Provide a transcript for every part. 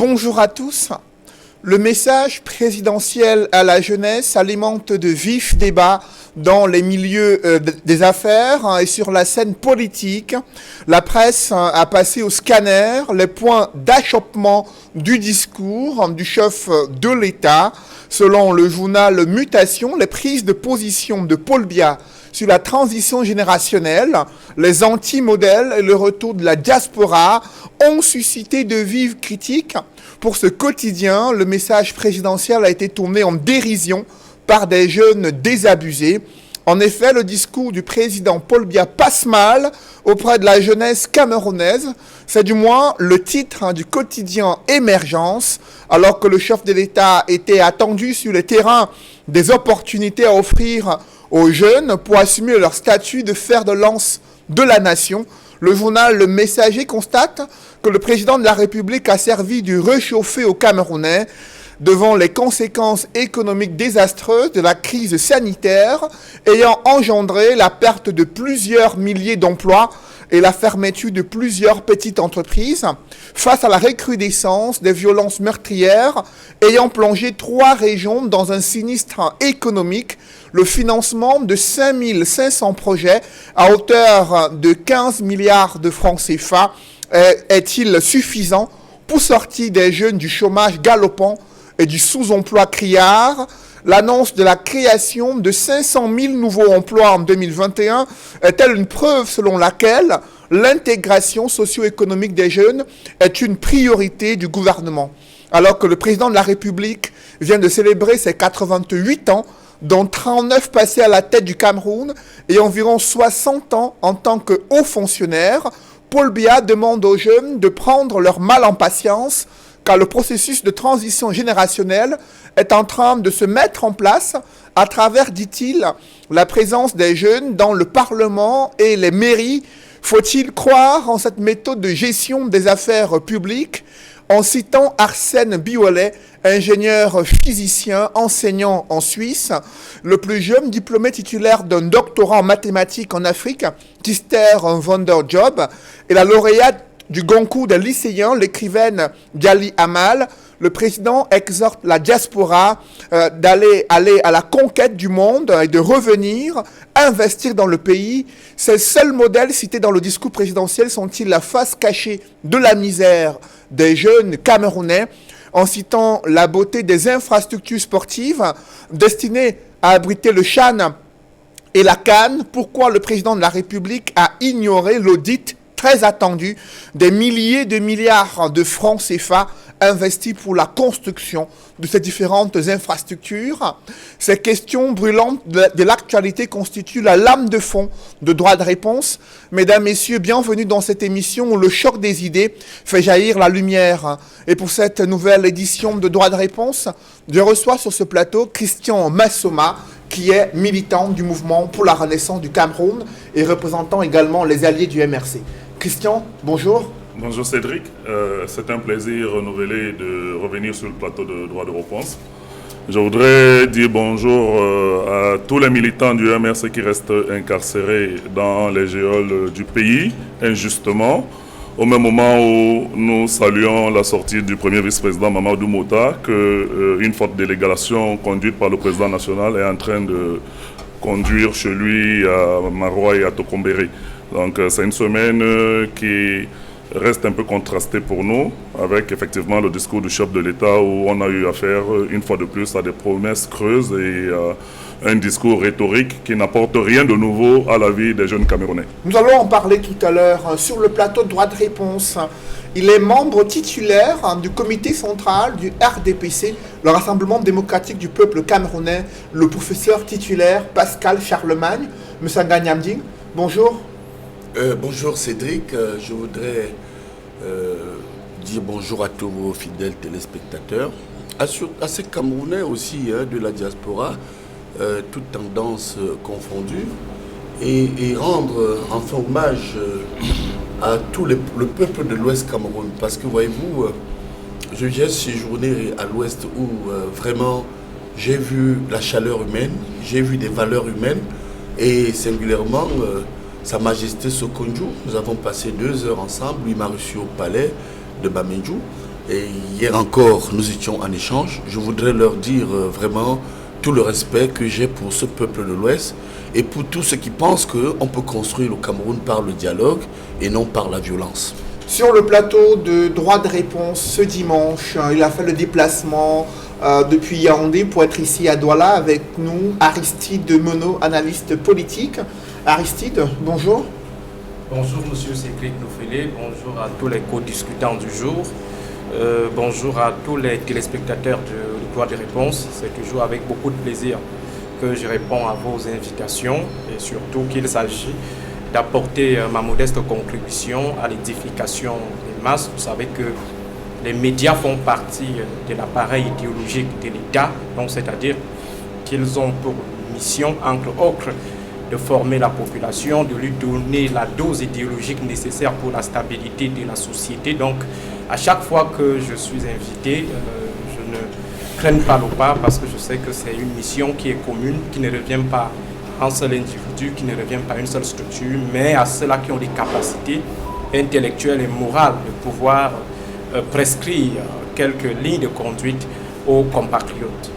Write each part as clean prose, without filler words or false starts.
Bonjour à tous. Le message présidentiel à la jeunesse alimente de vifs débats dans les milieux des affaires et sur la scène politique. La presse a passé au scanner les points d'achoppement du discours du chef de l'État. Selon le journal Mutation, les prises de position de Paul Biya sur la transition générationnelle, les anti-modèles et le retour de la diaspora ont suscité de vives critiques. Pour ce quotidien, le message présidentiel a été tourné en dérision par des jeunes désabusés. En effet, le discours du président Paul Biya passe mal auprès de la jeunesse camerounaise. C'est du moins le titre du quotidien Émergence, alors que le chef de l'État était attendu sur le terrain des opportunités à offrir aux jeunes pour assumer leur statut de fer de lance de la nation. Le journal Le Messager constate que le président de la République a servi du réchauffé aux Camerounais devant les conséquences économiques désastreuses de la crise sanitaire ayant engendré la perte de plusieurs milliers d'emplois et la fermeture de plusieurs petites entreprises, face à la recrudescence des violences meurtrières ayant plongé 3 régions dans un sinistre économique. Le financement de 5500 projets à hauteur de 15 milliards de francs CFA est-il suffisant pour sortir des jeunes du chômage galopant et du sous-emploi criard? L'annonce de la création de 500 000 nouveaux emplois en 2021 est-elle une preuve selon laquelle l'intégration socio-économique des jeunes est une priorité du gouvernement? Alors que le président de la République vient de célébrer ses 88 ans, dont 39 passés à la tête du Cameroun et environ 60 ans en tant que haut fonctionnaire, Paul Biya demande aux jeunes de prendre leur mal en patience, car le processus de transition générationnelle est en train de se mettre en place à travers, dit-il, la présence des jeunes dans le Parlement et les mairies. Faut-il croire en cette méthode de gestion des affaires publiques? En citant Arsène Biolet, ingénieur physicien, enseignant en Suisse, le plus jeune diplômé titulaire d'un doctorat en mathématiques en Afrique, Kister Vanderjob, et la lauréate du Goncourt des lycéens, l'écrivaine Djali Amal, le président exhorte la diaspora d'aller à la conquête du monde et de revenir, investir dans le pays. Ces seuls modèles cités dans le discours présidentiel sont-ils la face cachée de la misère des jeunes Camerounais? En citant la beauté des infrastructures sportives destinées à abriter le CHAN et la CAN, pourquoi le président de la République a ignoré l'audit très attendu des milliers de milliards de francs CFA investis pour la construction de ces différentes infrastructures? Ces questions brûlantes de l'actualité constituent la lame de fond de Droit de réponse. Mesdames, Messieurs, bienvenue dans cette émission où le choc des idées fait jaillir la lumière. Et pour cette nouvelle édition de Droit de réponse, je reçois sur ce plateau Christian Massoma, qui est militant du mouvement pour la renaissance du Cameroun et représentant également les alliés du MRC. Christian, bonjour. Bonjour Cédric, c'est un plaisir renouvelé de revenir sur le plateau de Droit de réponse. Je voudrais dire bonjour à tous les militants du MRC qui restent incarcérés dans les geôles du pays, injustement, au même moment où nous saluons la sortie du premier vice-président Mamadou Mota, qu'une forte délégation conduite par le président national est en train de conduire chez lui à Maroua et à Tokombéré. Donc c'est une semaine qui reste un peu contrastée pour nous, avec effectivement le discours du chef de l'État où on a eu affaire une fois de plus à des promesses creuses et un discours rhétorique qui n'apporte rien de nouveau à la vie des jeunes Camerounais. Nous allons en parler tout à l'heure sur le plateau de Droit de réponse. Il est membre titulaire du comité central du RDPC, le Rassemblement démocratique du peuple camerounais, le professeur titulaire Pascal Charlemagne. Monsieur Nganyamding, bonjour. Bonjour Cédric, je voudrais dire bonjour à tous vos fidèles téléspectateurs, à ces Camerounais aussi de la diaspora, toutes tendances confondues, et rendre enfin hommage à tout le peuple de l'Ouest Cameroun, parce que voyez-vous, j'ai séjourné à l'Ouest où vraiment j'ai vu la chaleur humaine, j'ai vu des valeurs humaines, et singulièrement Sa Majesté Sokonjo. Nous avons passé 2 heures ensemble. Il m'a reçu au palais de Bamendjou. Et hier encore, nous étions en échange. Je voudrais leur dire vraiment tout le respect que j'ai pour ce peuple de l'Ouest et pour tous ceux qui pensent qu'on peut construire le Cameroun par le dialogue et non par la violence. Sur le plateau de droit de réponse ce dimanche, il a fait le déplacement depuis Yaoundé pour être ici à Douala avec nous, Aristide Monod, analyste politique. Aristide, bonjour. Bonjour Monsieur Cédric Noufélé, bonjour à tous les co-discutants du jour, bonjour à tous les téléspectateurs du droit de réponse. C'est toujours avec beaucoup de plaisir que je réponds à vos invitations et surtout qu'il s'agit d'apporter ma modeste contribution à l'édification des masses. Vous savez que les médias font partie de l'appareil idéologique de l'État, donc c'est-à-dire qu'ils ont pour mission, entre autres, de former la population, de lui donner la dose idéologique nécessaire pour la stabilité de la société. Donc, à chaque fois que je suis invité, je ne traîne pas le pas parce que je sais que c'est une mission qui est commune, qui ne revient pas à un seul individu, qui ne revient pas à une seule structure, mais à ceux-là qui ont des capacités intellectuelles et morales de pouvoir prescrire quelques lignes de conduite aux compatriotes.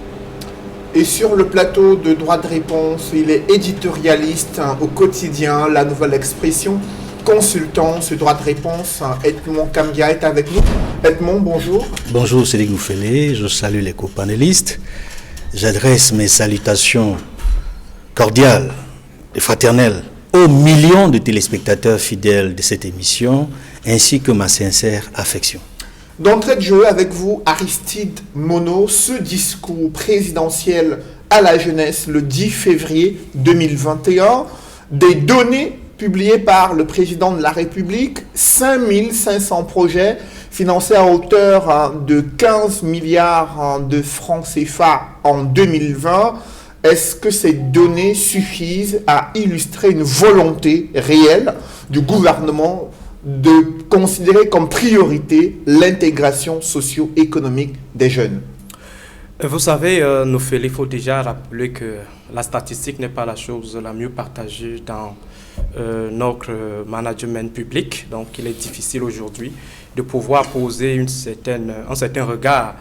Et sur le plateau de droit de réponse, il est éditorialiste au quotidien, La Nouvelle Expression, consultant ce droit de réponse. Edmond Kambia est avec nous. Edmond, bonjour. Bonjour Cédric Noufélé, je salue les copanélistes. J'adresse mes salutations cordiales et fraternelles aux millions de téléspectateurs fidèles de cette émission, ainsi que ma sincère affection. D'entrée de jeu avec vous, Aristide Monod, ce discours présidentiel à la jeunesse le 10 février 2021, des données publiées par le président de la République, 5500 projets financés à hauteur de 15 milliards de francs CFA en 2020. Est-ce que ces données suffisent à illustrer une volonté réelle du gouvernement de considérer comme priorité l'intégration socio-économique des jeunes? Vous savez, il faut déjà rappeler que la statistique n'est pas la chose la mieux partagée dans notre management public. Donc, il est difficile aujourd'hui de pouvoir poser un certain regard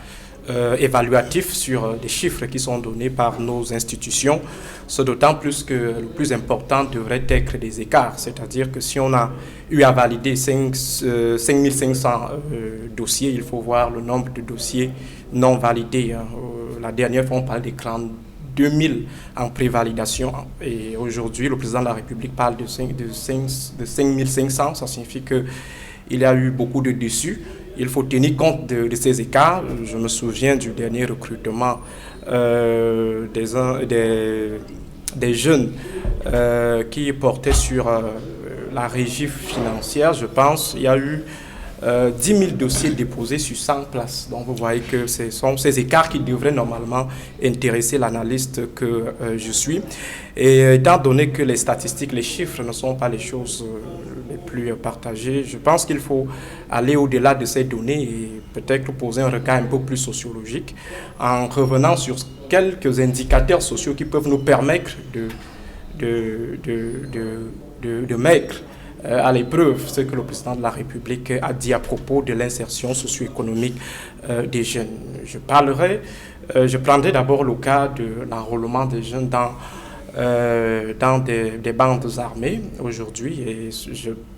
évaluatif sur des chiffres qui sont donnés par nos institutions. C'est d'autant plus que le plus important devrait être des écarts. C'est-à-dire que si on a eu à valider 5500 dossiers, il faut voir le nombre de dossiers non validés. La dernière fois, on parlait de 42 000 en prévalidation. Et aujourd'hui, le président de la République parle de 5500. Ça signifie qu'il y a eu beaucoup de déçus. Il faut tenir compte de ces écarts. Je me souviens du dernier recrutement des jeunes qui portaient sur la régie financière. Je pense il y a eu 10 000 dossiers déposés sur 100 places. Donc vous voyez que ce sont ces écarts qui devraient normalement intéresser l'analyste que je suis. Et étant donné que les statistiques, les chiffres ne sont pas les choses les plus partagées, je pense qu'il faut aller au-delà de ces données et peut-être poser un regard un peu plus sociologique en revenant sur quelques indicateurs sociaux qui peuvent nous permettre de mettre à l'épreuve ce que le président de la République a dit à propos de l'insertion socio-économique des jeunes. Je prendrai d'abord le cas de l'enrôlement des jeunes dans des bandes armées aujourd'hui et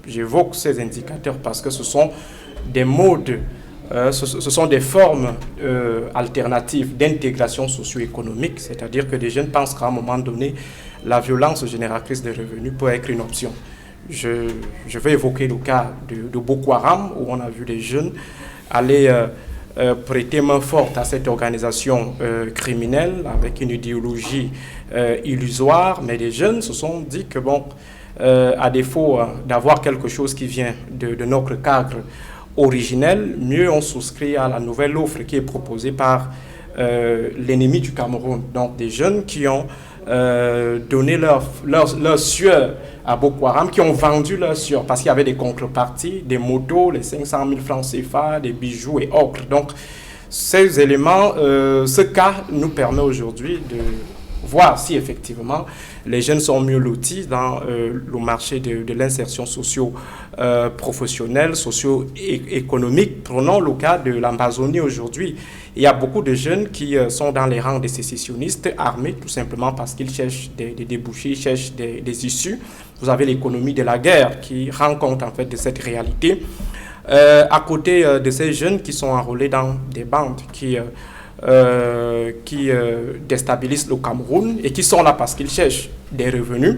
j'évoque ces indicateurs parce que ce sont des modes, ce sont des formes alternatives d'intégration socio-économique, c'est-à-dire que des jeunes pensent qu'à un moment donné, la violence génératrice de revenus peut être une option. Je vais évoquer le cas de Boko Haram, où on a vu des jeunes aller prêter main forte à cette organisation criminelle avec une idéologie illusoire, mais les jeunes se sont dit que à défaut d'avoir quelque chose qui vient de notre cadre originel, mieux on souscrit à la nouvelle offre qui est proposée par l'ennemi du Cameroun. Donc des jeunes qui ont donné leur sueur à Boko Haram, qui ont vendu leur sueur parce qu'il y avait des contreparties, des motos, les 500 000 francs CFA, des bijoux et autres. Donc ces éléments, ce cas nous permet aujourd'hui voir si effectivement les jeunes sont mieux lotis dans le marché de l'insertion socio-professionnelle, socio-économique. Prenons le cas de l'Amazonie aujourd'hui. Il y a beaucoup de jeunes qui sont dans les rangs des sécessionnistes armés tout simplement parce qu'ils cherchent des débouchés, ils cherchent des issues. Vous avez l'économie de la guerre qui rend compte en fait de cette réalité. À côté de ces jeunes qui sont enrôlés dans des bandes qui déstabilisent le Cameroun et qui sont là parce qu'ils cherchent des revenus.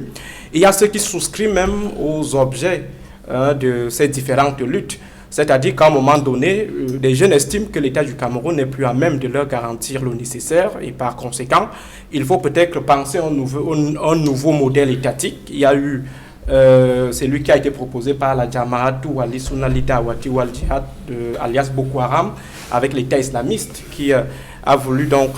Il y a ceux qui souscrivent même aux objets de ces différentes luttes. C'est-à-dire qu'à un moment donné, les jeunes estiment que l'État du Cameroun n'est plus à même de leur garantir le nécessaire et par conséquent, il faut peut-être penser un nouveau modèle étatique. Il y a eu celui qui a été proposé par la Jamaatou Wali Sunalita Wati Wal Jihad alias Boko Haram avec l'État islamiste qui a voulu donc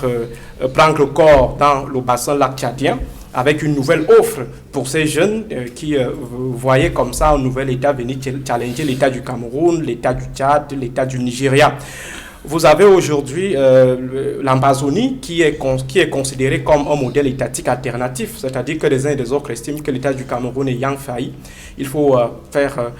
prendre le corps dans le bassin lac tchadien avec une nouvelle offre pour ces jeunes qui voyaient comme ça un nouvel État venir challenger l'État du Cameroun, l'État du Tchad, l'État du Nigeria. Vous avez aujourd'hui l'Amazonie qui est considérée comme un modèle étatique alternatif, c'est-à-dire que les uns et les autres estiment que l'État du Cameroun ayant failli, il faut faire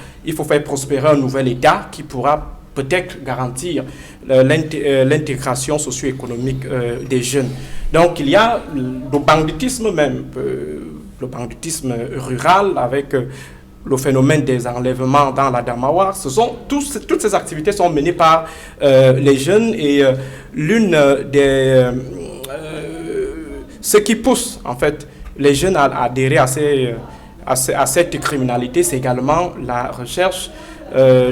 prospérer un nouvel État qui pourra peut-être garantir l'intégration socio-économique des jeunes. Donc il y a le banditisme même, le banditisme rural avec le phénomène des enlèvements dans la Damawa. Toutes ces activités sont menées par les jeunes et ce qui pousse en fait les jeunes à adhérer à cette criminalité, c'est également la recherche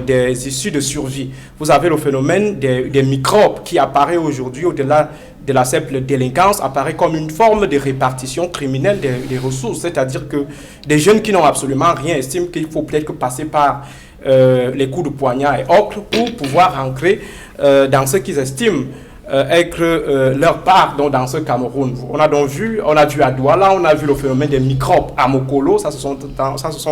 des issues de survie. Vous avez le phénomène des microbes qui apparaît aujourd'hui au-delà de la simple délinquance, apparaît comme une forme de répartition criminelle des ressources. C'est-à-dire que des jeunes qui n'ont absolument rien estiment qu'il faut peut-être passer par les coups de poignard et autres pour pouvoir entrer dans ce qu'ils estiment être leur part dans ce Cameroun. On a vu à Douala, on a vu le phénomène des microbes à Mokolo, ça ce sont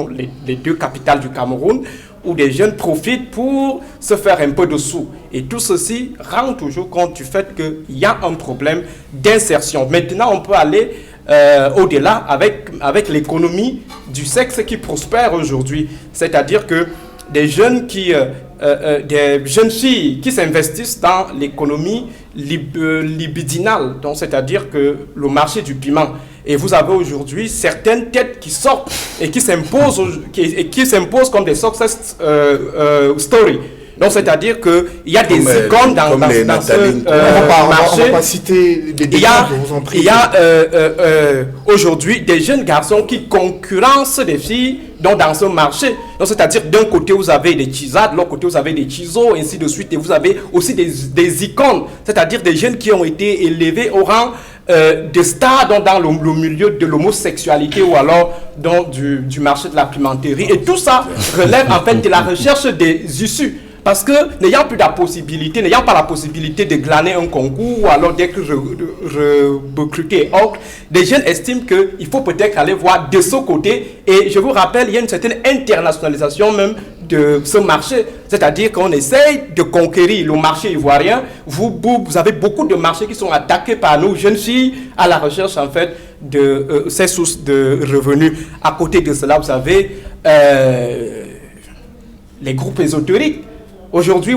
les deux capitales du Cameroun, où des jeunes profitent pour se faire un peu de sous. Et tout ceci rend toujours compte du fait qu'il y a un problème d'insertion. Maintenant, on peut aller au-delà avec l'économie du sexe qui prospère aujourd'hui. C'est-à-dire que des jeunes des jeunes filles qui s'investissent dans l'économie libidinale, donc c'est-à-dire que le marché du piment. Et vous avez aujourd'hui certaines têtes qui sortent et qui s'imposent comme des success stories. Donc, c'est-à-dire qu'il y a des icônes dans ce marché. On va pas citer des détails, je vous en prie. Il y a aujourd'hui des jeunes garçons qui concurrencent des filles dans ce marché. Donc, c'est-à-dire d'un côté, vous avez des Tchizad, de l'autre côté, vous avez des Chizo, ainsi de suite. Et vous avez aussi des icônes, c'est-à-dire des jeunes qui ont été élevés au rang de stars dans le milieu de l'homosexualité ou alors du marché de la pimenterie. Et tout ça relève en fait de la recherche des issues. Parce que n'ayant pas la possibilité de glaner un concours ou alors d'être recruté, des jeunes estiment qu'il faut peut-être aller voir de ce côté. Et je vous rappelle, il y a une certaine internationalisation même de ce marché. C'est-à-dire qu'on essaye de conquérir le marché ivoirien. Vous avez beaucoup de marchés qui sont attaqués par nos jeunes filles à la recherche en fait de ces sources de revenus. À côté de cela, vous avez les groupes ésotériques. Aujourd'hui,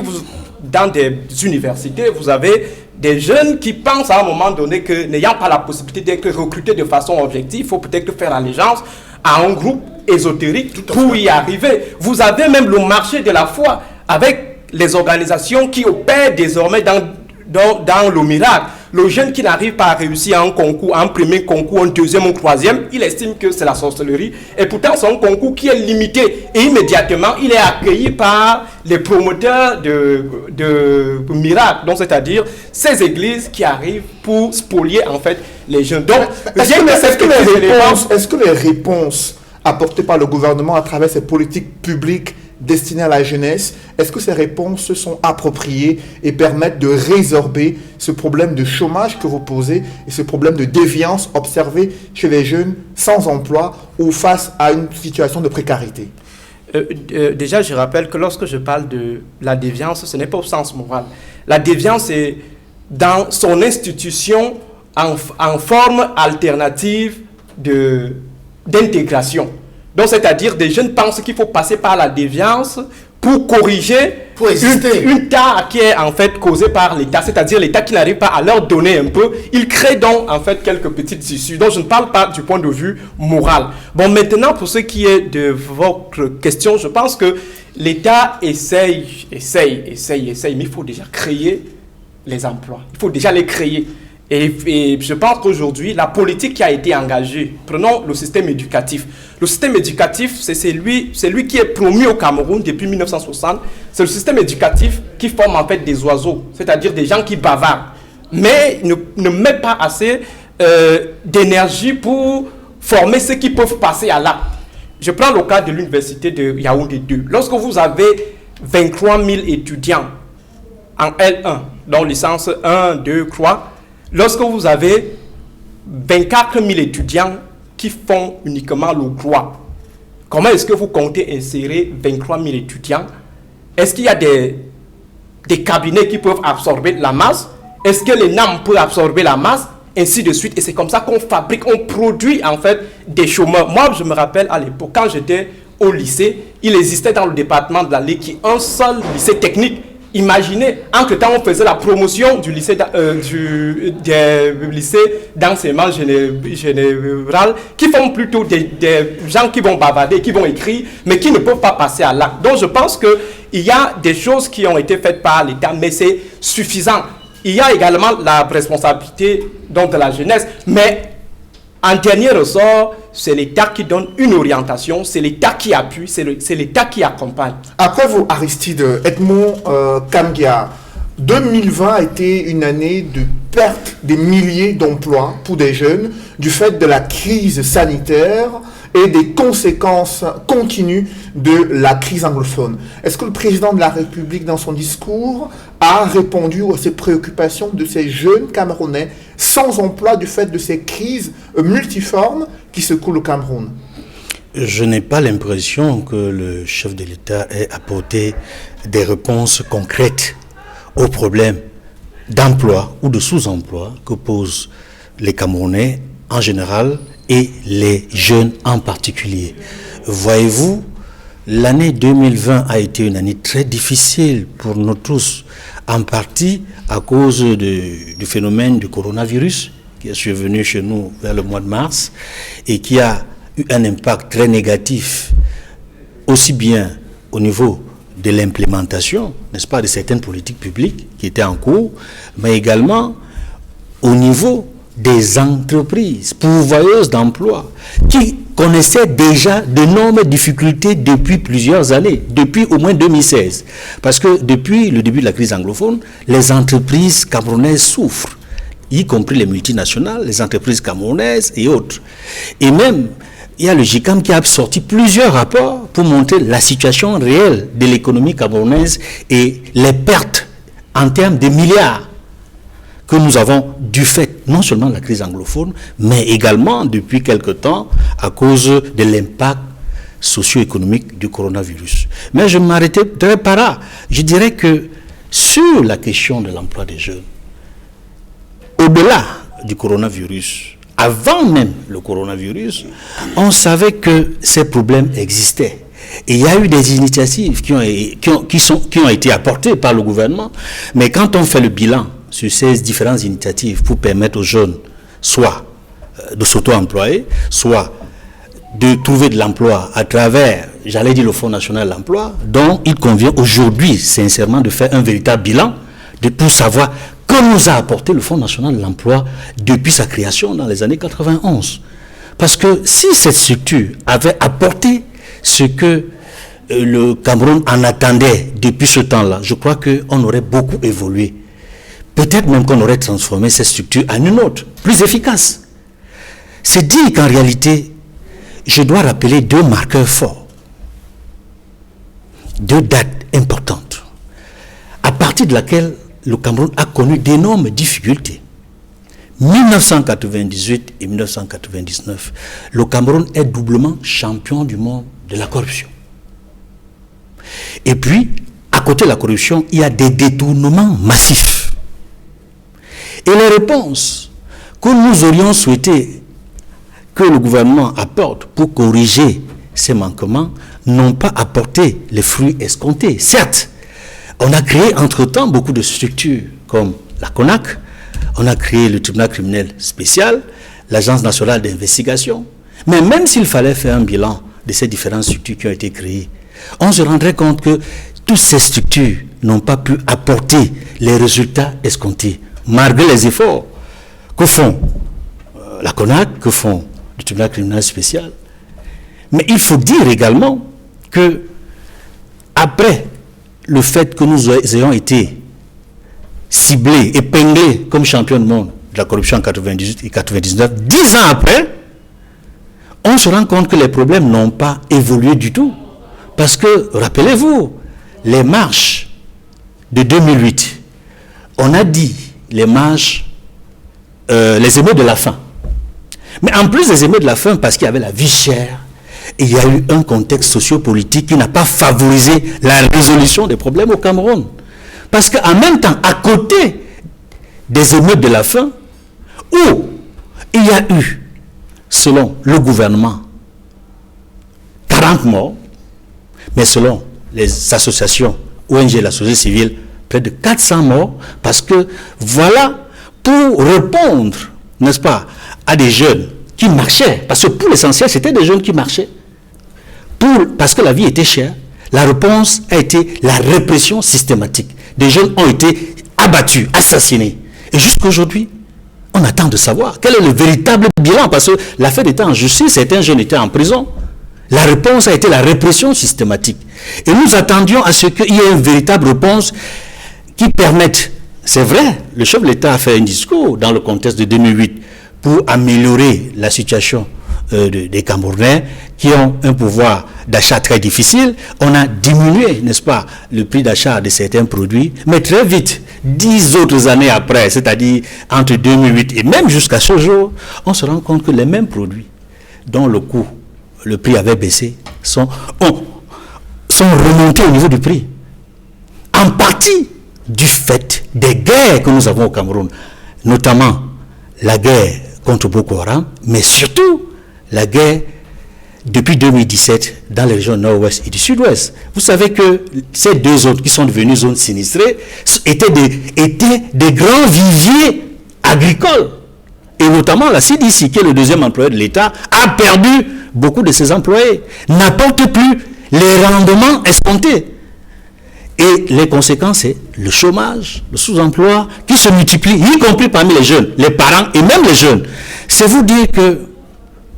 dans des universités, vous avez des jeunes qui pensent à un moment donné que n'ayant pas la possibilité d'être recrutés de façon objective, il faut peut-être faire allégeance à un groupe ésotérique pour y arriver. Vous avez même le marché de la foi avec les organisations qui opèrent désormais dans le miracle. Le jeune qui n'arrive pas à réussir un concours, un premier concours, un deuxième ou troisième, il estime que c'est la sorcellerie. Et pourtant, c'est un concours qui est limité. Et immédiatement, il est accueilli par les promoteurs de miracles. Donc, c'est-à-dire ces églises qui arrivent pour spolier en fait les jeunes. Donc, est-ce que les réponses apportées par le gouvernement à travers ces politiques publiques destinées à la jeunesse, est-ce que ces réponses se sont appropriées et permettent de résorber ce problème de chômage que vous posez et ce problème de déviance observé chez les jeunes sans emploi ou face à une situation de précarité? Déjà, je rappelle que lorsque je parle de la déviance, ce n'est pas au sens moral. La déviance est dans son institution en forme alternative d'intégration. Donc, c'est-à-dire, des jeunes pensent qu'il faut passer par la déviance pour corriger une tare qui est en fait causée par l'État, c'est-à-dire l'État qui n'arrive pas à leur donner un peu. Il crée donc en fait quelques petites issues. Donc, je ne parle pas du point de vue moral. Bon, maintenant, pour ce qui est de votre question, je pense que l'État essaye, mais il faut déjà créer les emplois. Il faut déjà les créer. Et je pense qu'aujourd'hui, la politique qui a été engagée, prenons le système éducatif. Le système éducatif, c'est celui qui est promu au Cameroun depuis 1960. C'est le système éducatif qui forme en fait des oiseaux, c'est-à-dire des gens qui bavardent, mais ne met pas assez d'énergie pour former ceux qui peuvent passer à l'acte. Je prends le cas de l'université de Yaoundé 2. Lorsque vous avez 23 000 étudiants en L1, donc licence 1, 2, 3, lorsque vous avez 24 000 étudiants qui font uniquement le droit, comment est-ce que vous comptez insérer 23 000 étudiants? Est-ce qu'il y a des cabinets qui peuvent absorber la masse? Est-ce que l'ENAM peut absorber la masse? Ainsi de suite. Et c'est comme ça qu'on fabrique, on produit en fait des chômeurs. Moi, je me rappelle à l'époque, quand j'étais au lycée, il existait dans le département de la Ligue un seul lycée technique. Imaginez, entre-temps, on faisait la promotion du lycée des lycées d'enseignement général qui font plutôt des gens qui vont bavarder, qui vont écrire, mais qui ne peuvent pas passer à l'acte. Donc, je pense qu'il y a des choses qui ont été faites par l'État, mais c'est suffisant. Il y a également la responsabilité donc, de la jeunesse, mais en dernier ressort, c'est l'État qui donne une orientation, c'est l'État qui appuie, c'est l'État qui accompagne. Après vous, Aristide, Edmond Kamgia, 2020 a été une année de perte des milliers d'emplois pour des jeunes du fait de la crise sanitaire et des conséquences continues de la crise anglophone. Est-ce que le président de la République, dans son discours, a répondu à ces préoccupations de ces jeunes Camerounais sans emploi du fait de ces crises multiformes qui secouent le Cameroun? Je n'ai pas l'impression que le chef de l'État ait apporté des réponses concrètes aux problèmes d'emploi ou de sous-emploi que posent les Camerounais en général et les jeunes en particulier. Voyez-vous, l'année 2020 a été une année très difficile pour nous tous, en partie à cause du phénomène du coronavirus qui est survenu chez nous vers le mois de mars et qui a eu un impact très négatif, aussi bien au niveau de l'implémentation, n'est-ce pas, de certaines politiques publiques qui étaient en cours, mais également au niveau des entreprises pourvoyeuses d'emplois qui connaissaient déjà d'énormes difficultés depuis plusieurs années, depuis au moins 2016. Parce que depuis le début de la crise anglophone, les entreprises camerounaises souffrent, y compris les multinationales, les entreprises camerounaises et autres. Et même, il y a le GICAM qui a sorti plusieurs rapports pour montrer la situation réelle de l'économie camerounaise et les pertes en termes de milliards que nous avons du fait non seulement de la crise anglophone, mais également depuis quelque temps à cause de l'impact socio-économique du coronavirus. Mais je m'arrêterai par là. Je dirais que sur la question de l'emploi des jeunes, au-delà du coronavirus, avant même le coronavirus, on savait que ces problèmes existaient. Et il y a eu des initiatives qui ont été apportées par le gouvernement, mais quand on fait le bilan sur ces différentes initiatives pour permettre aux jeunes soit de s'auto-employer, soit de trouver de l'emploi à travers, j'allais dire, le Fonds national de l'emploi, dont il convient aujourd'hui, sincèrement, de faire un véritable bilan pour savoir que nous a apporté le Fonds national de l'emploi depuis sa création dans les années 91. Parce que si cette structure avait apporté ce que le Cameroun en attendait depuis ce temps-là, je crois qu'on aurait beaucoup évolué. Peut-être même qu'on aurait transformé cette structure en une autre, plus efficace. C'est dire qu'en réalité, je dois rappeler deux marqueurs forts, deux dates importantes, à partir de laquelle le Cameroun a connu d'énormes difficultés. 1998 et 1999, le Cameroun est doublement champion du monde de la corruption. Et puis, à côté de la corruption, il y a des détournements massifs. Et les réponses que nous aurions souhaité que le gouvernement apporte pour corriger ces manquements n'ont pas apporté les fruits escomptés. Certes, on a créé entre-temps beaucoup de structures comme la CONAC, on a créé le tribunal criminel spécial, l'Agence nationale d'investigation, mais même s'il fallait faire un bilan de ces différentes structures qui ont été créées, on se rendrait compte que toutes ces structures n'ont pas pu apporter les résultats escomptés, malgré les efforts que font la CONAC, que font le tribunal criminel spécial. Mais il faut dire également que, après le fait que nous ayons été ciblés, épinglés comme champions du monde de la corruption en 98 et 99, 10 ans après, on se rend compte que les problèmes n'ont pas évolué du tout. Parce que, rappelez-vous, les marches de 2008, on a dit les marches, les émeutes de la faim. Mais en plus des émeutes de la faim, parce qu'il y avait la vie chère, il y a eu un contexte sociopolitique qui n'a pas favorisé la résolution des problèmes au Cameroun. Parce qu'en même temps, à côté des émeutes de la faim, où il y a eu, selon le gouvernement, 40 morts, mais selon les associations ONG et la société civile, près de 400 morts, parce que voilà, pour répondre, n'est-ce pas, à des jeunes qui marchaient, parce que pour l'essentiel, c'était des jeunes qui marchaient, parce que la vie était chère, la réponse a été la répression systématique. Des jeunes ont été abattus, assassinés. Et jusqu'aujourd'hui, on attend de savoir quel est le véritable bilan, parce que l'affaire était en justice, certains jeunes étaient en prison. La réponse a été la répression systématique. Et nous attendions à ce qu'il y ait une véritable réponse qui permette, c'est vrai, le chef de l'État a fait un discours dans le contexte de 2008 pour améliorer la situation des Camerounais qui ont un pouvoir d'achat très difficile. On a diminué, n'est-ce pas, le prix d'achat de certains produits, mais très vite, 10 autres années après, c'est-à-dire entre 2008 et même jusqu'à ce jour, on se rend compte que les mêmes produits dont le prix avait baissé, sont remontés au niveau du prix. En partie du fait des guerres que nous avons au Cameroun, notamment la guerre contre Boko Haram, mais surtout la guerre depuis 2017 dans les régions nord-ouest et du sud-ouest. Vous savez que ces deux zones qui sont devenues zones sinistrées étaient des grands viviers agricoles. Et notamment la CDC, qui est le deuxième employeur de l'État, a perdu beaucoup de ses employés, n'apporte plus les rendements escomptés. Et les conséquences, c'est le chômage, le sous-emploi qui se multiplie, y compris parmi les jeunes, les parents et même les jeunes. C'est vous dire que,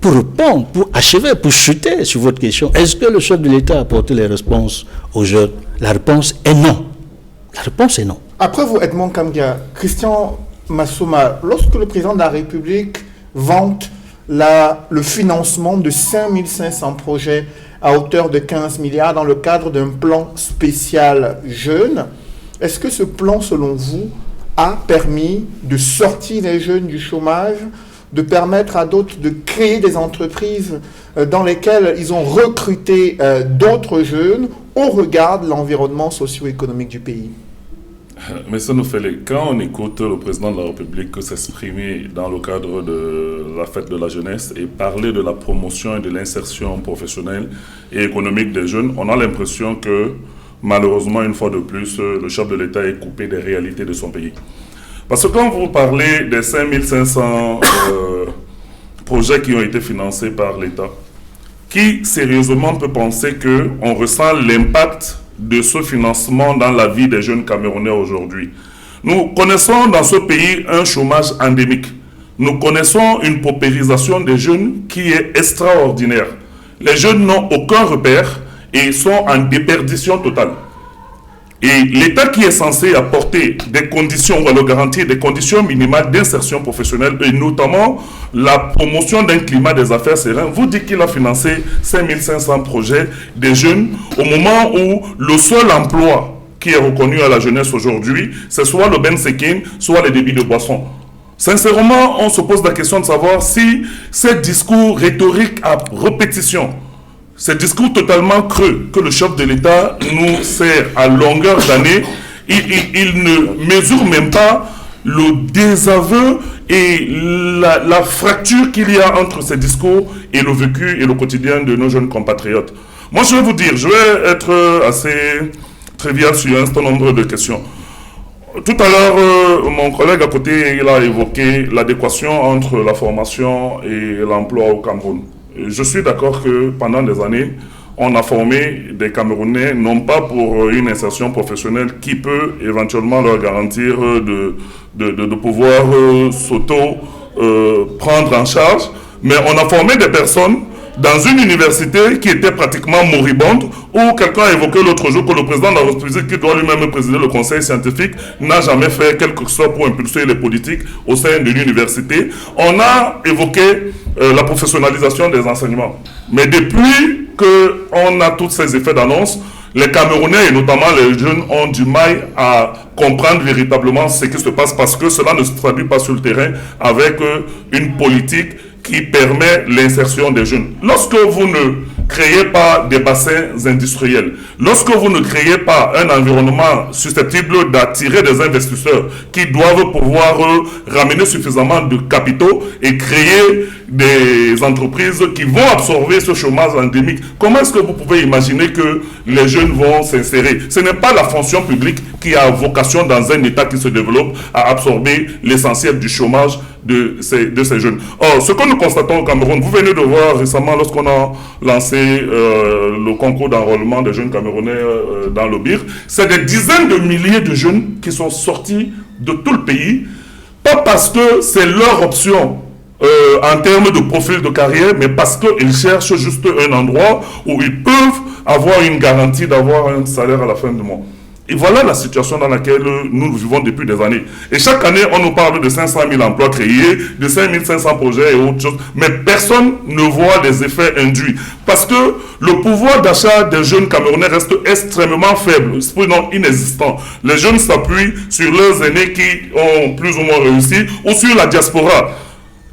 pour répondre, pour achever, pour chuter sur votre question, est-ce que le chef de l'État a apporté les réponses aux jeunes? La réponse est non. La réponse est non. Après vous, Edmond Kamgia, Christian Massouma, lorsque le président de la République vante le financement de 5500 projets à hauteur de 15 milliards dans le cadre d'un plan spécial jeune, est-ce que ce plan, selon vous, a permis de sortir les jeunes du chômage, de permettre à d'autres de créer des entreprises dans lesquelles ils ont recruté d'autres jeunes au regard de l'environnement socio-économique du pays? Mais ça nous fait quand on écoute le président de la République s'exprimer dans le cadre de la fête de la jeunesse et parler de la promotion et de l'insertion professionnelle et économique des jeunes, on a l'impression que malheureusement, une fois de plus, le chef de l'État est coupé des réalités de son pays. Parce que quand vous parlez des 5500 projets qui ont été financés par l'État, qui sérieusement peut penser qu'on ressent l'impact de ce financement dans la vie des jeunes Camerounais aujourd'hui? Nous connaissons dans ce pays un chômage endémique. Nous connaissons une paupérisation des jeunes qui est extraordinaire. Les jeunes n'ont aucun repère et sont en déperdition totale. Et l'État qui est censé apporter des conditions, ou alors garantir des conditions minimales d'insertion professionnelle, et notamment la promotion d'un climat des affaires serein, vous dit qu'il a financé 5500 projets des jeunes au moment où le seul emploi qui est reconnu à la jeunesse aujourd'hui, c'est soit le bensekin, soit les débits de boissons. Sincèrement, on se pose la question de savoir si ces discours rhétoriques à répétition, ces discours totalement creux que le chef de l'État nous sert à longueur d'année, il ne mesure même pas le désaveu et la fracture qu'il y a entre ces discours et le vécu et le quotidien de nos jeunes compatriotes. Moi, je vais vous dire, je vais être assez trivial sur un certain nombre de questions. Tout à l'heure, mon collègue à côté, il a évoqué l'adéquation entre la formation et l'emploi au Cameroun. Je suis d'accord que pendant des années, on a formé des Camerounais, non pas pour une insertion professionnelle qui peut éventuellement leur garantir de pouvoir s'auto-prendre en charge, mais on a formé des personnes dans une université qui était pratiquement moribonde, où quelqu'un a évoqué l'autre jour que le président de la République, qui doit lui-même présider le conseil scientifique, n'a jamais fait quelque chose pour impulser les politiques au sein de l'université. On a évoqué la professionnalisation des enseignements. Mais depuis qu'on a tous ces effets d'annonce, les Camerounais et notamment les jeunes ont du mal à comprendre véritablement ce qui se passe parce que cela ne se traduit pas sur le terrain avec une politique qui permet l'insertion des jeunes. Lorsque vous ne créez pas des bassins industriels, lorsque vous ne créez pas un environnement susceptible d'attirer des investisseurs qui doivent pouvoir ramener suffisamment de capitaux et créer des entreprises qui vont absorber ce chômage endémique, comment est-ce que vous pouvez imaginer que les jeunes vont s'insérer? Ce n'est pas la fonction publique qui a vocation dans un État qui se développe à absorber l'essentiel du chômage de ces jeunes. Or, ce que nous constatons au Cameroun, vous venez de voir récemment lorsqu'on a lancé le concours d'enrôlement des jeunes Camerounais dans le BIR, c'est des dizaines de milliers de jeunes qui sont sortis de tout le pays, pas parce que c'est leur option en termes de profil de carrière, mais parce qu'ils cherchent juste un endroit où ils peuvent avoir une garantie d'avoir un salaire à la fin du mois. Et voilà la situation dans laquelle nous vivons depuis des années. Et chaque année, on nous parle de 500 000 emplois créés, de 5 500 projets et autres choses, mais personne ne voit les effets induits. Parce que le pouvoir d'achat des jeunes Camerounais reste extrêmement faible, sinon inexistant. Les jeunes s'appuient sur leurs aînés qui ont plus ou moins réussi, ou sur la diaspora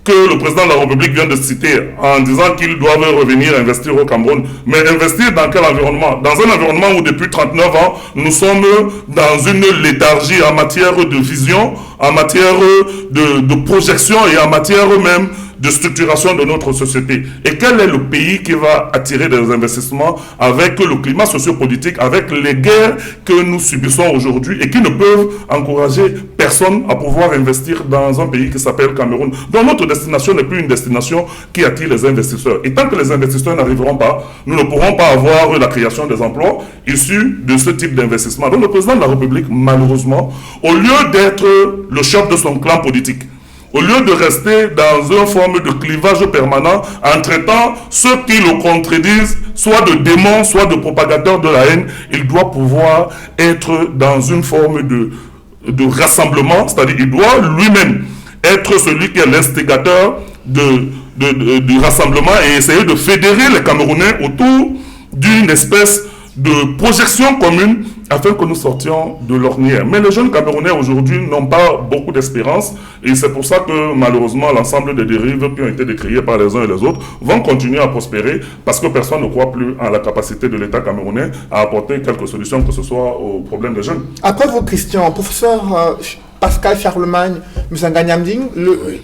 que le président de la République vient de citer en disant qu'ils doivent revenir investir au Cameroun. Mais investir dans quel environnement? Dans un environnement où depuis 39 ans, nous sommes dans une léthargie en matière de vision, en matière de projection et en matière même de structuration de notre société. Et quel est le pays qui va attirer des investissements avec le climat sociopolitique, avec les guerres que nous subissons aujourd'hui et qui ne peuvent encourager personne à pouvoir investir dans un pays qui s'appelle Cameroun, dont notre destination n'est plus une destination qui attire les investisseurs. Et tant que les investisseurs n'arriveront pas, nous ne pourrons pas avoir la création des emplois issus de ce type d'investissement. Donc le président de la République, malheureusement, au lieu d'être le chef de son clan politique, au lieu de rester dans une forme de clivage permanent en traitant ceux qui le contredisent, soit de démons, soit de propagateurs de la haine, il doit pouvoir être dans une forme de rassemblement, c'est-à-dire il doit lui-même être celui qui est l'instigateur du rassemblement et essayer de fédérer les Camerounais autour d'une espèce de projection commune afin que nous sortions de l'ornière. Mais les jeunes Camerounais aujourd'hui n'ont pas beaucoup d'espérance et c'est pour ça que malheureusement l'ensemble des dérives qui ont été décriées par les uns et les autres vont continuer à prospérer parce que personne ne croit plus en la capacité de l'État camerounais à apporter quelques solutions que ce soit aux problèmes des jeunes. Après vous, Christian, professeur Pascal Charlemagne, Musanga Nyamding,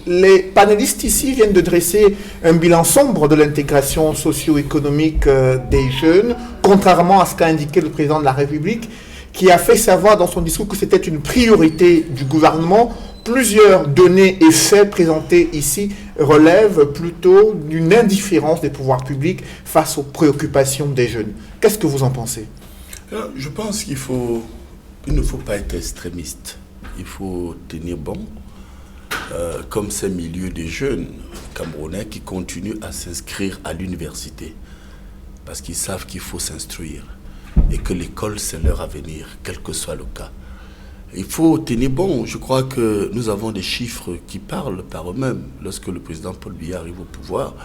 les panélistes ici viennent de dresser un bilan sombre de l'intégration socio-économique des jeunes, contrairement à ce qu'a indiqué le président de la République, qui a fait savoir dans son discours que c'était une priorité du gouvernement. Plusieurs données et faits présentés ici relèvent plutôt d'une indifférence des pouvoirs publics face aux préoccupations des jeunes. Qu'est-ce que vous en pensez? Je pense qu'il ne faut pas être extrémiste. Il faut tenir bon, comme ces milieux de jeunes Camerounais qui continuent à s'inscrire à l'université, parce qu'ils savent qu'il faut s'instruire et que l'école, c'est leur avenir, quel que soit le cas. Il faut tenir bon. Je crois que nous avons des chiffres qui parlent par eux-mêmes. Lorsque le président Paul Biya arrive au pouvoir,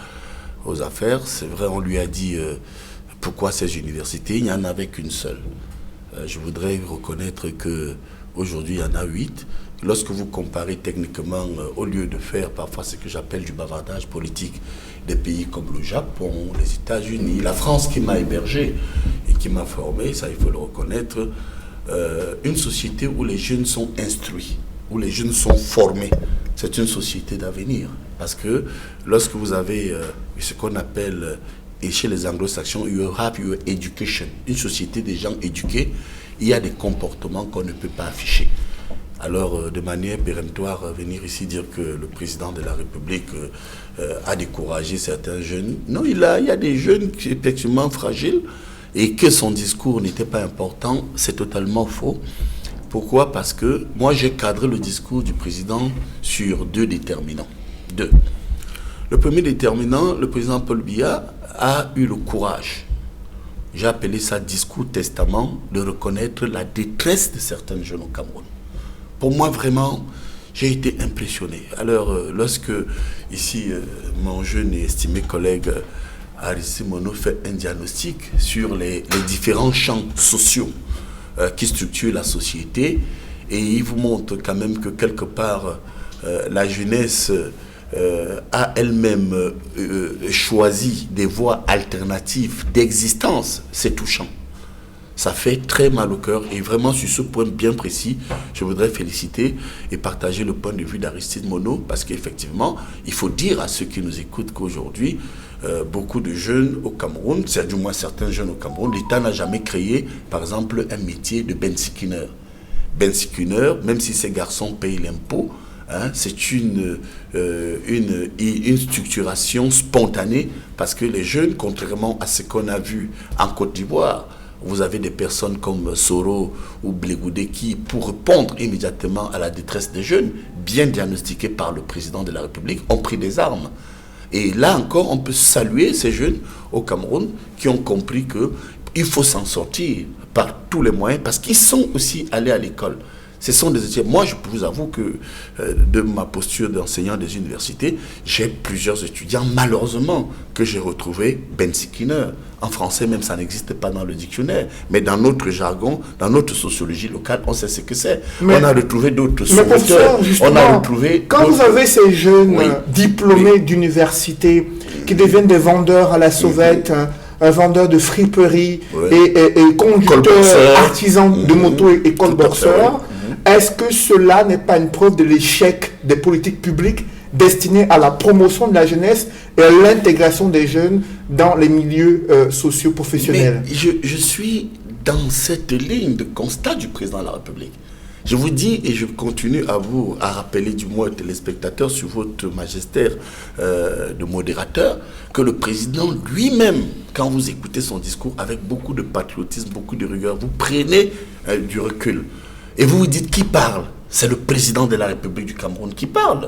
aux affaires, c'est vrai, on lui a dit pourquoi ces universités, il n'y en avait qu'une seule. Je voudrais reconnaître que aujourd'hui, il y en a 8. Lorsque vous comparez techniquement, au lieu de faire parfois ce que j'appelle du bavardage politique, des pays comme le Japon, les États-Unis, la France qui m'a hébergé et qui m'a formé, ça il faut le reconnaître, une société où les jeunes sont instruits. où les jeunes sont formés, c'est une société d'avenir. Parce que lorsque vous avez ce qu'on appelle, et chez les anglo-saxons, you have your education, une société des gens éduqués, il y a des comportements qu'on ne peut pas afficher. Alors, de manière péremptoire, venir ici dire que le président de la République a découragé certains jeunes. Non, il y a des jeunes qui sont effectivement fragiles et que son discours n'était pas important, c'est totalement faux. Pourquoi? Parce que moi, j'ai cadré le discours du président sur 2 déterminants. 2. Le premier déterminant, le président Paul Biya a eu le courage, j'ai appelé ça discours testament, de reconnaître la détresse de certains jeunes au Cameroun. Pour moi, vraiment, j'ai été impressionné. Alors, lorsque, ici, mon jeune et estimé collègue Aristide Mono fait un diagnostic sur les différents champs sociaux qui structurent la société, et il vous montre quand même que quelque part, la jeunesse a elle-même choisi des voies alternatives d'existence, c'est touchant. Ça fait très mal au cœur, et vraiment sur ce point bien précis, je voudrais féliciter et partager le point de vue d'Aristide Mono, parce qu'effectivement, il faut dire à ceux qui nous écoutent qu'aujourd'hui, beaucoup de jeunes au Cameroun, c'est du moins certains jeunes au Cameroun, l'État n'a jamais créé, par exemple, un métier de bensikineur. Bensikineur, même si ces garçons payent l'impôt, c'est une structuration spontanée, parce que les jeunes, contrairement à ce qu'on a vu en Côte d'Ivoire, vous avez des personnes comme Soro ou Blegoudé qui, pour répondre immédiatement à la détresse des jeunes, bien diagnostiquée par le président de la République, ont pris des armes. Et là encore, on peut saluer ces jeunes au Cameroun qui ont compris qu'il faut s'en sortir par tous les moyens, parce qu'ils sont aussi allés à l'école. Ce sont des étudiants. Moi, je vous avoue que de ma posture d'enseignant des universités, j'ai plusieurs étudiants, malheureusement, que j'ai retrouvés bensikineurs. En français, même, ça n'existe pas dans le dictionnaire. Mais dans notre jargon, dans notre sociologie locale, on sait ce que c'est. On a retrouvé d'autres sauveteurs. On a retrouvé quand vous avez ces jeunes diplômés d'université qui deviennent des vendeurs à la sauvette, un vendeur de friperie et conducteur, artisan de moto et colboxeur, est-ce que cela n'est pas une preuve de l'échec des politiques publiques destinées à la promotion de la jeunesse et à l'intégration des jeunes dans les milieux socio-professionnels? Mais je suis dans cette ligne de constat du président de la République. Je vous dis, et je continue à rappeler du moins aux téléspectateurs sur votre magistère de modérateur, que le président lui-même, quand vous écoutez son discours avec beaucoup de patriotisme, beaucoup de rigueur, vous prenez du recul. Et vous vous dites, qui parle? C'est le président de la République du Cameroun qui parle.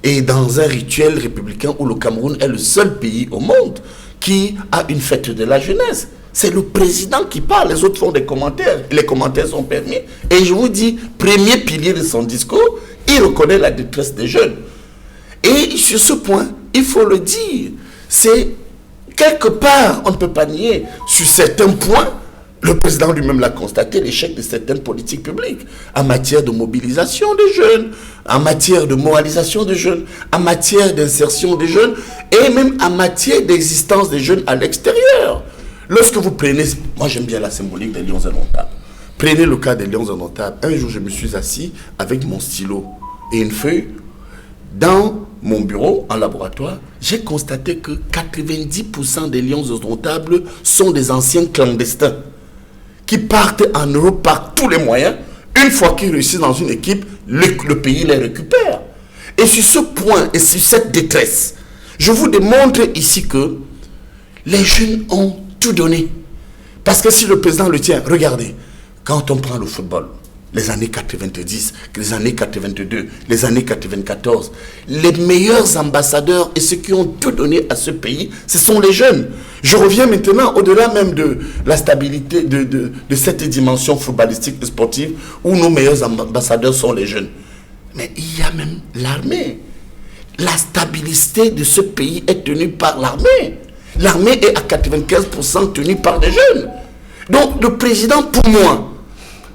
Et dans un rituel républicain où le Cameroun est le seul pays au monde qui a une fête de la jeunesse. C'est le président qui parle, les autres font des commentaires. Les commentaires sont permis. Et je vous dis, premier pilier de son discours, il reconnaît la détresse des jeunes. Et sur ce point, il faut le dire, c'est quelque part, on ne peut pas nier, sur certains points, le président lui-même l'a constaté, l'échec de certaines politiques publiques en matière de mobilisation des jeunes, en matière de moralisation des jeunes, en matière d'insertion des jeunes et même en matière d'existence des jeunes à l'extérieur. Lorsque vous prenez, moi j'aime bien la symbolique des lions indomptables. Prenez le cas des lions indomptables. Un jour, je me suis assis avec mon stylo et une feuille dans mon bureau, en laboratoire. J'ai constaté que 90% des lions indomptables sont des anciens clandestins qui partent en Europe par tous les moyens. Une fois qu'ils réussissent dans une équipe, le pays les récupère. Et sur ce point et sur cette détresse, je vous démontre ici que les jeunes ont tout donné. Parce que si le président le tient, regardez, quand on prend le football, les années 90, les années 82, les années 94, les meilleurs ambassadeurs et ceux qui ont tout donné à ce pays, ce sont les jeunes. Je reviens maintenant au-delà même de la stabilité de cette dimension footballistique et sportive où nos meilleurs ambassadeurs sont les jeunes. Mais il y a même l'armée. La stabilité de ce pays est tenue par l'armée. L'armée est à 95% tenue par des jeunes. Donc le président, pour moi,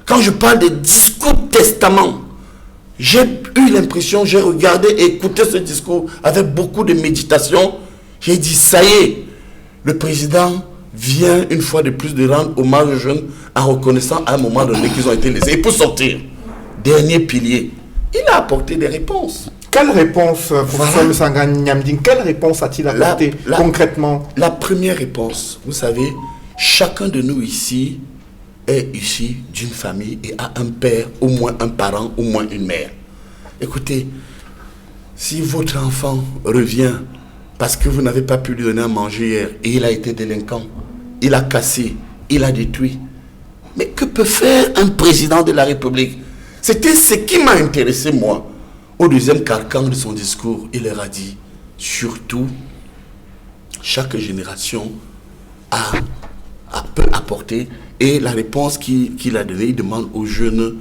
quand je parle de discours testament, j'ai eu l'impression, j'ai regardé et écouté ce discours avec beaucoup de méditation. J'ai dit, ça y est, le président vient une fois de plus de rendre hommage aux jeunes en reconnaissant à un moment donné qu'ils ont été lésés. Et pour sortir, dernier pilier, il a apporté des réponses. Quelle réponse, professeur Msanga Nyamding, quelle réponse a-t-il apporté concrètement? La première réponse, vous savez, chacun de nous ici est issu d'une famille et a un père, au moins un parent, au moins une mère. Écoutez, si votre enfant revient parce que vous n'avez pas pu lui donner à manger hier et il a été délinquant, il a cassé, il a détruit, mais que peut faire un président de la République? C'était ce qui m'a intéressé, moi. Au deuxième carcan de son discours, il leur a dit, surtout, chaque génération peut apporter, et la réponse qu'il a donnée, il demande aux jeunes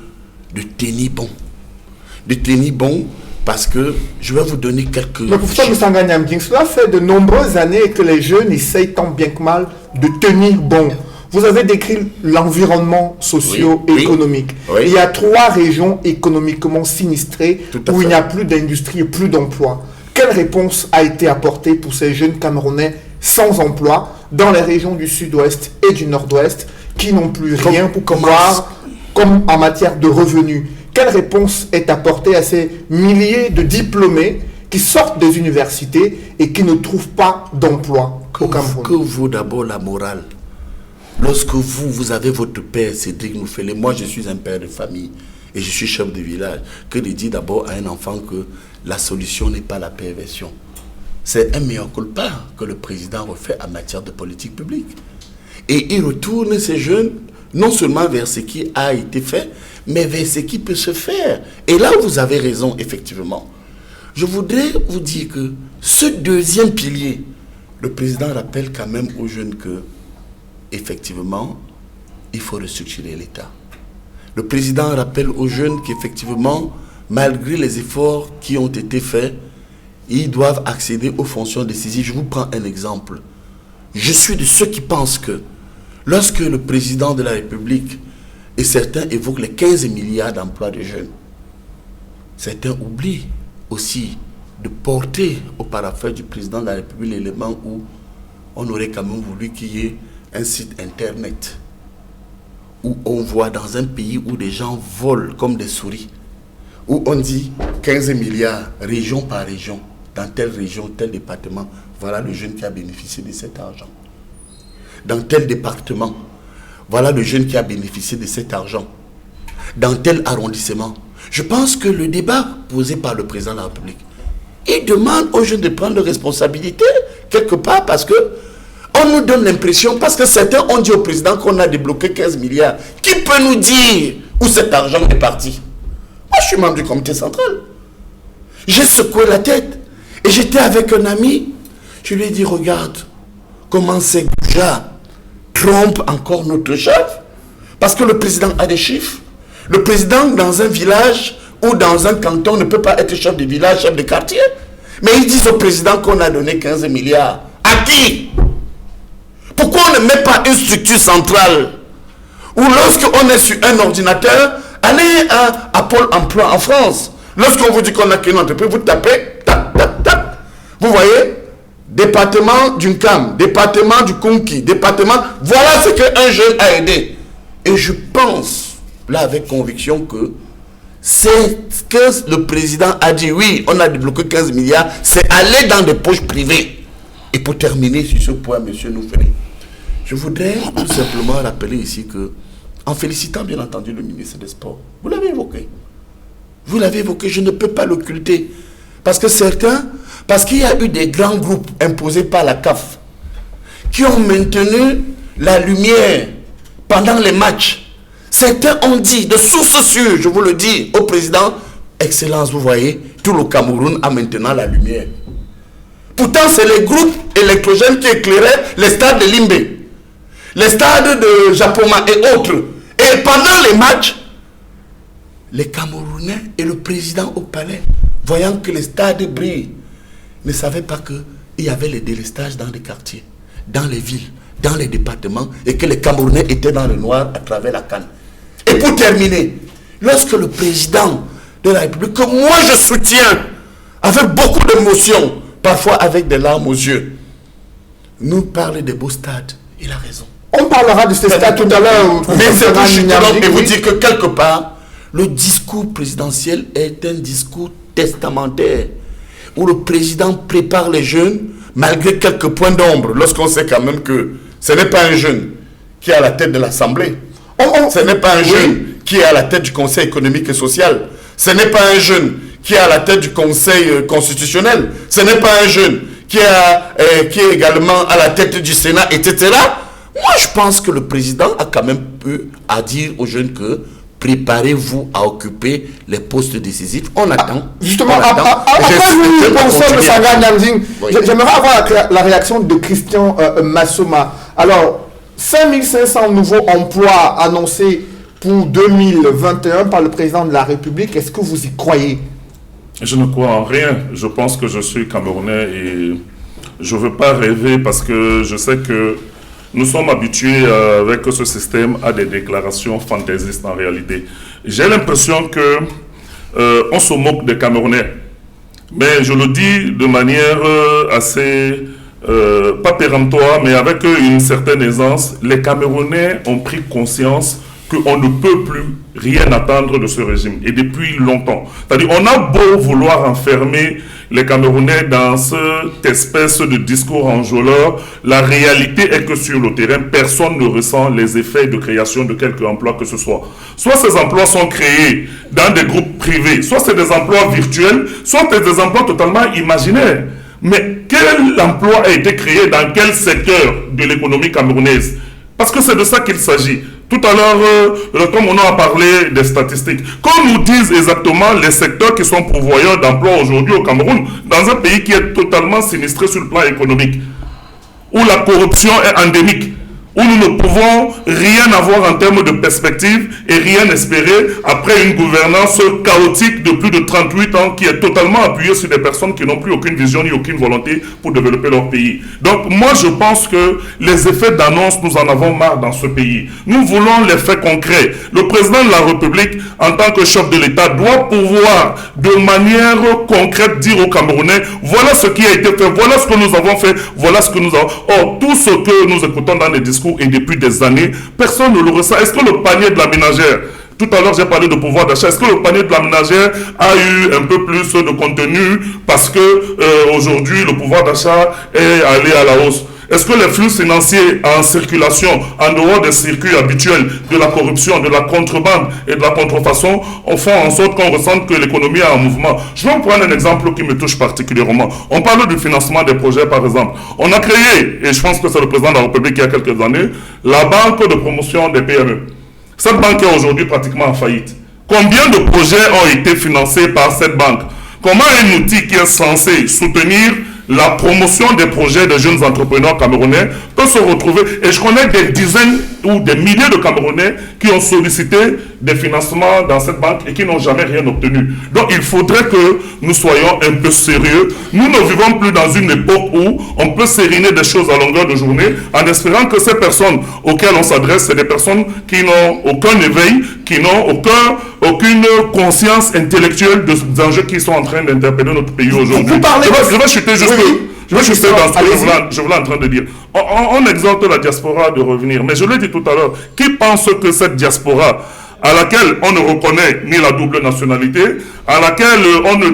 de tenir bon. De tenir bon, parce que je vais vous donner quelques... Mais professeur Msanga Nyamding, cela fait de nombreuses années que les jeunes essayent tant bien que mal de tenir bon. Vous avez décrit l'environnement socio-économique. Oui. Il y a 3 régions économiquement sinistrées où il n'y a plus d'industrie et plus d'emploi. Quelle réponse a été apportée pour ces jeunes Camerounais sans emploi dans les régions du sud-ouest et du nord-ouest qui n'ont plus rien pour pouvoir, comme en matière de revenus? Quelle réponse est apportée à ces milliers de diplômés qui sortent des universités et qui ne trouvent pas d'emploi au Cameroun? Que vaut d'abord la morale? Lorsque vous avez votre père, Cédric Noufélé, moi je suis un père de famille et je suis chef de village, que de dire d'abord à un enfant que la solution n'est pas la perversion. C'est un meilleur culpa que le président refait en matière de politique publique. Et il retourne ces jeunes non seulement vers ce qui a été fait, mais vers ce qui peut se faire. Et là, vous avez raison, effectivement. Je voudrais vous dire que ce deuxième pilier, le président rappelle quand même aux jeunes que effectivement, il faut restructurer l'État. Le président rappelle aux jeunes qu'effectivement, malgré les efforts qui ont été faits, ils doivent accéder aux fonctions décisives. Je vous prends un exemple. Je suis de ceux qui pensent que lorsque le président de la République et certains évoquent les 15 milliards d'emplois de jeunes, certains oublient aussi de porter au parapet du président de la République l'élément où on aurait quand même voulu qu'il y ait un site internet où on voit dans un pays où des gens volent comme des souris, où on dit 15 milliards, région par région, dans telle région, tel département, voilà le jeune qui a bénéficié de cet argent. Dans tel département, voilà le jeune qui a bénéficié de cet argent. Dans tel arrondissement. Je pense que le débat posé par le président de la République, il demande aux jeunes de prendre leurs responsabilités quelque part parce que on nous donne l'impression, parce que certains ont dit au président qu'on a débloqué 15 milliards. Qui peut nous dire où cet argent est parti? Moi, je suis membre du comité central. J'ai secoué la tête. Et j'étais avec un ami. Je lui ai dit, regarde, comment ces gars trompent encore notre chef. Parce que le président a des chiffres. Le président, dans un village ou dans un canton, ne peut pas être chef de village, chef de quartier. Mais ils disent au président qu'on a donné 15 milliards. À qui? Pourquoi on ne met pas une structure centrale où lorsqu'on est sur un ordinateur, allez à Pôle emploi en France. Lorsqu'on vous dit qu'on a créé une entreprise, vous tapez, tac, tac, tac. Vous voyez, département du Nkam, département du Konki, département, voilà ce qu'un jeune a aidé. Et je pense, là avec conviction, que c'est ce que le président a dit, oui, on a débloqué 15 milliards, c'est aller dans des poches privées. Et pour terminer sur ce point, monsieur Noufélé, je voudrais tout simplement rappeler ici que, en félicitant bien entendu le ministre des Sports, vous l'avez évoqué. Vous l'avez évoqué, je ne peux pas l'occulter. Parce que certains, parce qu'il y a eu des grands groupes imposés par la CAF, qui ont maintenu la lumière pendant les matchs. Certains ont dit, de sources sûres, je vous le dis, au président, Excellence, vous voyez, tout le Cameroun a maintenant la lumière. Pourtant, c'est les groupes électrogènes qui éclairaient les stades de Limbe, les stades de Japoma et autres. Et pendant les matchs, les Camerounais et le président au palais, voyant que les stades brillent, ne savaient pas qu'il y avait les délestages dans les quartiers, dans les villes, dans les départements, et que les Camerounais étaient dans le noir à travers la canne. Et pour terminer, lorsque le président de la République, que moi je soutiens, avec beaucoup d'émotion, parfois avec des larmes aux yeux, nous parle des beaux stades, il a raison. On parlera de ces stades tout à l'heure. Mais c'est tout, et vous dire que quelque part, Le discours présidentiel est un discours testamentaire où le président prépare les jeunes malgré quelques points d'ombre, lorsqu'on sait quand même que ce n'est pas un jeune qui est à la tête de l'Assemblée, ce n'est pas un jeune qui est à la tête du Conseil économique et social, ce n'est pas un jeune qui est à la tête du Conseil constitutionnel, ce n'est pas un jeune qui est également à la tête du Sénat, etc. Moi, je pense que le président a quand même peu à dire aux jeunes que préparez-vous à occuper les postes décisifs. On attend. Justement, après vous, professeur Sanga Nyamzing, j'aimerais avoir la réaction de Christian Massoma. Alors, 5500 nouveaux emplois annoncés pour 2021 par le président de la République, est-ce que vous y croyez? Je ne crois en rien. Je pense que je suis Camerounais et je ne veux pas rêver parce que je sais que nous sommes habitués avec ce système à des déclarations fantaisistes en réalité. J'ai l'impression que on se moque des Camerounais. Mais je le dis de manière assez, pas péremptoire, mais avec une certaine aisance. Les Camerounais ont pris conscience qu'on ne peut plus rien attendre de ce régime, et depuis longtemps. C'est-à-dire, on a beau vouloir enfermer les Camerounais dans cette espèce de discours enjôleur, la réalité est que sur le terrain, personne ne ressent les effets de création de quelque emploi que ce soit. Soit ces emplois sont créés dans des groupes privés, soit c'est des emplois virtuels, soit c'est des emplois totalement imaginaires. Mais quel emploi a été créé dans quel secteur de l'économie camerounaise? Parce que c'est de ça qu'il s'agit. Tout à l'heure, comme on a parlé des statistiques, comme nous disent exactement les secteurs qui sont pourvoyeurs d'emplois aujourd'hui au Cameroun, dans un pays qui est totalement sinistré sur le plan économique, où la corruption est endémique, où nous ne pouvons rien avoir en termes de perspective et rien espérer après une gouvernance chaotique de plus de 38 ans qui est totalement appuyée sur des personnes qui n'ont plus aucune vision ni aucune volonté pour développer leur pays. Donc moi je pense que les effets d'annonce, nous en avons marre dans ce pays. Nous voulons les faits concrets. Le président de la République, en tant que chef de l'État, doit pouvoir de manière concrète dire aux Camerounais, voilà ce qui a été fait, voilà ce que nous avons fait, voilà ce que nous avons... Or, tout ce que nous écoutons dans les discours et depuis des années, personne ne le ressent. Est-ce que le panier de la ménagère, tout à l'heure j'ai parlé de pouvoir d'achat, est-ce que le panier de la ménagère a eu un peu plus de contenu parce que aujourd'hui le pouvoir d'achat est allé à la hausse? Est-ce que les flux financiers en circulation, en dehors des circuits habituels de la corruption, de la contrebande et de la contrefaçon, font en sorte qu'on ressente que l'économie est en mouvement? Je vais vous prendre un exemple qui me touche particulièrement. On parle du financement des projets, par exemple. On a créé, et je pense que c'est le président de la République il y a quelques années, la banque de promotion des PME. Cette banque est aujourd'hui pratiquement en faillite. Combien de projets ont été financés par cette banque? Comment un outil qui est censé soutenir la promotion des projets des jeunes entrepreneurs camerounais peut se retrouver, et je connais des dizaines ou des milliers de Camerounais qui ont sollicité des financements dans cette banque et qui n'ont jamais rien obtenu. Donc il faudrait que nous soyons un peu sérieux. Nous ne vivons plus dans une époque où on peut sériner des choses à longueur de journée en espérant que ces personnes auxquelles on s'adresse, c'est des personnes qui n'ont aucun éveil, qui n'ont aucune conscience intellectuelle des enjeux qui sont en train d'interpeller notre pays aujourd'hui. Je vais chuter juste Je vais juste dans ce que je voulais en train de dire. On exhorte la diaspora de revenir. Mais je l'ai dit tout à l'heure, qui pense que cette diaspora, à laquelle on ne reconnaît ni la double nationalité, à laquelle on ne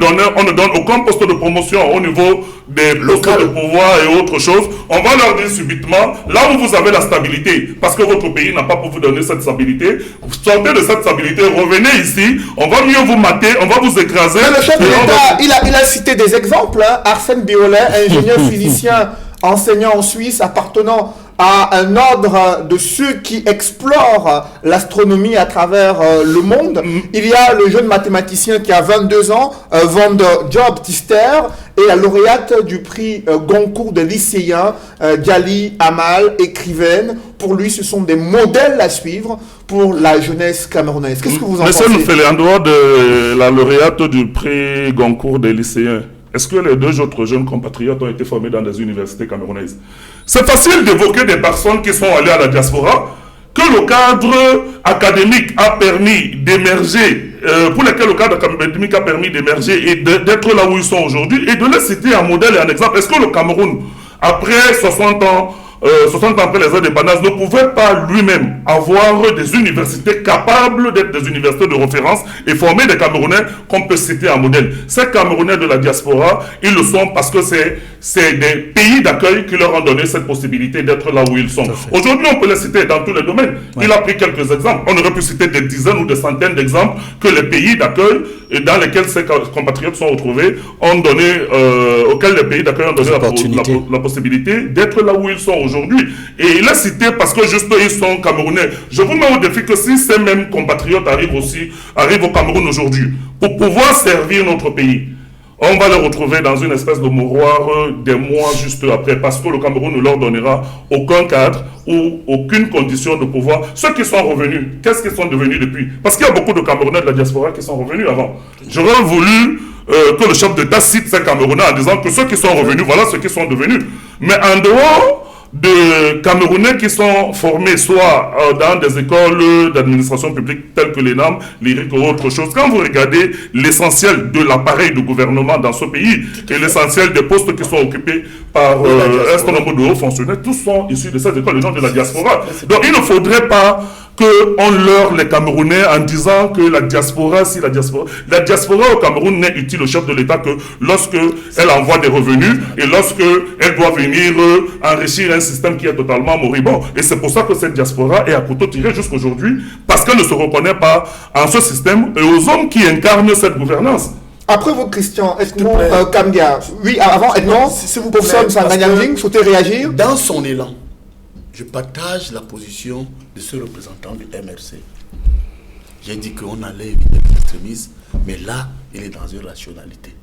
donne aucun poste de promotion au niveau des postes de pouvoir et autre chose, on va leur dire subitement, là où vous avez la stabilité, parce que votre pays n'a pas pour vous donner cette stabilité, sortez de cette stabilité, revenez ici, on va mieux vous mater, on va vous écraser. Mais le chef de l'État, il a cité des exemples, hein. Arsène Biolet, ingénieur physicien, enseignant en Suisse, appartenant à un ordre de ceux qui explorent l'astronomie à travers le monde. Il y a le jeune mathématicien qui a 22 ans, Vande Job Tister, et la lauréate du prix Goncourt des lycéens, Djali Amal, écrivaine. Pour lui, ce sont des modèles à suivre pour la jeunesse camerounaise. Qu'est-ce que vous en pensez? Monsieur en dehors de la lauréate du prix Goncourt des lycéens, est-ce que les deux autres jeunes compatriotes ont été formés dans des universités camerounaises? C'est facile d'évoquer des personnes qui sont allées à la diaspora, que le cadre académique a permis d'émerger, pour lesquels le cadre académique a permis d'émerger et d'être là où ils sont aujourd'hui, et de les citer en modèle et en exemple. Est-ce que le Cameroun, après 60 ans 60 ans après les indépendances, ne pouvait pas lui-même avoir des universités capables d'être des universités de référence et former des Camerounais qu'on peut citer en modèle. Ces Camerounais de la diaspora, ils le sont parce que c'est des pays d'accueil qui leur ont donné cette possibilité d'être là où ils sont. Aujourd'hui, on peut les citer dans tous les domaines. Ouais. Il a pris quelques exemples. On aurait pu citer des dizaines ou des centaines d'exemples que les pays d'accueil dans lesquels ces compatriotes sont retrouvés ont donné, auxquels les pays d'accueil ont donné la possibilité d'être là où ils sont aujourd'hui. Et il a cité parce que juste ils sont Camerounais. Je vous mets au défi que si ces mêmes compatriotes arrivent au Cameroun aujourd'hui pour pouvoir servir notre pays, on va les retrouver dans une espèce de mouroir des mois juste après, parce que le Cameroun ne leur donnera aucun cadre ou aucune condition de pouvoir. Ceux qui sont revenus, qu'est-ce qu'ils sont devenus depuis? Parce qu'il y a beaucoup de Camerounais de la diaspora qui sont revenus avant. J'aurais voulu que le chef d'État cite ces Camerounais en disant que ceux qui sont revenus, voilà ceux qui sont devenus. Mais en dehors de Camerounais qui sont formés soit dans des écoles d'administration publique telles que l'ENAM, l'IRIC ou autre chose. Quand vous regardez l'essentiel de l'appareil de gouvernement dans ce pays et l'essentiel des postes qui sont occupés par un certain nombre de hauts fonctionnaires, tous sont issus de cette école, les gens de la diaspora. Donc il ne faudrait pas qu'on leurre les Camerounais en disant que la diaspora au Cameroun n'est utile au chef de l'État que lorsque elle envoie des revenus et lorsque elle doit venir enrichir un système qui est totalement moribond. Et c'est pour ça que cette diaspora est à couteau tiré jusqu'aujourd'hui, parce qu'elle ne se reconnaît pas en ce système et aux hommes qui incarnent cette gouvernance. Après vous, Christian, Kamdia, oui, avant, Edmond, si vous pouvez, vous souhaitez réagir? Dans son élan, je partage la position de ce représentant du MRC. J'ai dit qu'on allait éviter l'extrémisme, mais là, il est dans une rationalité.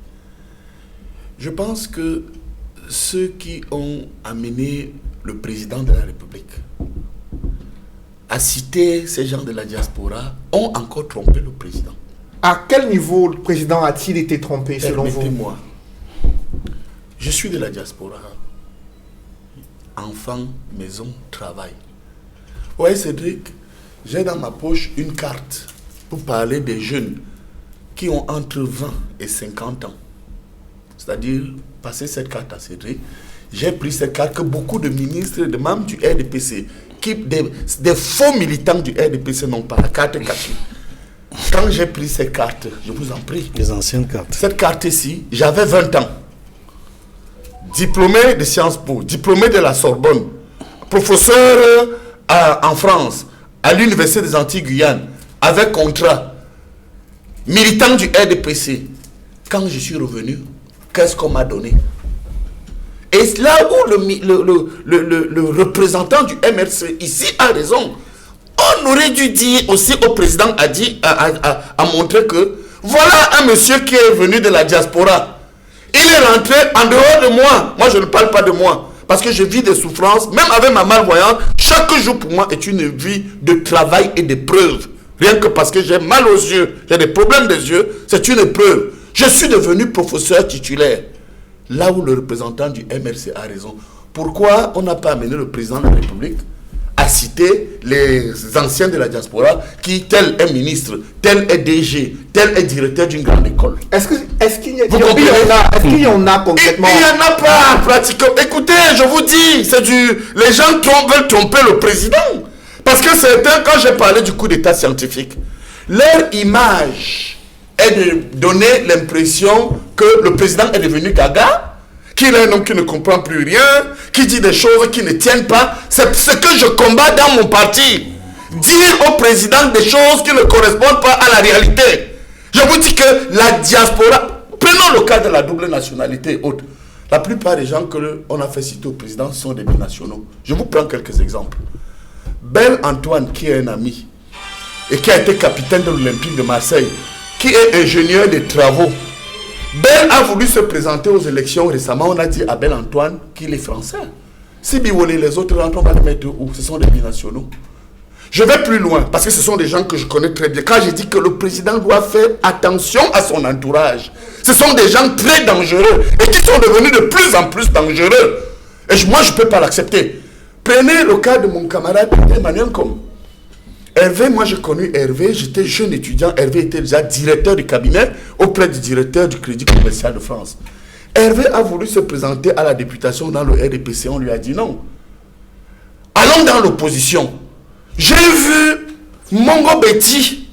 Je pense que ceux qui ont amené le président de la République à citer ces gens de la diaspora ont encore trompé le président. À quel niveau le président a-t-il été trompé selon vous? Permettez-moi. Je suis de la diaspora. Enfant, maison, travail. Oui, Cédric, j'ai dans ma poche une carte pour parler des jeunes qui ont entre 20 et 50 ans. C'est-à-dire, passer cette carte à Cédric, j'ai pris cette carte que beaucoup de ministres, de membres du RDPC, des faux militants du RDPC n'ont pas, la carte cachée. Quand j'ai pris cette carte, je vous en prie. Les anciennes cartes. Cette carte-ci, j'avais 20 ans. Diplômé de Sciences Po, diplômé de la Sorbonne, professeur en France, à l'Université des Antilles-Guyane, avec contrat, militant du RDPC. Quand je suis revenu, qu'est-ce qu'on m'a donné? Et là où le représentant du MRC ici a raison, on aurait dû dire aussi au président, a montré que voilà un monsieur qui est venu de la diaspora. Il est rentré en dehors de moi. Moi, je ne parle pas de moi. Parce que je vis des souffrances. Même avec ma malvoyance, chaque jour pour moi est une vie de travail et d'épreuve. Rien que parce que j'ai mal aux yeux, j'ai des problèmes des yeux, c'est une épreuve. Je suis devenu professeur titulaire. Là où le représentant du MRC a raison. Pourquoi on n'a pas amené le président de la République à citer les anciens de la diaspora qui, tel est ministre, tel est DG, tel est directeur d'une grande école? Est-ce qu'il y en a concrètement? Il n'y en a pas pratiquement. Écoutez, je vous dis, les gens veulent tromper le président. Parce que certains, quand j'ai parlé du coup d'état scientifique, leur image est de donner l'impression que le président est devenu gaga, qu'il est un homme qui ne comprend plus rien, qui dit des choses qui ne tiennent pas. C'est ce que je combats dans mon parti. Dire au président des choses qui ne correspondent pas à la réalité. Je vous dis que la diaspora, prenons le cas de la double nationalité et autres. La plupart des gens qu'on a fait citer au président sont des binationaux. Je vous prends quelques exemples. Bel Antoine, qui est un ami, et qui a été capitaine de l'Olympique de Marseille, qui est ingénieur des travaux. Bel a voulu se présenter aux élections récemment. On a dit à Bel Antoine qu'il est français. Si Biwole, les autres rentrent, on va les mettre où? Ce sont des binationaux. Je vais plus loin, parce que ce sont des gens que je connais très bien. Quand j'ai dit que le président doit faire attention à son entourage, ce sont des gens très dangereux et qui sont devenus de plus en plus dangereux. Et moi, je ne peux pas l'accepter. Prenez le cas de mon camarade Emmanuel Com. Hervé, moi j'ai connu Hervé, j'étais jeune étudiant. Hervé était déjà directeur du cabinet auprès du directeur du Crédit Commercial de France. Hervé a voulu se présenter à la députation dans le RDPC, on lui a dit non. allons dans l'opposition. J'ai vu Mongo Betty,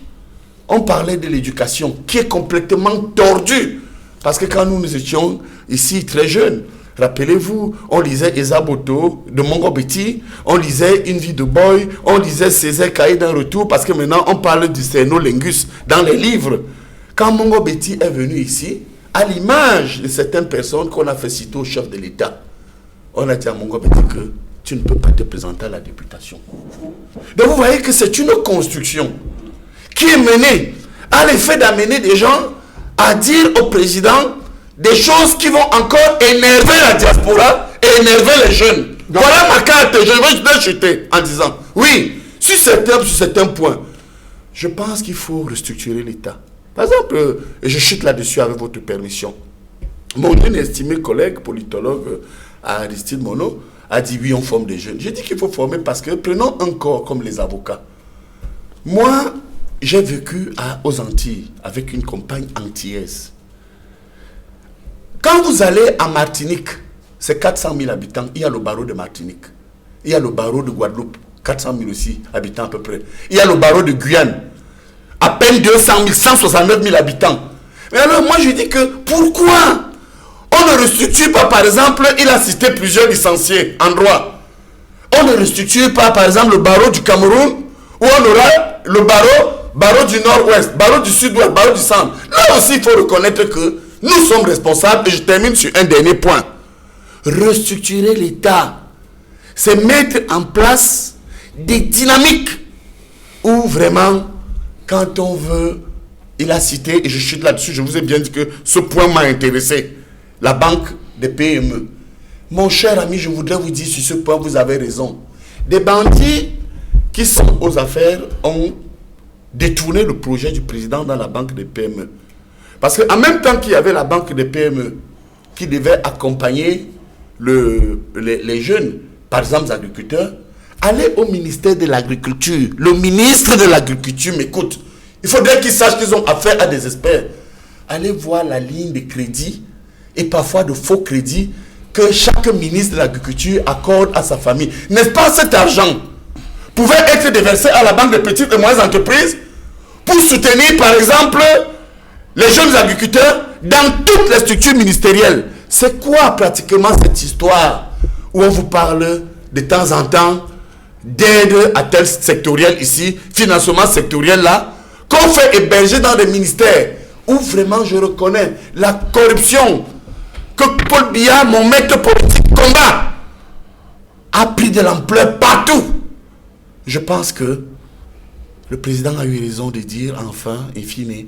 on parlait de l'éducation qui est complètement tordue. Parce que quand nous étions ici très jeunes, rappelez-vous, on lisait Esaboto de Mongo Betty, on lisait Une vie de boy, on lisait Césaire Cahier d'un retour, parce que maintenant on parle du Cernolingus dans les livres. Quand Mongo Betty est venu ici, à l'image de certaines personnes qu'on a fait citer au chef de l'État, on a dit à Mongo Betty que tu ne peux pas te présenter à la députation. Donc vous voyez que c'est une construction qui est menée à l'effet d'amener des gens à dire au président des choses qui vont encore énerver la diaspora et énerver les jeunes. Donc, voilà ma carte, je vais chuter en disant, oui, sur certains points, je pense qu'il faut restructurer l'État. Par exemple, et je chute là-dessus avec votre permission, mon estimé collègue politologue Aristide Monod a dit oui, on forme des jeunes. J'ai dit qu'il faut former parce que, prenons un corps comme les avocats. Moi, j'ai vécu aux Antilles avec une compagne antillaise. Quand vous allez à Martinique, c'est 400 000 habitants, il y a le barreau de Martinique. Il y a le barreau de Guadeloupe, 400 000 aussi habitants à peu près. Il y a le barreau de Guyane, à peine 200 000, 169 000 habitants. Mais alors moi je dis que pourquoi on ne restructure pas, par exemple, il a cité plusieurs licenciés en droit. On ne restructure pas, par exemple, le barreau du Cameroun, où on aura le barreau du nord-ouest, barreau du sud-ouest, barreau du centre. Là aussi, il faut reconnaître que nous sommes responsables, et je termine sur un dernier point. Restructurer l'État, c'est mettre en place des dynamiques où vraiment, quand on veut, il a cité, et je chute là-dessus, je vous ai bien dit que ce point m'a intéressé, la banque des PME. Mon cher ami, je voudrais vous dire sur ce point, vous avez raison. Des bandits qui sont aux affaires ont détourné le projet du président dans la banque des PME. Parce qu'en même temps qu'il y avait la banque des PME qui devait accompagner les jeunes, par exemple les agriculteurs, allez au ministère de l'Agriculture. Le ministre de l'Agriculture m'écoute. Il faudrait qu'ils sachent qu'ils ont affaire à des experts. Allez voir la ligne de crédit et parfois de faux crédits que chaque ministre de l'Agriculture accorde à sa famille. N'est-ce pas cet argent pouvait être déversé à la banque de petites et moyennes entreprises pour soutenir par exemple les jeunes agriculteurs dans toutes les structures ministérielles? C'est quoi pratiquement cette histoire où on vous parle de temps en temps d'aide à tel sectoriel ici, financement sectoriel là, qu'on fait héberger dans des ministères où vraiment je reconnais la corruption que Paul Biya, mon maître politique, combat, a pris de l'ampleur partout. Je pense que le président a eu raison de dire enfin, in fine,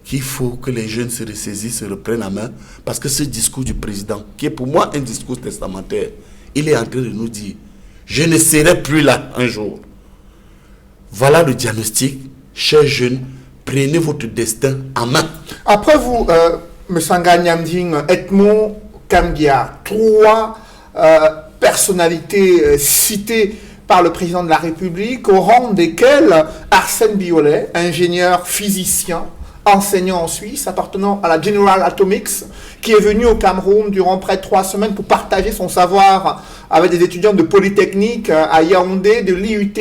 qu'il faut que les jeunes se ressaisissent, se reprennent en main, parce que ce discours du président, qui est pour moi un discours testamentaire, il est en train de nous dire, je ne serai plus là un jour. Voilà le diagnostic, chers jeunes, prenez votre destin en main. Après vous, Msanga Nyamding, Edmond Kambia, trois personnalités citées par le président de la République, au rang desquelles Arsène Biolet, ingénieur physicien, enseignant en Suisse, appartenant à la General Atomics, qui est venu au Cameroun durant près de 3 semaines pour partager son savoir avec des étudiants de Polytechnique à Yaoundé, de l'IUT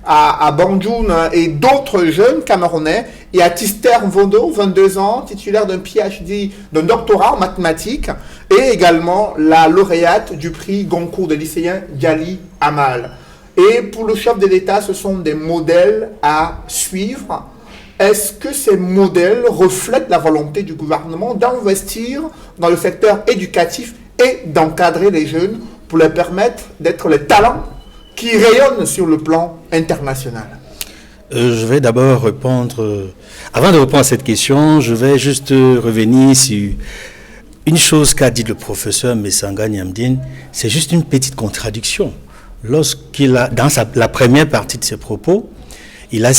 à Banjul et d'autres jeunes Camerounais. Et à Tister Mvondo, 22 ans, titulaire d'un PhD, d'un doctorat en mathématiques, et également la lauréate du prix Goncourt de lycéen Djali Amal. Et pour le chef de l'État, ce sont des modèles à suivre. Est-ce que ces modèles reflètent la volonté du gouvernement d'investir dans le secteur éducatif et d'encadrer les jeunes pour leur permettre d'être les talents qui rayonnent sur le plan international? Je vais d'abord répondre, avant de répondre à cette question, je vais juste revenir sur une chose qu'a dit le professeur Msanga Nyamding. C'est juste une petite contradiction. Lorsqu'il a, dans la première partie de ses propos, il a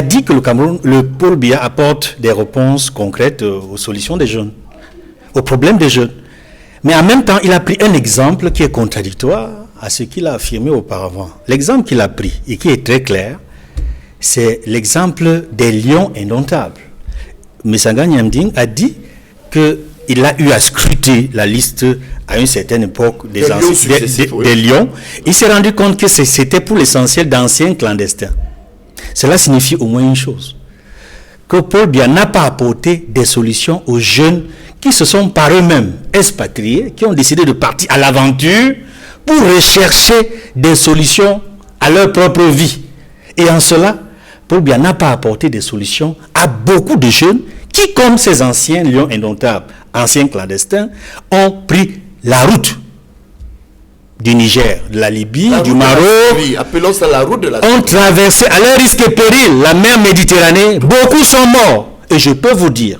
dit que le Cameroun, le Paul Biya apporte des réponses concrètes aux solutions des jeunes, aux problèmes des jeunes. Mais en même temps, il a pris un exemple qui est contradictoire à ce qu'il a affirmé auparavant. L'exemple qu'il a pris et qui est très clair, c'est l'exemple des lions indomptables. Msanga Nyamding a dit que il a eu à scruter la liste à une certaine époque des lions. Il s'est rendu compte que c'était pour l'essentiel d'anciens clandestins. Cela signifie au moins une chose, que Paul Biya n'a pas apporté des solutions aux jeunes qui se sont par eux-mêmes expatriés, qui ont décidé de partir à l'aventure pour rechercher des solutions à leur propre vie. Et en cela, Paul Biya n'a pas apporté des solutions à beaucoup de jeunes qui, comme ces anciens lions indomptables, anciens clandestins, ont pris la route du Niger, de la Libye, du Maroc, appelons ça la route de la ont traversé à leur risque et péril la mer Méditerranée. Beaucoup sont morts. Et je peux vous dire,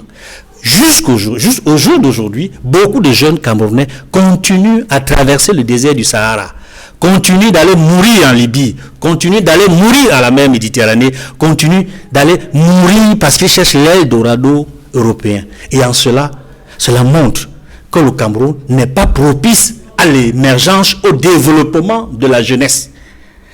jusqu'au jour d'aujourd'hui, beaucoup de jeunes Camerounais continuent à traverser le désert du Sahara, continuent d'aller mourir en Libye, continuent d'aller mourir à la mer Méditerranée, continuent d'aller mourir parce qu'ils cherchent l'Eldorado européen. Et en cela montre que le Cameroun n'est pas propice à l'émergence, au développement de la jeunesse.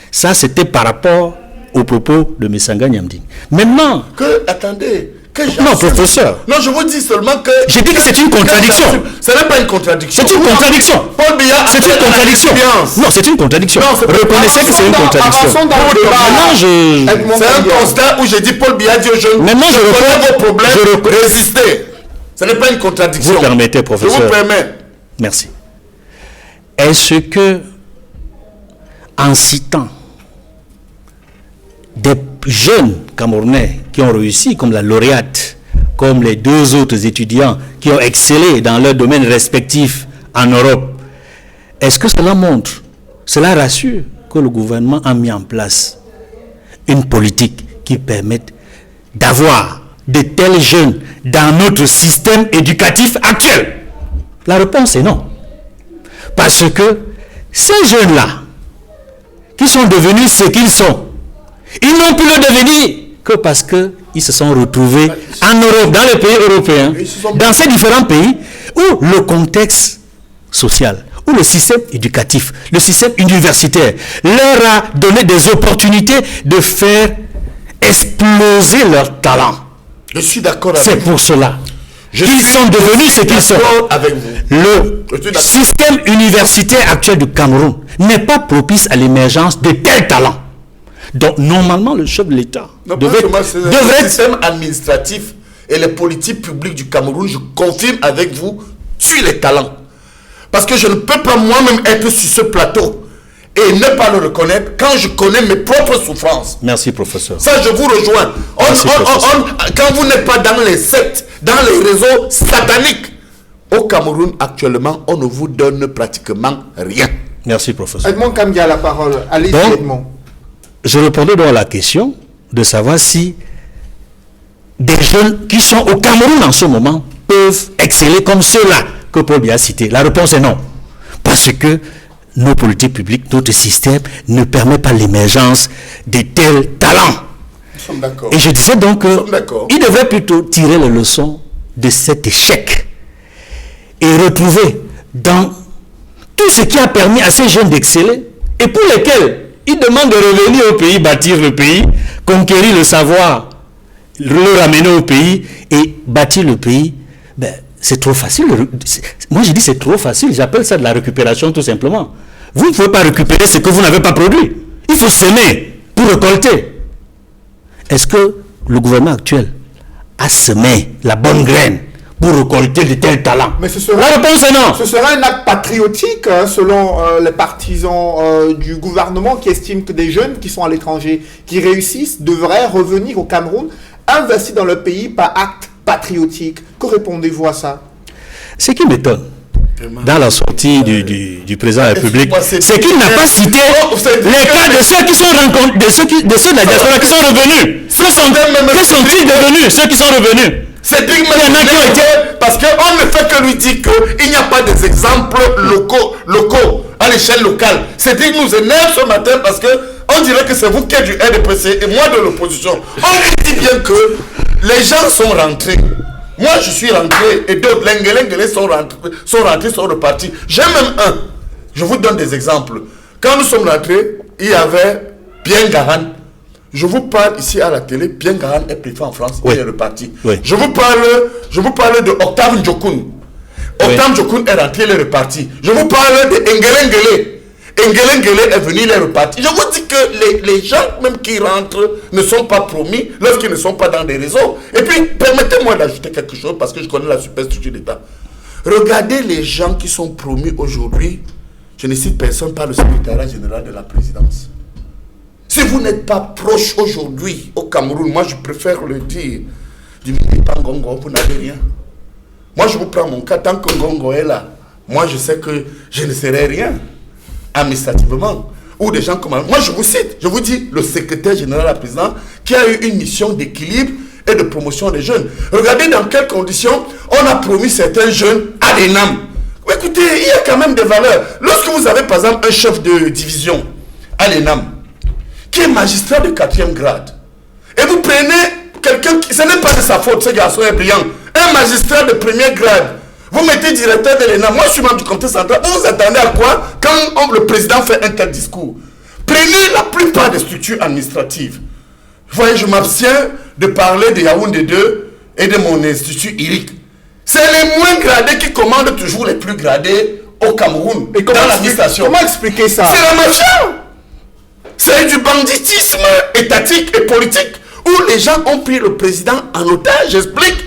Ça, c'était par rapport aux propos de Messanga Nyamding. Maintenant... Attendez... Non, professeur. Non, je vous dis seulement que... J'ai dit que c'est une contradiction. Ce n'est pas une contradiction. C'est une contradiction. Paul Biya, c'est une contradiction. Non, c'est une contradiction. Non, reconnaissez que c'est une contradiction. C'est un constat où j'ai dit Paul Biya dit aux jeunes, maintenant, je reconnais vos problèmes, résistez. Ce n'est pas une contradiction. Vous permettez, professeur. Je vous permets. Merci. Est-ce que, en citant des jeunes Camerounais qui ont réussi, comme la lauréate, comme les deux autres étudiants qui ont excellé dans leurs domaines respectifs en Europe, est-ce que cela montre, cela rassure que le gouvernement a mis en place une politique qui permette d'avoir de tels jeunes dans notre système éducatif actuel? La réponse est non. Parce que ces jeunes-là, qui sont devenus ce qu'ils sont, ils n'ont pu le devenir que parce qu'ils se sont retrouvés en Europe, dans les pays européens, dans ces différents pays où le contexte social, où le système éducatif, le système universitaire leur a donné des opportunités de faire exploser leur talent. Je suis d'accord avec vous. C'est pour cela qu'ils sont devenus ce qu'ils sont. Avec vous. Le système universitaire actuel du Cameroun n'est pas propice à l'émergence de tels talents. Donc, normalement, le chef de l'État devrait... Le système administratif et les politiques publiques du Cameroun, je confirme avec vous, tuent les talents. Parce que je ne peux pas moi-même être sur ce plateau et ne pas le reconnaître quand je connais mes propres souffrances. Merci, professeur. Ça, je vous rejoins. Quand vous n'êtes pas dans les sectes, dans les réseaux sataniques, au Cameroun, actuellement, on ne vous donne pratiquement rien. Merci, professeur. Edmond Kamgia a la parole. Allez-y, Edmond. Je répondais donc à la question de savoir si des jeunes qui sont au Cameroun en ce moment peuvent exceller comme ceux-là que Paul Biya a cités. La réponse est non. Parce que nos politiques publiques, notre système ne permet pas l'émergence de tels talents. Nous sommes d'accord. Et je disais donc qu'il devrait plutôt tirer les leçons de cet échec et retrouver dans tout ce qui a permis à ces jeunes d'exceller et pour lesquels ils demandent de revenir au pays, bâtir le pays, conquérir le savoir, le ramener au pays et bâtir le pays. Ben, c'est trop facile. Moi, je dis c'est trop facile. J'appelle ça de la récupération tout simplement. Vous ne pouvez pas récupérer ce que vous n'avez pas produit. Il faut semer pour récolter. Est-ce que le gouvernement actuel a semé la bonne graine pour récolter de tels talents? Mais la réponse est non. Ce serait un acte patriotique selon les partisans du gouvernement qui estiment que des jeunes qui sont à l'étranger, qui réussissent, devraient revenir au Cameroun, investir dans le pays par acte patriotique. Que répondez-vous à ça? Ce qui m'étonne dans la sortie du président de la République, c'est qu'il n'a pas cité les cas de ceux qui sont rencontrés, de ceux de la diaspora qui sont revenus. Que sont-ils devenus, ceux qui sont revenus? C'est parce qu'on ne fait que lui dire qu'il n'y a pas des exemples locaux à l'échelle locale. Cédric nous énerve ce matin parce qu'on dirait que c'est vous qui êtes du RDPC et moi de l'opposition. On lui dit bien que les gens sont rentrés. Moi je suis rentré et d'autres Lengelengele sont rentrés, sont repartis. J'ai même un. Je vous donne des exemples. Quand nous sommes rentrés, il y avait Bien Garan. Je vous parle ici à la télé, Bien Garan est préfet en France, oui. Il est reparti. Oui. Je vous parle de Octave Ndjokoun. Otam Jokun est rentré, il est reparti. Je vous parle de Ngele. Ngele est venu, il est reparti. Je vous dis que les gens même qui rentrent ne sont pas promis lorsqu'ils ne sont pas dans des réseaux. Et puis, permettez-moi d'ajouter quelque chose parce que je connais la superstructure d'État. Regardez les gens qui sont promis aujourd'hui. Je ne cite personne par le secrétariat général de la présidence. Si vous n'êtes pas proche aujourd'hui au Cameroun, moi je préfère le dire, du militant Ngongo, vous n'avez rien. Moi je vous prends mon cas, tant que Ngongo est là, moi je sais que je ne serai rien administrativement. Ou des gens comme moi je vous cite, je vous dis, le secrétaire général de la présidence qui a eu une mission d'équilibre et de promotion des jeunes. Regardez dans quelles conditions on a promis certains jeunes à l'ENAM. Écoutez, il y a quand même des valeurs. Lorsque vous avez par exemple un chef de division à l'ENAM, qui est magistrat de 4e grade, et vous prenez quelqu'un qui, ce n'est pas de sa faute, ce garçon est brillant, un magistrat de 1er grade, vous mettez directeur de l'ENAM, moi je suis membre du comité central, vous vous attendez à quoi quand le président fait un tel discours? Prenez la plupart des structures administratives. Vous voyez, je m'abstiens de parler de Yaoundé 2 et de mon institut IRIC. C'est les moins gradés qui commandent toujours les plus gradés au Cameroun, et dans l'administration. Comment expliquer ça? C'est la mafia. C'est du banditisme étatique et politique où les gens ont pris le président en otage, j'explique,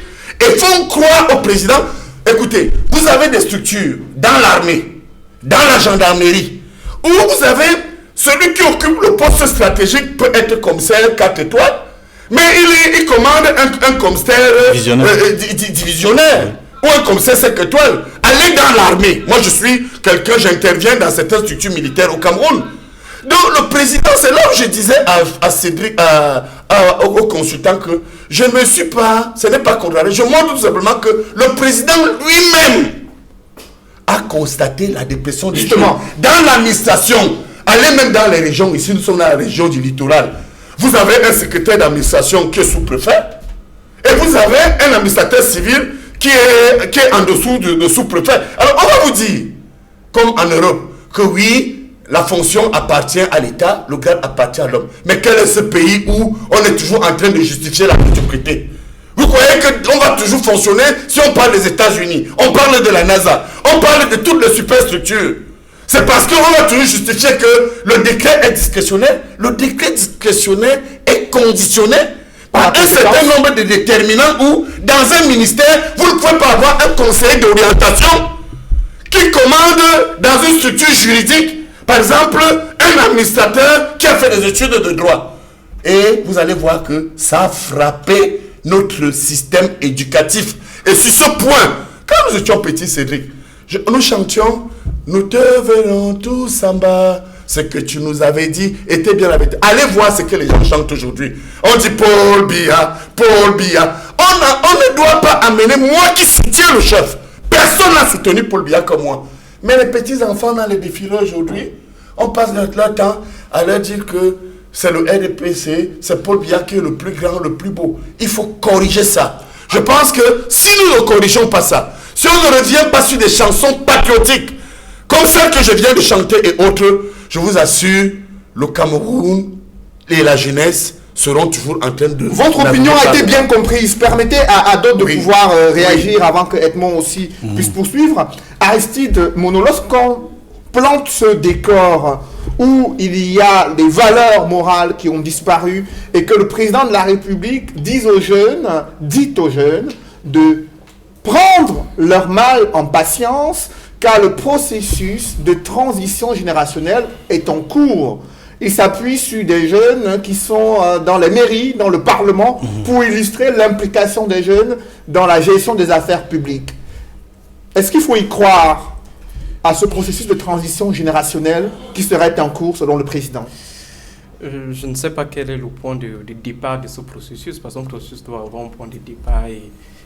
et font croire au président. Écoutez, vous avez des structures dans l'armée, dans la gendarmerie, où vous avez celui qui occupe le poste stratégique peut être commissaire 4 étoiles, mais il commande un commissaire divisionnaire ou un commissaire 5 étoiles. Allez dans l'armée. Moi, je suis quelqu'un, j'interviens dans certaines structures militaires au Cameroun. Donc, le président, c'est là où je disais à Cédric, au consultant que je ne me suis pas, ce n'est pas contrarié. Je montre tout simplement que le président lui-même a constaté la dépression des jeunes. Dans l'administration, allez même dans les régions, ici nous sommes dans la région du littoral. Vous avez un secrétaire d'administration qui est sous-préfet et vous avez un administrateur civil qui est en dessous de sous-préfet. Alors on va vous dire, comme en Europe, que oui, la fonction appartient à l'État, le grade appartient à l'homme. Mais quel est ce pays où on est toujours en train de justifier la médiocrité? Vous croyez qu'on va toujours fonctionner si on parle des États-Unis, on parle de la NASA, on parle de toutes les superstructures? C'est parce qu'on va toujours justifier que le décret est discrétionnaire. Le décret discrétionnaire est conditionné par un certain nombre de déterminants où, dans un ministère, vous ne pouvez pas avoir un conseiller d'orientation qui commande dans une structure juridique, par exemple, un administrateur qui a fait des études de droit. Et vous allez voir que ça a frappé notre système éducatif. Et sur ce point, quand nous étions petits, Cédric, nous chantions « Nous te verrons tous en bas ». Ce que tu nous avais dit était bien la vérité. Allez voir ce que les gens chantent aujourd'hui. On dit Paul Biya, Paul Biya. On ne doit pas amener, moi qui soutiens le chef. Personne n'a soutenu Paul Biya comme moi. Mais les petits-enfants dans les défilés aujourd'hui, on passe notre temps à leur dire que c'est le RDPC, c'est Paul Biya qui est le plus grand, le plus beau. Il faut corriger ça. Je pense que si nous ne corrigeons pas ça, si on ne revient pas sur des chansons patriotiques, comme celle que je viens de chanter et autres, je vous assure, le Cameroun et la jeunesse seront toujours en train de... Votre opinion a été bien comprise. Permettez à d'autres de pouvoir réagir avant que Edmond aussi puisse poursuivre. Aristide Mono, lorsqu'on plante ce décor où il y a des valeurs morales qui ont disparu et que le président de la République dit aux jeunes de prendre leur mal en patience, car le processus de transition générationnelle est en cours. Il s'appuie sur des jeunes qui sont dans les mairies, dans le Parlement, pour illustrer l'implication des jeunes dans la gestion des affaires publiques. Est-ce qu'il faut y croire à ce processus de transition générationnelle qui serait en cours selon le président? Je ne sais pas quel est le point de départ de ce processus, parce qu'un processus doit avoir un point de départ et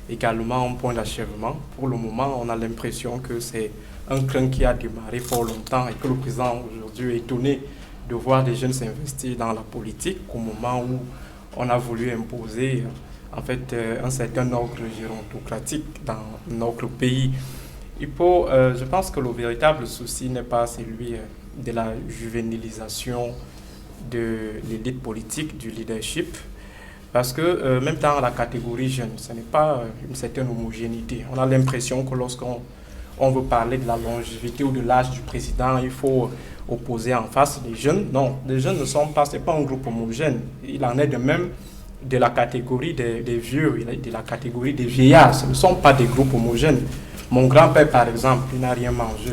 également un point d'achèvement. Pour le moment, on a l'impression que c'est un train qui a démarré fort longtemps et que le président aujourd'hui est étonné de voir des jeunes s'investir dans la politique au moment où on a voulu imposer en fait un certain ordre gérontocratique dans notre pays. Je pense que le véritable souci n'est pas celui de la juvénilisation de l'élite politique, du leadership, parce que même dans la catégorie jeune, ce n'est pas une certaine homogénéité. On a l'impression que lorsqu'on on veut parler de la longévité ou de l'âge du président, il faut opposer en face les jeunes. Non, les jeunes ne sont pas, c'est pas un groupe homogène. Il en est de même de la catégorie des vieux, de la catégorie des vieillards. Ce ne sont pas des groupes homogènes. Mon grand-père, par exemple, il n'a rien mangé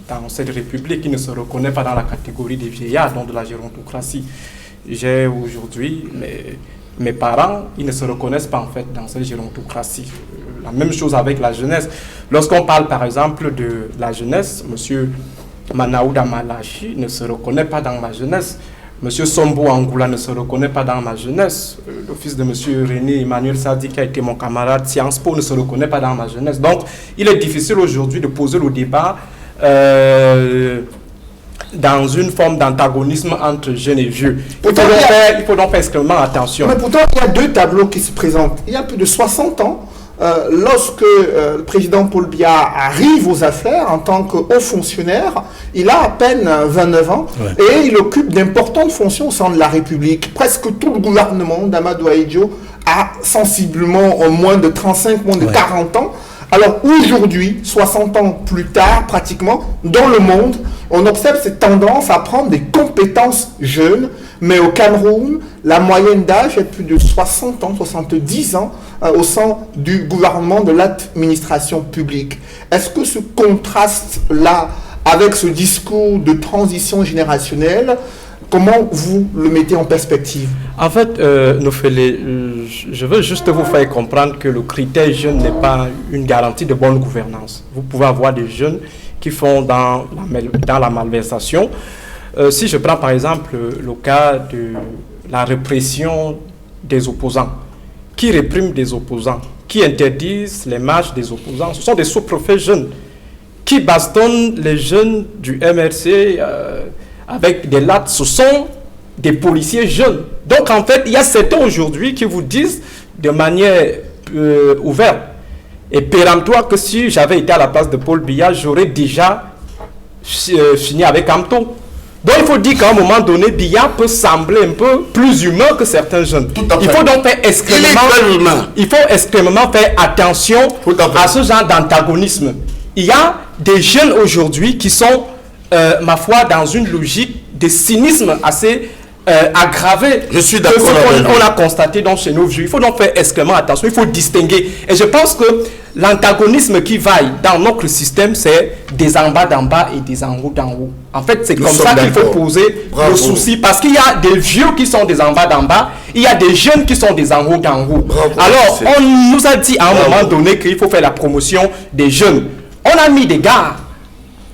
dans cette république. Il ne se reconnaît pas dans la catégorie des vieillards, donc de la gérontocratie. J'ai aujourd'hui, mes parents, ils ne se reconnaissent pas en fait dans cette gérontocratie. La même chose avec la jeunesse. Lorsqu'on parle par exemple de la jeunesse, M. Manaouda Malachi ne se reconnaît pas dans ma jeunesse. M. Sombo Angoula ne se reconnaît pas dans ma jeunesse. Le fils de M. René Emmanuel Sadi, qui a été mon camarade Sciences Po, ne se reconnaît pas dans ma jeunesse. Donc, il est difficile aujourd'hui de poser le débat dans une forme d'antagonisme entre jeunes et vieux. Il faut donc faire extrêmement attention. Mais pourtant, il y a deux tableaux qui se présentent. Il y a plus de 60 ans, lorsque le président Paul Biya arrive aux affaires en tant que haut fonctionnaire, il a à peine 29 ans et il occupe d'importantes fonctions au sein de la République. Presque tout le gouvernement d'Amadou Ahidjo a sensiblement moins de 35, moins de 40 ans. Alors aujourd'hui, 60 ans plus tard, pratiquement, dans le monde, on observe cette tendance à prendre des compétences jeunes, mais au Cameroun, la moyenne d'âge est plus de 60 ans, 70 ans au sein du gouvernement, de l'administration publique. Est-ce que ce contraste-là, avec ce discours de transition générationnelle, comment vous le mettez en perspective? En fait, Nofélé, je veux juste vous faire comprendre que le critère jeune n'est pas une garantie de bonne gouvernance. Vous pouvez avoir des jeunes qui font dans la malversation. Si je prends par exemple le cas de la répression des opposants, qui répriment des opposants, qui interdisent les marches des opposants, ce sont des sous-préfets jeunes qui bastonnent les jeunes du MRC avec des lattes, ce sont des policiers jeunes. Donc en fait, il y a certains aujourd'hui qui vous disent de manière ouverte et péremptoire que si j'avais été à la place de Paul Biya, j'aurais déjà fini avec Amto. Donc il faut dire qu'à un moment donné, Biya peut sembler un peu plus humain que certains jeunes. Il faut donc faire extrêmement faire attention à ce genre d'antagonisme. Il y a des jeunes aujourd'hui qui sont, ma foi, dans une logique de cynisme assez aggravé. Je suis d'accord. On a constaté donc chez nos vieux. Il faut donc faire extrêmement attention. Il faut distinguer. Et je pense que l'antagonisme qui vaille dans notre système, c'est des en bas d'en bas et des en haut d'en haut. En fait, c'est comme ça qu'il faut poser le souci. Parce qu'il y a des vieux qui sont des en bas d'en bas. Il y a des jeunes qui sont des en haut d'en haut. Alors, on nous a dit à un moment donné qu'il faut faire la promotion des jeunes. On a mis des gars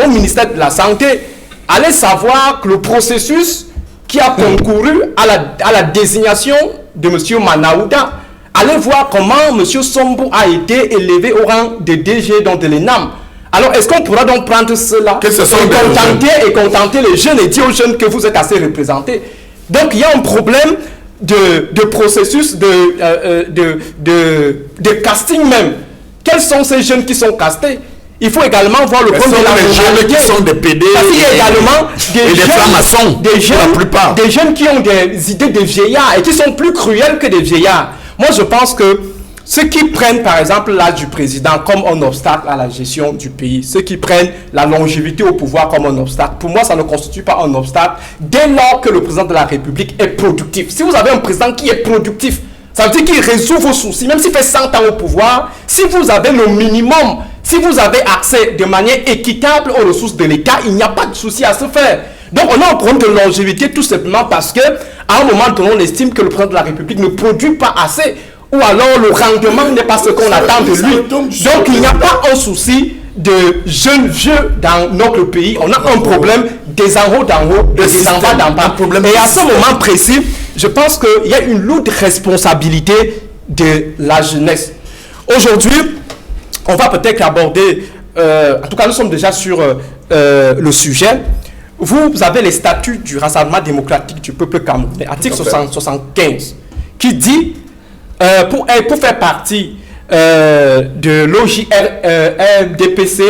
au ministère de la Santé. Allez savoir que le processus qui a concouru à la désignation de M. Manaouda, allez voir comment M. Sombo a été élevé au rang de DG dans de l'ENAM. Alors, est-ce qu'on pourra donc prendre cela et contenter les jeunes et dire aux jeunes que vous êtes assez représentés? Donc, il y a un problème de processus de casting même. Quels sont ces jeunes qui sont castés? Il faut également voir le point de la jeunes qui sont des PD parce qu'il y a également des jeunes qui ont des idées de vieillards et qui sont plus cruels que des vieillards. Moi, je pense que ceux qui prennent, par exemple, l'âge du président comme un obstacle à la gestion du pays, ceux qui prennent la longévité au pouvoir comme un obstacle, pour moi, ça ne constitue pas un obstacle dès lors que le président de la République est productif. Si vous avez un président qui est productif, ça veut dire qu'il résout vos soucis, même s'il fait 100 ans au pouvoir. Si vous avez le minimum, si vous avez accès de manière équitable aux ressources de l'État, il n'y a pas de souci à se faire. Donc on a un problème de longévité tout simplement parce que à un moment donné, on estime que le président de la République ne produit pas assez, ou alors le rendement n'est pas ce qu'on attend de lui. Donc il n'y a pas un souci de jeunes vieux dans notre pays. On a un problème des en haut d'en haut, des en bas d'en bas. Et à ce moment précis, je pense qu'il y a une lourde responsabilité de la jeunesse. Aujourd'hui, on va peut-être aborder, en tout cas nous sommes déjà sur le sujet. Vous avez les statuts du Rassemblement démocratique du peuple camerounais, article 75, qui dit, pour faire partie de l'OJRDPC,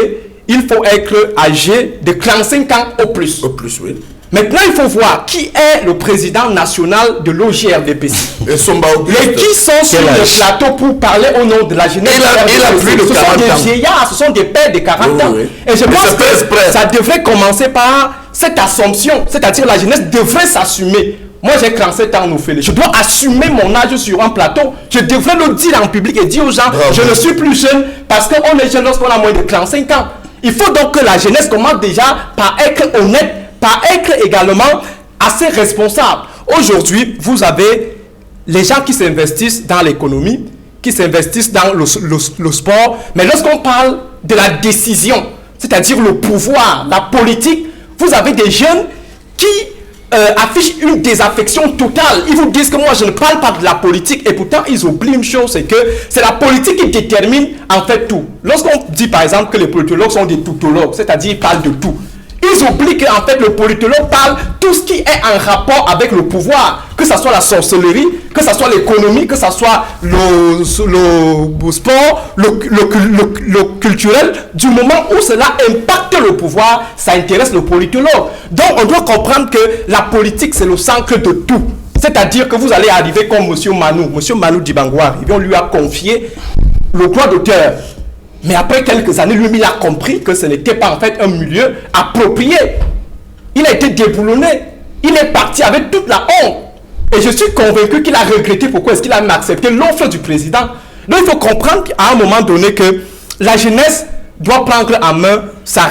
il faut être âgé de 45 ans au plus. Au plus, oui. Maintenant, il faut voir qui est le président national de l'OGRDPC. Et Somba Auguste. Et qui sont sur le plateau pour parler au nom de la jeunesse. Il a plus de 40 ans. Ce sont des vieillards, ce sont des pères de 40 ans. Oui. Et je Mais pense c'est pas exprès. que ça devrait commencer par cette assomption. C'est-à-dire la jeunesse devrait s'assumer. Moi, j'ai 47 ans, Nofélé. Je dois assumer mon âge sur un plateau. Je devrais le dire en public et dire aux gens, Bravo. je ne suis plus jeune parce qu'on est jeune lorsqu'on a moins de 35 ans. Il faut donc que la jeunesse commence déjà par être honnête, par être également assez responsable. Aujourd'hui, vous avez les gens qui s'investissent dans l'économie, qui s'investissent dans le sport, mais lorsqu'on parle de la décision, c'est-à-dire le pouvoir, la politique, vous avez des jeunes qui affichent une désaffection totale. Ils vous disent que moi je ne parle pas de la politique et pourtant ils oublient une chose, c'est que c'est la politique qui détermine en fait tout. Lorsqu'on dit par exemple que les politologues sont des toutologues, c'est-à-dire ils parlent de tout, ils oublient qu'en fait le politologue parle tout ce qui est en rapport avec le pouvoir, que ce soit la sorcellerie, que ce soit l'économie, que ce soit le sport, le culturel. Du moment où cela impacte le pouvoir, ça intéresse le politologue. Donc on doit comprendre que la politique c'est le centre de tout. C'est-à-dire que vous allez arriver comme M. Manu Dibangoa, on lui a confié le droit d'auteur. Mais après quelques années, lui, il a compris que ce n'était pas en fait un milieu approprié. Il a été déboulonné. Il est parti avec toute la honte. Et je suis convaincu qu'il a regretté pourquoi est-ce qu'il a même accepté l'offre du président. Donc il faut comprendre qu'à un moment donné que la jeunesse doit prendre en main sa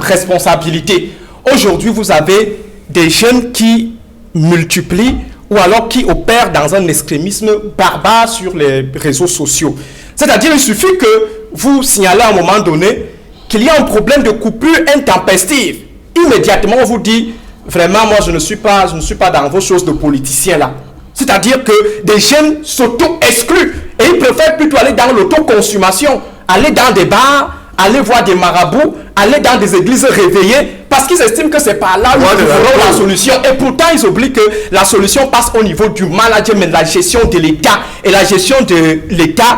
responsabilité. Aujourd'hui, vous avez des jeunes qui multiplient ou alors qui opèrent dans un extrémisme barbare sur les réseaux sociaux. C'est-à-dire, il suffit que vous signalez à un moment donné qu'il y a un problème de coupure intempestive. Immédiatement, on vous dit, vraiment, moi, je ne suis pas dans vos choses de politiciens là. C'est-à-dire que des jeunes s'auto-excluent et ils préfèrent plutôt aller dans l'autoconsommation, aller dans des bars, aller voir des marabouts, aller dans des églises réveillées, parce qu'ils estiment que c'est par là où ils trouveront la solution. Et pourtant, ils oublient que la solution passe au niveau du management, la gestion de l'État. Et la gestion de l'État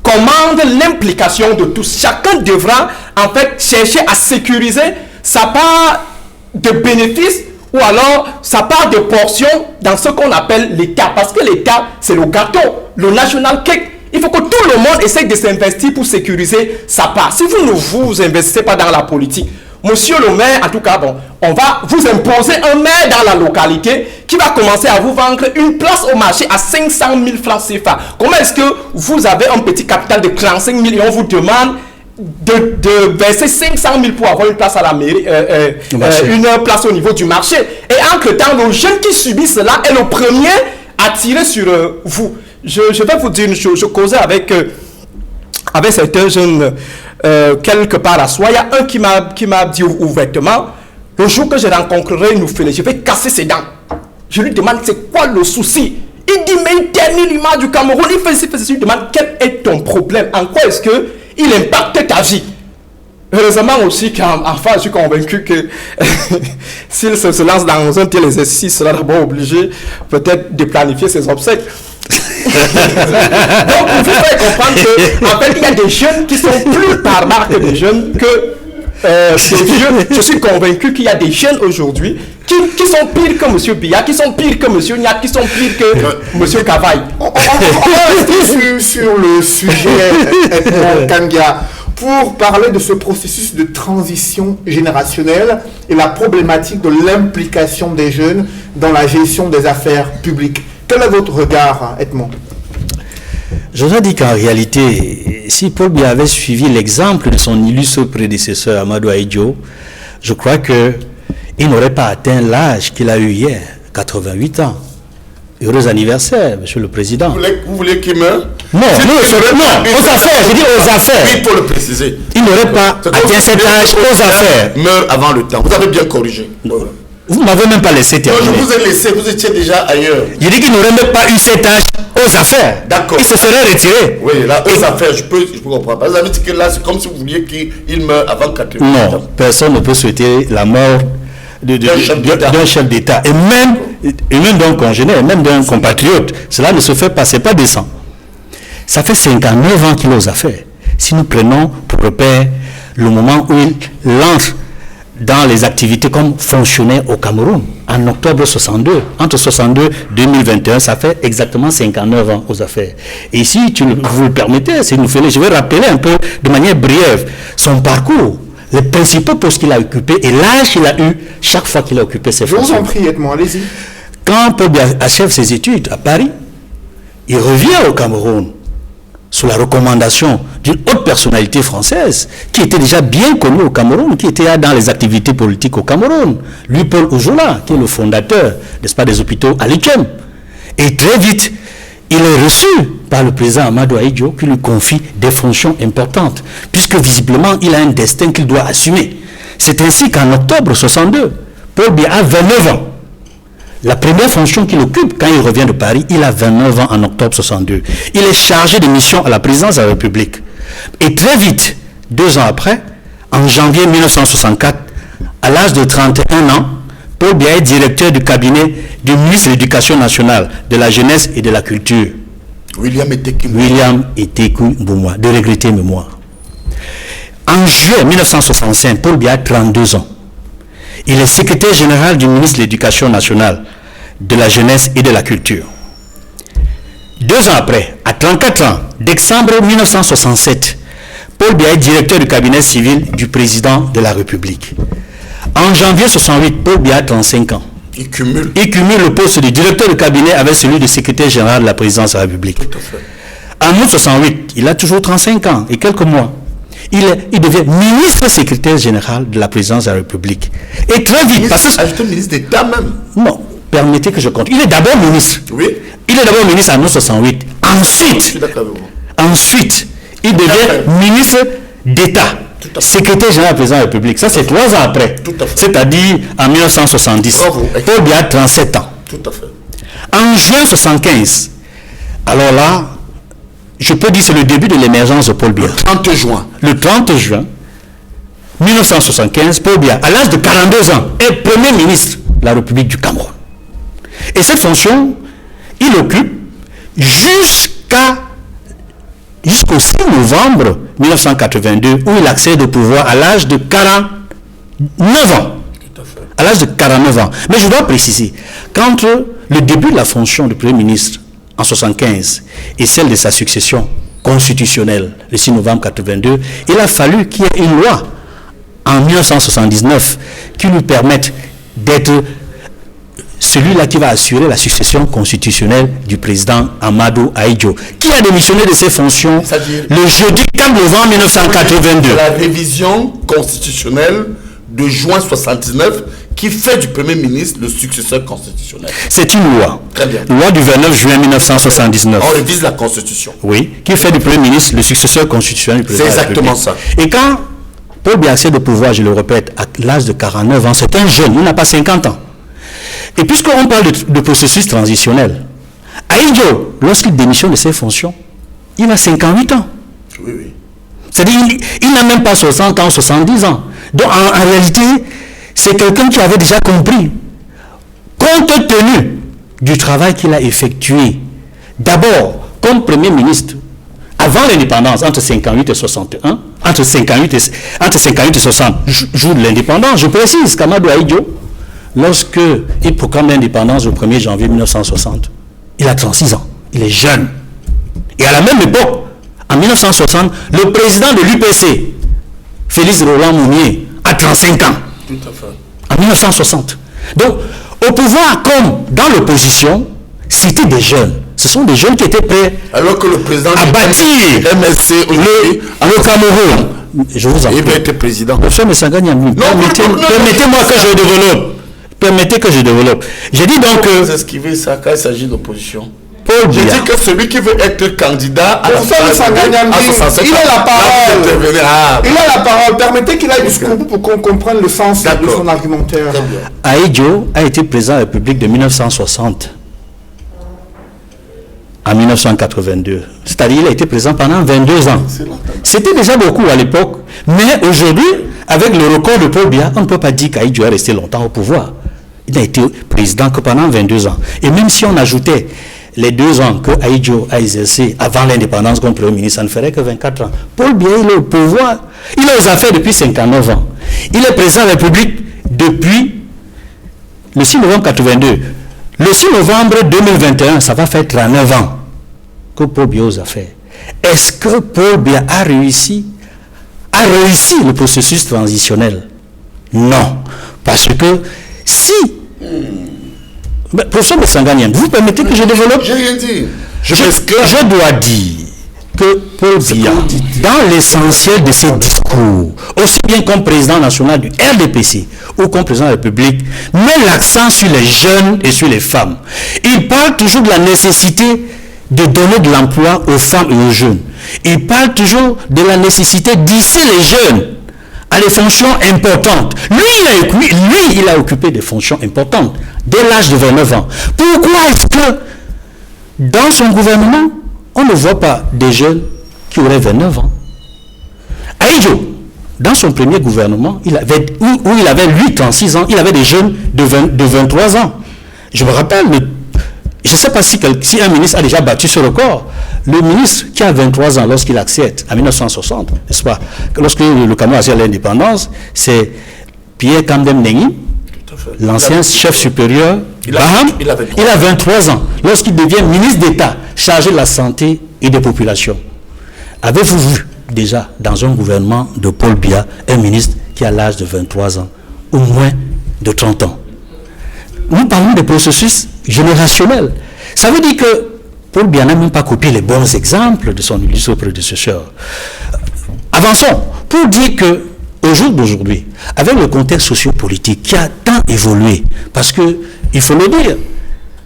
commande l'implication de tous. Chacun devra en fait chercher à sécuriser sa part de bénéfices ou alors sa part de portion dans ce qu'on appelle l'État. Parce que l'État, c'est le gâteau, le national cake. Il faut que tout le monde essaye de s'investir pour sécuriser sa part. Si vous ne vous investissez pas dans la politique, monsieur le maire, en tout cas, bon, on va vous imposer un maire dans la localité qui va commencer à vous vendre une place au marché à 500 000 francs CFA. Comment est-ce que vous avez un petit capital de 35 millions, on vous demande de verser 500 000 pour avoir une place à la mairie, une place au niveau du marché. Et entre-temps, le jeune qui subit cela est le premier à tirer sur vous. Je vais vous dire une chose. Je causais avec certains jeunes quelque part à soi. Il y a un qui m'a dit ouvertement, le jour que je rencontrerai Noufélé, je vais casser ses dents. Je lui demande c'est quoi le souci. Il dit mais il ternit l'image du Cameroun. Il fait ceci. Je lui demande quel est ton problème. En quoi est-ce que il impacte ta vie? Heureusement aussi qu'enfin je suis convaincu que s'il se lance dans un tel exercice, il sera d'abord obligé peut-être de planifier ses obsèques. Donc vous pouvez comprendre que en fait il y a des jeunes qui sont plus barbares que des jeunes que des vieux. Je suis convaincu qu'il y a des jeunes aujourd'hui qui sont pires que M. Biya, qui sont pires que M. Niat, qui sont pires que M. Kavaï. On va rester sur le sujet Kangia pour parler de ce processus de transition générationnelle et la problématique de l'implication des jeunes dans la gestion des affaires publiques. Quel est votre regard, Edmond? Je voudrais dire qu'en réalité, si Paul Biya avait suivi l'exemple de son illustre prédécesseur Amadou Ahidjo, je crois qu'il n'aurait pas atteint l'âge qu'il a eu hier, 88 ans. Heureux anniversaire, Monsieur le Président. Vous voulez qu'il meure? Non, aux affaires, je dis aux affaires. Oui, pour le préciser. Il n'aurait pas atteint cet âge aux affaires. Meurt avant le temps. Vous avez bien corrigé. Vous ne m'avez même pas laissé terminer. Non, je vous ai laissé, vous étiez déjà ailleurs. Je dis qu'il n'aurait même pas eu cet âge aux affaires. D'accord. Il se serait retiré. Oui, là, aux affaires, je peux comprendre. Vous avez dit que là, c'est comme si vous vouliez qu'il meure avant 80 ans. Non, personne ne peut souhaiter la mort d'un chef d'État. Et même d'un congénère, même d'un compatriote. Cela ne se fait pas, c'est pas décent. Ça fait 59 ans qu'il est aux affaires. Si nous prenons pour repère le moment où il lance dans les activités comme fonctionnaire au Cameroun en octobre 62. Entre 62 et 2021, ça fait exactement 59 ans aux affaires. Et si vous le permettez, je vais rappeler un peu de manière brève son parcours, les principaux postes qu'il a occupés et l'âge qu'il a eu chaque fois qu'il a occupé ses fonctions. Je vous en prie, Edmond, allez-y. Quand Paul Biya achève ses études à Paris, il revient au Cameroun sous la recommandation d'une haute personnalité française qui était déjà bien connue au Cameroun, qui était dans les activités politiques au Cameroun. Lui, Paul Oujoula, qui est le fondateur, n'est-ce pas, des hôpitaux à l'Ikem. Et très vite, il est reçu par le président Amadou Ahidjo qui lui confie des fonctions importantes, puisque visiblement, il a un destin qu'il doit assumer. C'est ainsi qu'en octobre 62, Paul Biya a 29 ans. La première fonction qu'il occupe quand il revient de Paris, il a 29 ans en octobre 62. Il est chargé de mission à la présidence de la République. Et très vite, 2 ans après, en janvier 1964, à l'âge de 31 ans, Paul Biya est directeur du cabinet du ministre de l'Éducation nationale, de la jeunesse et de la culture. William Eteku Mboumoua, de regretter mémoire. En juillet 1965, Paul Biya a 32 ans. Il est secrétaire général du ministre de l'Éducation nationale, de la jeunesse et de la culture. 2 ans après, à 34 ans, décembre 1967, Paul Biya est directeur du cabinet civil du président de la République. En janvier 68, Paul Biya a 35 ans. Il cumule le poste de directeur de cabinet avec celui de secrétaire général de la présidence de la République. Tout à fait. En août 68, il a toujours 35 ans et quelques mois. Il devient ministre secrétaire général de la présidence de la République. Et très vite, parce que... Ajouté ministre d'État même. Non, permettez que je compte. Il est d'abord ministre. Oui. Il est d'abord ministre en août 68. Ensuite, il devient ministre d'État, secrétaire général de la présidence de la République. Ça, c'est 3 ans après. C'est-à-dire en 1970. Bravo. Paul Biya a 37 ans. Tout à fait. En juin 75, alors là, je peux dire que c'est le début de l'émergence de Paul Biya. Le 30 juin 1975, Paul Biya, à l'âge de 42 ans, est Premier ministre de la République du Cameroun. Et cette fonction, il occupe jusqu'au 6 novembre 1982, où il accède au pouvoir à l'âge de 49 ans. À l'âge de 49 ans. Mais je dois préciser qu'entre le début de la fonction de Premier ministre en 1975 et celle de sa succession constitutionnelle le 6 novembre 1982, il a fallu qu'il y ait une loi en 1979 qui lui permette d'être celui-là qui va assurer la succession constitutionnelle du président Amadou Ahidjo, qui a démissionné de ses fonctions le jeudi 4 novembre 1982. La révision constitutionnelle de juin 1979 qui fait du Premier ministre le successeur constitutionnel. C'est une loi. Très bien. Loi du 29 juin 1979. On révise la Constitution. Oui, qui fait du Premier ministre le successeur constitutionnel du président. C'est exactement ça. Et quand Paul Biya accède au pouvoir, je le répète, à l'âge de 49 ans, c'est un jeune, il n'a pas 50 ans. Et puisqu'on parle de processus transitionnel, Ahidjo, lorsqu'il démissionne de ses fonctions, il a 58 ans. Oui, oui. C'est-à-dire il n'a même pas 60 ans, 70 ans. Donc en réalité, c'est quelqu'un qui avait déjà compris, compte tenu du travail qu'il a effectué, d'abord comme Premier ministre, avant l'indépendance, entre 58 et 61, entre 58 et 60, jour de l'indépendance, je précise qu'Amadou Ahidjo, lorsqu'il proclame l'indépendance le 1er janvier 1960, il a 36 ans, il est jeune. Et à la même époque, en 1960, le président de l'UPC, Félix Roland Mounier, a 35 ans. Tout à fait. En 1960. Donc, au pouvoir comme dans l'opposition, c'était des jeunes. Ce sont des jeunes qui étaient prêts alors que le président à bâtir MSC le Cameroun. Je vous en prie. Il va être président. Monsieur Messanganyami, permettez-moi que je développe. Permettez que je développe. J'ai dit donc que... Vous esquivez ça quand il s'agit d'opposition. Paul Biya. J'ai dit que celui qui veut être candidat à la il a la parole. Il a la parole. Permettez qu'il aille jusqu'au bout pour qu'on comprenne le sens de son argumentaire. Ahidjo a été président de la République de 1960 à 1982. C'est-à-dire qu'il a été président pendant 22 ans. C'était déjà beaucoup à l'époque. Mais aujourd'hui, avec le record de Paul Biya, on ne peut pas dire qu'Ahidjo est resté longtemps au pouvoir. Il n'a été président que pendant 22 ans. Et même si on ajoutait les 2 ans que Ahidjo a exercé avant l'indépendance comme Premier ministre, ça ne ferait que 24 ans. Paul Biya, il est au pouvoir. Il est aux affaires depuis 59 ans. Il est président de la République depuis le 6 novembre 82. Le 6 novembre 2021, ça va faire 39 ans que Paul Biya a fait. Est-ce que Paul Biya a réussi le processus transitionnel? Non. Parce que si... Professeur Messanganyem, vous permettez que je développe? J'ai rien dit. Je dois dire que Paul Biya, dans l'essentiel de ses discours, aussi bien comme président national du RDPC ou comme président de la République, met l'accent sur les jeunes et sur les femmes. Il parle toujours de la nécessité de donner de l'emploi aux femmes et aux jeunes. Il parle toujours de la nécessité d'hisser les jeunes à des fonctions importantes. Lui, il a occupé des fonctions importantes dès l'âge de 29 ans. Pourquoi est-ce que dans son gouvernement, on ne voit pas des jeunes qui auraient 29 ans? Aïdjo, dans son premier gouvernement, où il avait lui 36 ans, il avait des jeunes de 23 ans. Je me rappelle, je ne sais pas si un ministre a déjà battu ce record. Le ministre qui a 23 ans lorsqu'il accède en 1960, n'est-ce pas, lorsque le Cameroun a fait l'indépendance, c'est Pierre Kandem Nengi, l'ancien chef supérieur. Il a 23 ans. Lorsqu'il devient ministre d'État chargé de la santé et des populations. Avez-vous vu déjà dans un gouvernement de Paul Biya un ministre qui a l'âge de 23 ans, au moins de 30 ans? Nous parlons des processus générationnels. Ça veut dire que Paul Biya n'a même pas copié les bons exemples de son illustre prédécesseur. Avançons pour dire que au jour d'aujourd'hui, avec le contexte sociopolitique qui a tant évolué, parce que, il faut le dire,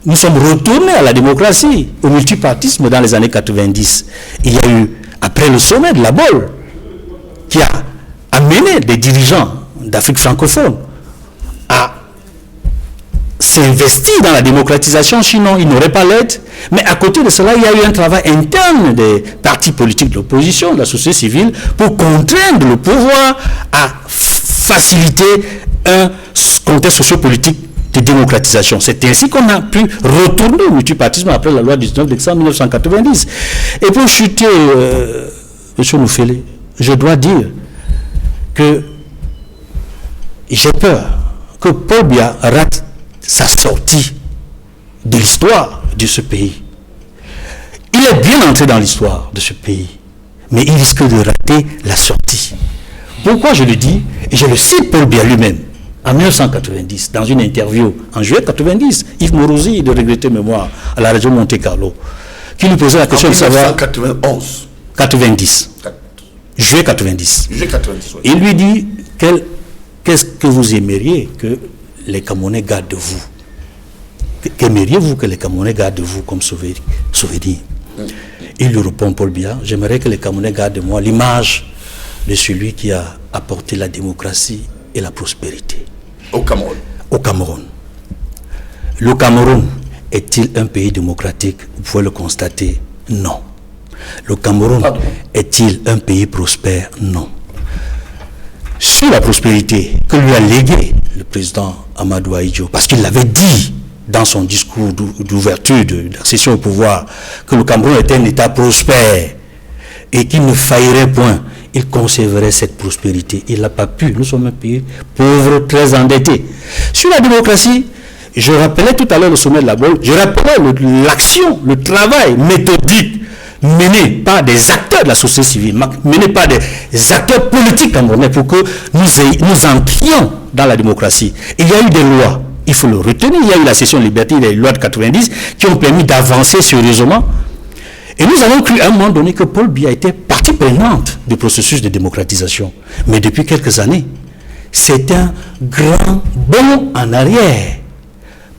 nous sommes retournés à la démocratie, au multipartisme dans les années 90. Il y a eu, après le sommet de la Baule, qui a amené des dirigeants d'Afrique francophone à s'investir dans la démocratisation, sinon ils n'auraient pas l'aide. Mais à côté de cela, il y a eu un travail interne des partis politiques de l'opposition, de la société civile, pour contraindre le pouvoir à faciliter un contexte sociopolitique de démocratisation. C'est ainsi qu'on a pu retourner au multipartisme après la loi du 19 décembre 1990. Et pour chuter, M. Moufele, je dois dire que j'ai peur que Paul Biya rate sa sortie de l'histoire de ce pays. Il est bien entré dans l'histoire de ce pays, mais il risque de rater la sortie. Pourquoi je le dis? Et je le cite Paul Biya lui-même. En 1990, dans une interview, en juillet 90, Yves Morosi, de regretter mémoire, à la région Monte-Carlo, qui lui posait la question de savoir... 1991. 90. Juillet 90. Juillet 90, oui. Il lui dit, qu'est-ce que vous aimeriez que les Camerounais gardent de vous? Qu'aimeriez-vous que les Camerounais gardent de vous comme souvenir? Il lui répond, Paul Biya, j'aimerais que les Camerounais gardent de moi l'image de celui qui a apporté la démocratie et la prospérité. Au Cameroun. Au Cameroun. Le Cameroun est-il un pays démocratique? Vous pouvez le constater. Non. Le Cameroun est-il un pays prospère? Non. Sur la prospérité que lui a légué le président Amadou Ahidjo, parce qu'il l'avait dit dans son discours d'ouverture, d'accession au pouvoir, que le Cameroun était un État prospère et qu'il ne faillirait point, il conserverait cette prospérité. Il n'a pas pu. Nous sommes un pays pauvre, très endetté. Sur la démocratie, je rappelais tout à l'heure le sommet de la Baule, je rappelais l'action, le travail méthodique mené par des acteurs de la société civile, mené par des acteurs politiques camerounais pour que nous entrions dans la démocratie. Il y a eu des lois, il faut le retenir, il y a eu la session de liberté, les lois de 90 qui ont permis d'avancer sérieusement. Et nous avons cru à un moment donné que Paul Biya était partie prenante du processus de démocratisation. Mais depuis quelques années, c'est un grand bond en arrière.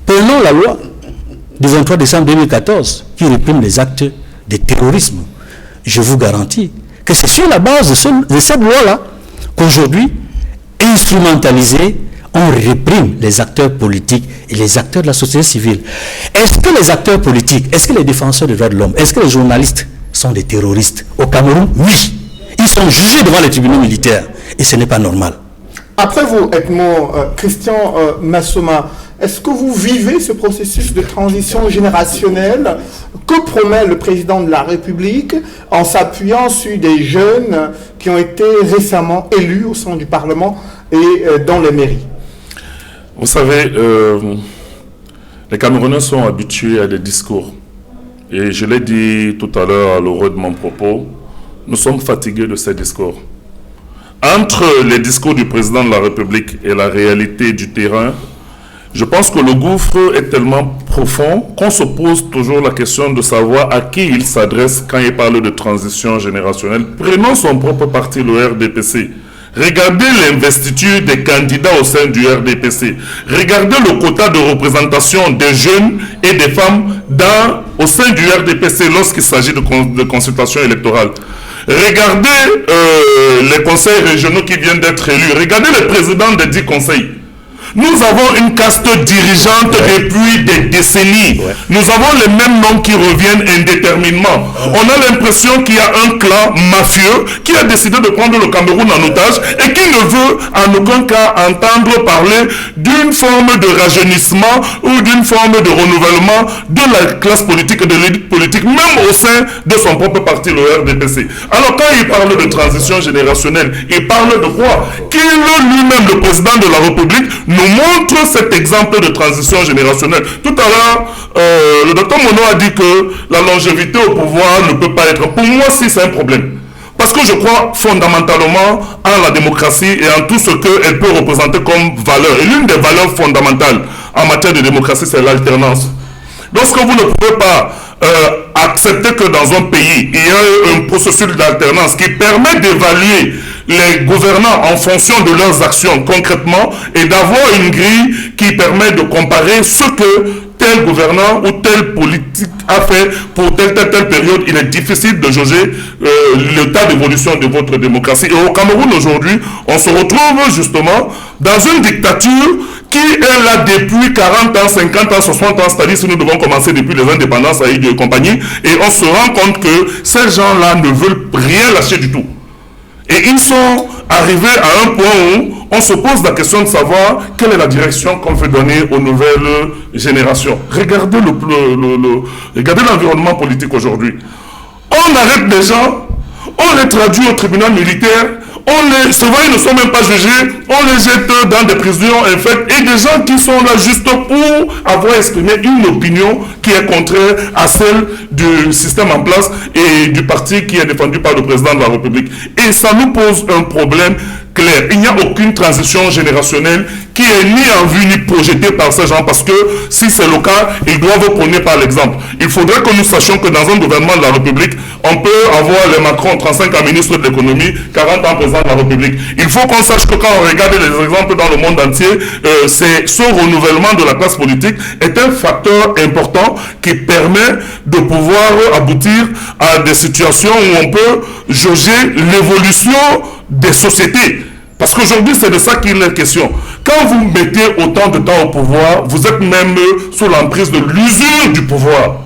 Prenons la loi du 23 décembre 2014 qui réprime les actes de terrorisme. Je vous garantis que c'est sur la base de cette loi-là qu'aujourd'hui, instrumentalisée, on réprime les acteurs politiques et les acteurs de la société civile. Est-ce que les acteurs politiques, est-ce que les défenseurs des droits de l'homme, est-ce que les journalistes sont des terroristes? Au Cameroun, oui. Ils sont jugés devant les tribunaux militaires et ce n'est pas normal. Après vous, Edmond, Christian Massoma, est-ce que vous vivez ce processus de transition générationnelle que promet le président de la République en s'appuyant sur des jeunes qui ont été récemment élus au sein du Parlement et dans les mairies? Vous savez, les Camerounais sont habitués à des discours. Et je l'ai dit tout à l'heure à l'orée de mon propos, nous sommes fatigués de ces discours. Entre les discours du président de la République et la réalité du terrain, je pense que le gouffre est tellement profond qu'on se pose toujours la question de savoir à qui il s'adresse quand il parle de transition générationnelle. Prenons son propre parti, le RDPC. Regardez l'investiture des candidats au sein du RDPC. Regardez le quota de représentation des jeunes et des femmes au sein du RDPC lorsqu'il s'agit de consultation électorale. Regardez les conseils régionaux qui viennent d'être élus. Regardez les présidents des 10 conseils. Nous avons une caste dirigeante depuis des décennies. Nous avons les mêmes noms qui reviennent indéterminément. On a l'impression qu'il y a un clan mafieux qui a décidé de prendre le Cameroun en otage et qui ne veut en aucun cas entendre parler d'une forme de rajeunissement ou d'une forme de renouvellement de la classe politique et de l'élite politique, même au sein de son propre parti, le RDPC. Alors quand il parle de transition générationnelle, il parle de quoi? Qu'il lui-même, le président de la République, nous montre cet exemple de transition générationnelle. Tout à l'heure, le docteur Monod a dit que la longévité au pouvoir ne peut pas être... Pour moi, si c'est un problème. Parce que je crois fondamentalement en la démocratie et en tout ce qu'elle peut représenter comme valeur. Et l'une des valeurs fondamentales en matière de démocratie, c'est l'alternance. Lorsque vous ne pouvez pas accepter que dans un pays, il y a un processus d'alternance qui permet d'évaluer les gouvernants en fonction de leurs actions concrètement et d'avoir une grille qui permet de comparer ce que tel gouvernant ou tel politique a fait pour telle période, il est difficile de jauger l'état d'évolution de votre démocratie. Et au Cameroun aujourd'hui, on se retrouve justement dans une dictature qui est là depuis 40 ans, 50 ans, 60 ans, c'est-à-dire si nous devons commencer depuis les indépendances à Haïti et compagnie, et on se rend compte que ces gens-là ne veulent rien lâcher du tout. Et ils sont arrivés à un point où on se pose la question de savoir quelle est la direction qu'on veut donner aux nouvelles générations. Regardez regardez l'environnement politique aujourd'hui. On arrête des gens, on les traduit au tribunal militaire, souvent ils ne sont même pas jugés, on les jette dans des prisons infectes et des gens qui sont là juste pour avoir exprimé une opinion qui est contraire à celle du système en place et du parti qui est défendu par le président de la République. Et ça nous pose un problème clair. Il n'y a aucune transition générationnelle qui est ni en vue ni projetée par ces gens parce que si c'est le cas, ils doivent prôner par l'exemple. Il faudrait que nous sachions que dans un gouvernement de la République, on peut avoir les Macron 35 ans ministre de l'économie, 40 ans président de la République. Il faut qu'on sache que quand on regarde les exemples dans le monde entier, ce renouvellement de la classe politique est un facteur important qui permet de pouvoir aboutir à des situations où on peut jauger l'évolution des sociétés. Parce qu'aujourd'hui, c'est de ça qu'il est question. Quand vous mettez autant de temps au pouvoir, vous êtes même sous l'emprise de l'usure du pouvoir.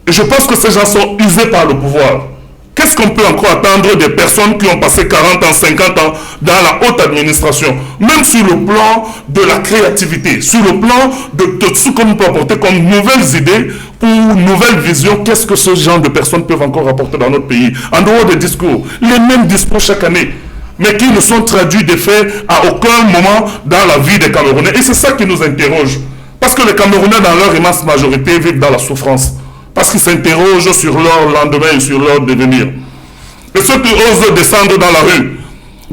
Et je pense que ces gens sont usés par le pouvoir. Qu'est-ce qu'on peut encore attendre des personnes qui ont passé 40 ans, 50 ans dans la haute administration? Même sur le plan de la créativité, sur le plan de ce qu'on peut apporter comme nouvelles idées ou nouvelles visions, qu'est-ce que ce genre de personnes peuvent encore apporter dans notre pays? En dehors des discours, les mêmes discours chaque année, mais qui ne sont traduits des faits à aucun moment dans la vie des Camerounais. Et c'est ça qui nous interroge. Parce que les Camerounais, dans leur immense majorité, vivent dans la souffrance. Parce qu'ils s'interrogent sur leur lendemain et sur leur devenir. Et ceux qui osent descendre dans la rue,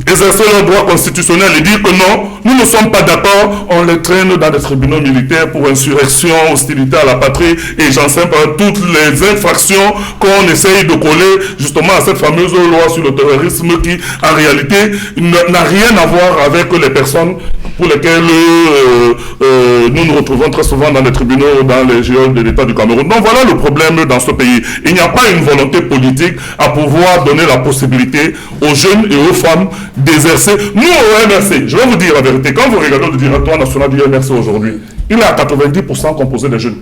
exercer leurs droits constitutionnels et dire que non, nous ne sommes pas d'accord, on les traîne dans des tribunaux militaires pour insurrection, hostilité à la patrie et j'en sais pas toutes les infractions qu'on essaye de coller justement à cette fameuse loi sur le terrorisme qui en réalité n'a rien à voir avec les personnes pour lesquelles nous nous retrouvons très souvent dans les tribunaux, dans les géologues de l'État du Cameroun. Donc voilà le problème dans ce pays. Il n'y a pas une volonté politique à pouvoir donner la possibilité aux jeunes et aux femmes d'exercer. Nous au MRC, je vais vous dire la vérité, quand vous regardez le directoire national du MRC aujourd'hui, il est à 90% composé de jeunes.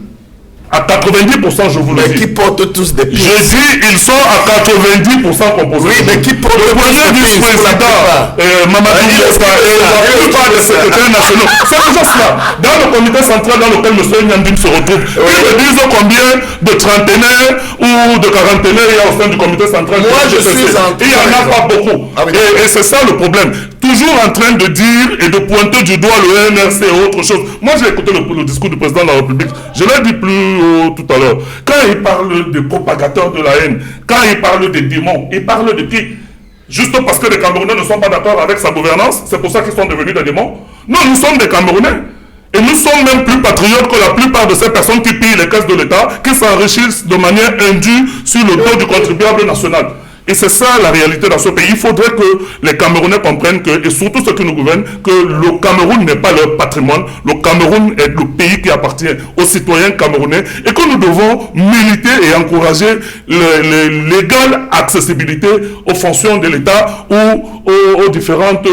À 90%, je vous le dis. Mais qui portent tous des pistes. Je dis, ils sont à 90% composés. Oui, mais qui portent le premier vice-président, Mamadou Moussa, et la plupart des secrétaires nationaux. C'est déjà cela. Dans le comité central dans lequel M. Nyandine se retrouve, ils me disent combien de trentenaires ou de quarantenaires il y a au sein du comité central. Moi, je suis en... Il n'y en a pas beaucoup. Et c'est ça le problème. Toujours toujours en train de dire et de pointer du doigt le MRC et autre chose. Moi, j'ai écouté le discours du président de la République. Je l'ai dit plus haut tout à l'heure. Quand il parle des propagateurs de la haine, quand il parle des démons, il parle de qui? Juste parce que les Camerounais ne sont pas d'accord avec sa gouvernance, c'est pour ça qu'ils sont devenus des démons? Non, nous sommes des Camerounais. Et nous sommes même plus patriotes que la plupart de ces personnes qui pillent les caisses de l'État, qui s'enrichissent de manière indue sur le dos du contribuable national. Et c'est ça la réalité dans ce pays. Il faudrait que les Camerounais comprennent que, et surtout ceux qui nous gouvernent, que le Cameroun n'est pas leur patrimoine. Le Cameroun est le pays qui appartient aux citoyens camerounais et que nous devons militer et encourager l'égale accessibilité aux fonctions de l'État ou aux différentes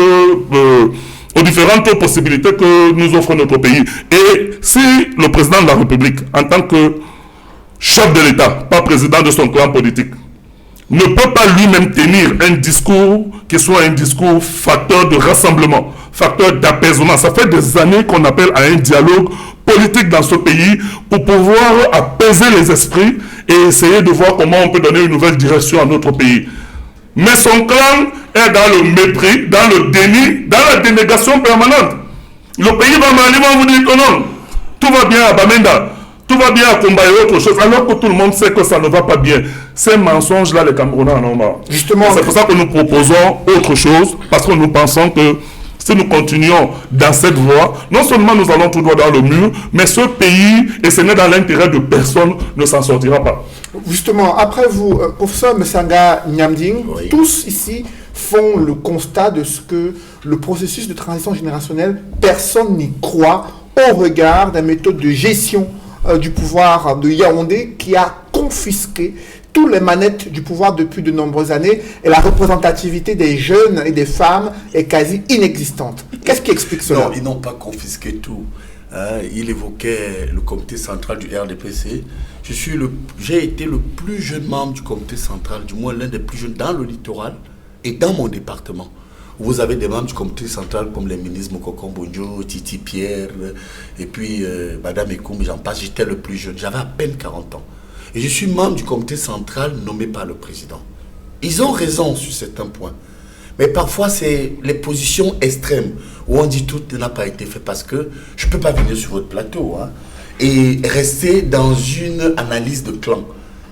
possibilités que nous offre notre pays. Et si le président de la République, en tant que chef de l'État, pas président de son clan politique, ne peut pas lui-même tenir un discours qui soit un discours facteur de rassemblement, facteur d'apaisement. Ça fait des années qu'on appelle à un dialogue politique dans ce pays pour pouvoir apaiser les esprits et essayer de voir comment on peut donner une nouvelle direction à notre pays. Mais son clan est dans le mépris, dans le déni, dans la dénégation permanente. Le pays va mal, ils vont vous dire que non, tout va bien à Bamenda. Tout va bien à combattre autre chose, alors que tout le monde sait que ça ne va pas bien. Ces mensonges-là, les Camerounais en ont marre. Justement, c'est pour ça que nous proposons autre chose, parce que nous pensons que si nous continuons dans cette voie, non seulement nous allons tout droit dans le mur, mais ce pays, et ce n'est dans l'intérêt de personne, ne s'en sortira pas. Justement, après vous, professeur Messanga Nyamding, oui, tous ici font le constat de ce que le processus de transition générationnelle, personne n'y croit au regard des méthodes de gestion du pouvoir de Yaoundé qui a confisqué toutes les manettes du pouvoir depuis de nombreuses années et la représentativité des jeunes et des femmes est quasi inexistante. Qu'est-ce qui explique cela? Non, ils n'ont pas confisqué tout. Il évoquait le comité central du RDPC. J'ai été le plus jeune membre du comité central, du moins l'un des plus jeunes dans le littoral et dans mon département. Vous avez des membres du comité central comme les ministres Mokoko Mbonjo, Titi Pierre, et puis Madame Ekoum, j'en passe, j'étais le plus jeune, j'avais à peine 40 ans. Et je suis membre du comité central nommé par le président. Ils ont raison sur certains points. Mais parfois, c'est les positions extrêmes où on dit tout n'a pas été fait parce que je ne peux pas venir sur votre plateau et rester dans une analyse de clan.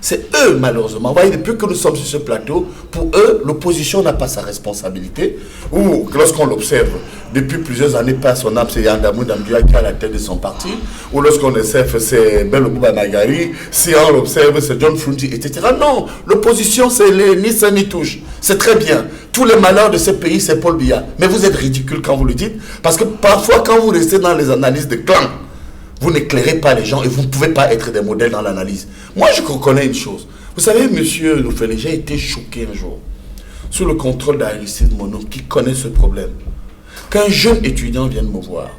C'est eux, malheureusement. Vous voyez, depuis que nous sommes sur ce plateau, pour eux, l'opposition n'a pas sa responsabilité. Ou lorsqu'on l'observe, depuis plusieurs années, pas son âme, c'est Yandamou Damdouya qui est à la tête de son parti. Ou lorsqu'on observe, c'est Belobouba Nagari. Si on l'observe, c'est John Frundi, etc. Non, l'opposition, c'est ni ça ni touche. C'est très bien. Tous les malheurs de ce pays, c'est Paul Biya. Mais vous êtes ridicule quand vous le dites. Parce que parfois, quand vous restez dans les analyses de clans, vous n'éclairez pas les gens et vous ne pouvez pas être des modèles dans l'analyse. Moi, je reconnais une chose. Vous savez, monsieur Noufele, j'ai été choqué un jour sous le contrôle d'Aristide Mono qui connaît ce problème. Qu'un jeune étudiant vienne me voir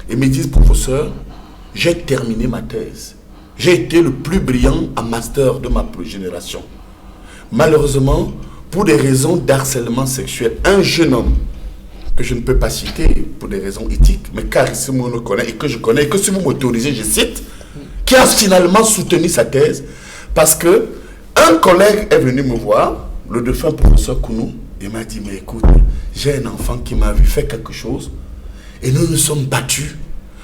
et me dise, professeur, j'ai terminé ma thèse. J'ai été le plus brillant en master de ma génération. Malheureusement, pour des raisons d'harcèlement sexuel, un jeune homme que je ne peux pas citer pour des raisons éthiques, mais qu'Aristide Mono connaît et que je connais, et que si vous m'autorisez, je cite, qui a finalement soutenu sa thèse parce que un collègue est venu me voir, le défunt professeur Kounou, et m'a dit, mais écoute, j'ai un enfant qui m'a vu faire quelque chose et nous nous sommes battus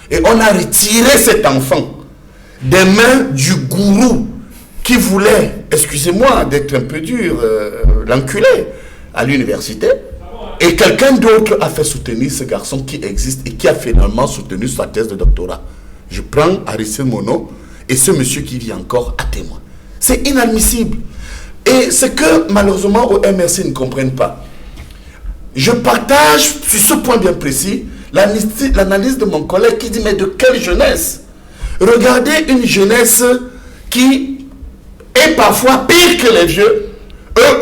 et on a retiré cet enfant des mains du gourou qui voulait, excusez-moi d'être un peu dur, l'enculé à l'université. Et quelqu'un d'autre a fait soutenir ce garçon qui existe et qui a finalement soutenu sa thèse de doctorat. Je prends Aristide Mono et ce monsieur qui vit encore à témoin. C'est inadmissible. Et ce que malheureusement au MRC ne comprennent pas. Je partage sur ce point bien précis l'analyse de mon collègue qui dit mais de quelle jeunesse? Regardez une jeunesse qui est parfois pire que les vieux,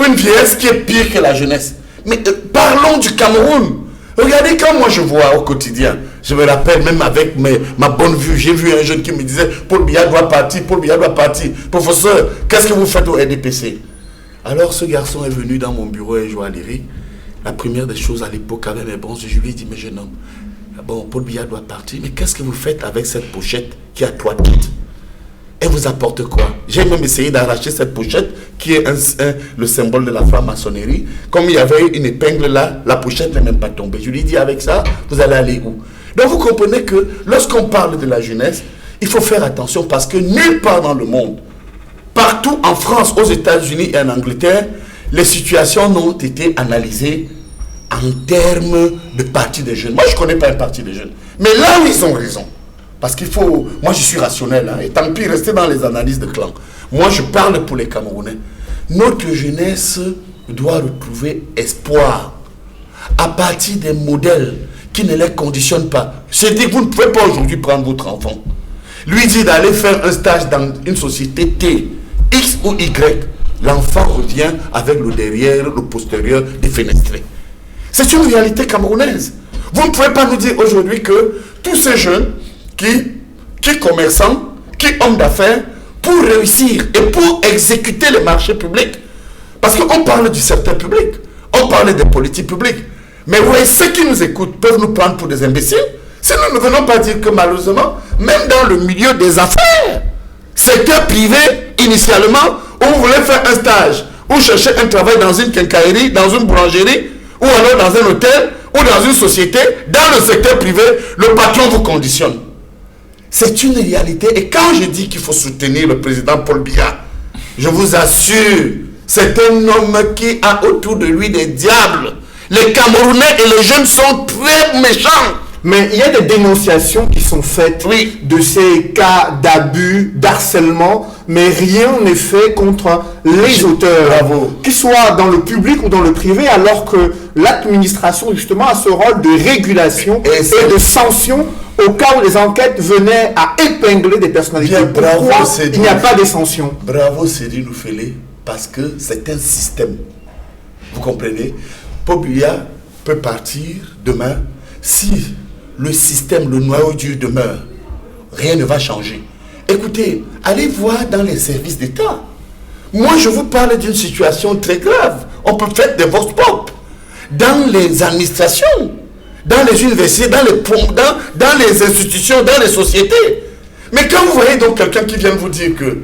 une vieillesse qui est pire que la jeunesse. Mais parlons du Cameroun. Regardez quand moi je vois au quotidien, je me rappelle même avec ma bonne vue, j'ai vu un jeune qui me disait Paul Biya doit partir, Paul Biya doit partir. Professeur, qu'est-ce que vous faites au RDPC? Alors ce garçon est venu dans mon bureau et joué à l'IRI. La première des choses à l'époque avec mes bronzes, je lui ai dit, mais jeune homme, bon, Paul Biya doit partir, mais qu'est-ce que vous faites avec cette pochette qui a 3 titres? Elle vous apporte quoi? J'ai même essayé d'arracher cette pochette qui est le symbole de la franc-maçonnerie. Comme il y avait une épingle là, la pochette n'est même pas tombée. Je lui ai dit, avec ça, vous allez aller où? Donc vous comprenez que lorsqu'on parle de la jeunesse, il faut faire attention parce que nulle part dans le monde, partout en France, aux États-Unis et en Angleterre, les situations n'ont été analysées en termes de parti des jeunes. Moi, je ne connais pas un parti des jeunes. Mais là où ils ont raison, parce qu'il faut... Moi, je suis rationnel, hein, et tant pis, rester dans les analyses de clan. Moi, je parle pour les Camerounais. Notre jeunesse doit retrouver espoir à partir des modèles qui ne les conditionnent pas. C'est-à-dire que vous ne pouvez pas aujourd'hui prendre votre enfant, lui dire d'aller faire un stage dans une société T, X ou Y. L'enfant revient avec le derrière, le postérieur défenestré. C'est une réalité camerounaise. Vous ne pouvez pas nous dire aujourd'hui que tous ces jeunes qui commerçants, qui hommes d'affaires, pour réussir et pour exécuter les marchés publics, parce qu'on parle du secteur public, on parle des politiques publiques, mais ouais, ceux qui nous écoutent peuvent nous prendre pour des imbéciles. Si nous ne venons pas dire que malheureusement, même dans le milieu des affaires, secteur privé, initialement, où vous voulez faire un stage, ou chercher un travail dans une quincaillerie, dans une boulangerie, ou alors dans un hôtel, ou dans une société, dans le secteur privé, le patron vous conditionne. C'est une réalité. Et quand je dis qu'il faut soutenir le président Paul Biya, je vous assure, c'est un homme qui a autour de lui des diables. Les Camerounais et les jeunes sont très méchants. Mais il y a des dénonciations qui sont faites de ces cas d'abus, d'harcèlement, mais rien n'est fait contre les auteurs, qu'ils soient dans le public ou dans le privé, alors que l'administration justement a ce rôle de régulation et de sanction au cas où les enquêtes venaient à épingler des personnalités. Bien, bravo, pourquoi il n'y a pas de sanction? Bravo Cédric Noufélé, parce que c'est un système. Vous comprenez? Paul Biya peut partir demain si le système, le noyau dur demeure. Rien ne va changer. Écoutez, allez voir dans les services d'État. Moi, je vous parle d'une situation très grave. On peut faire des vox pop dans les administrations, dans les universités, dans les institutions, dans les sociétés. Mais quand vous voyez donc quelqu'un qui vient vous dire que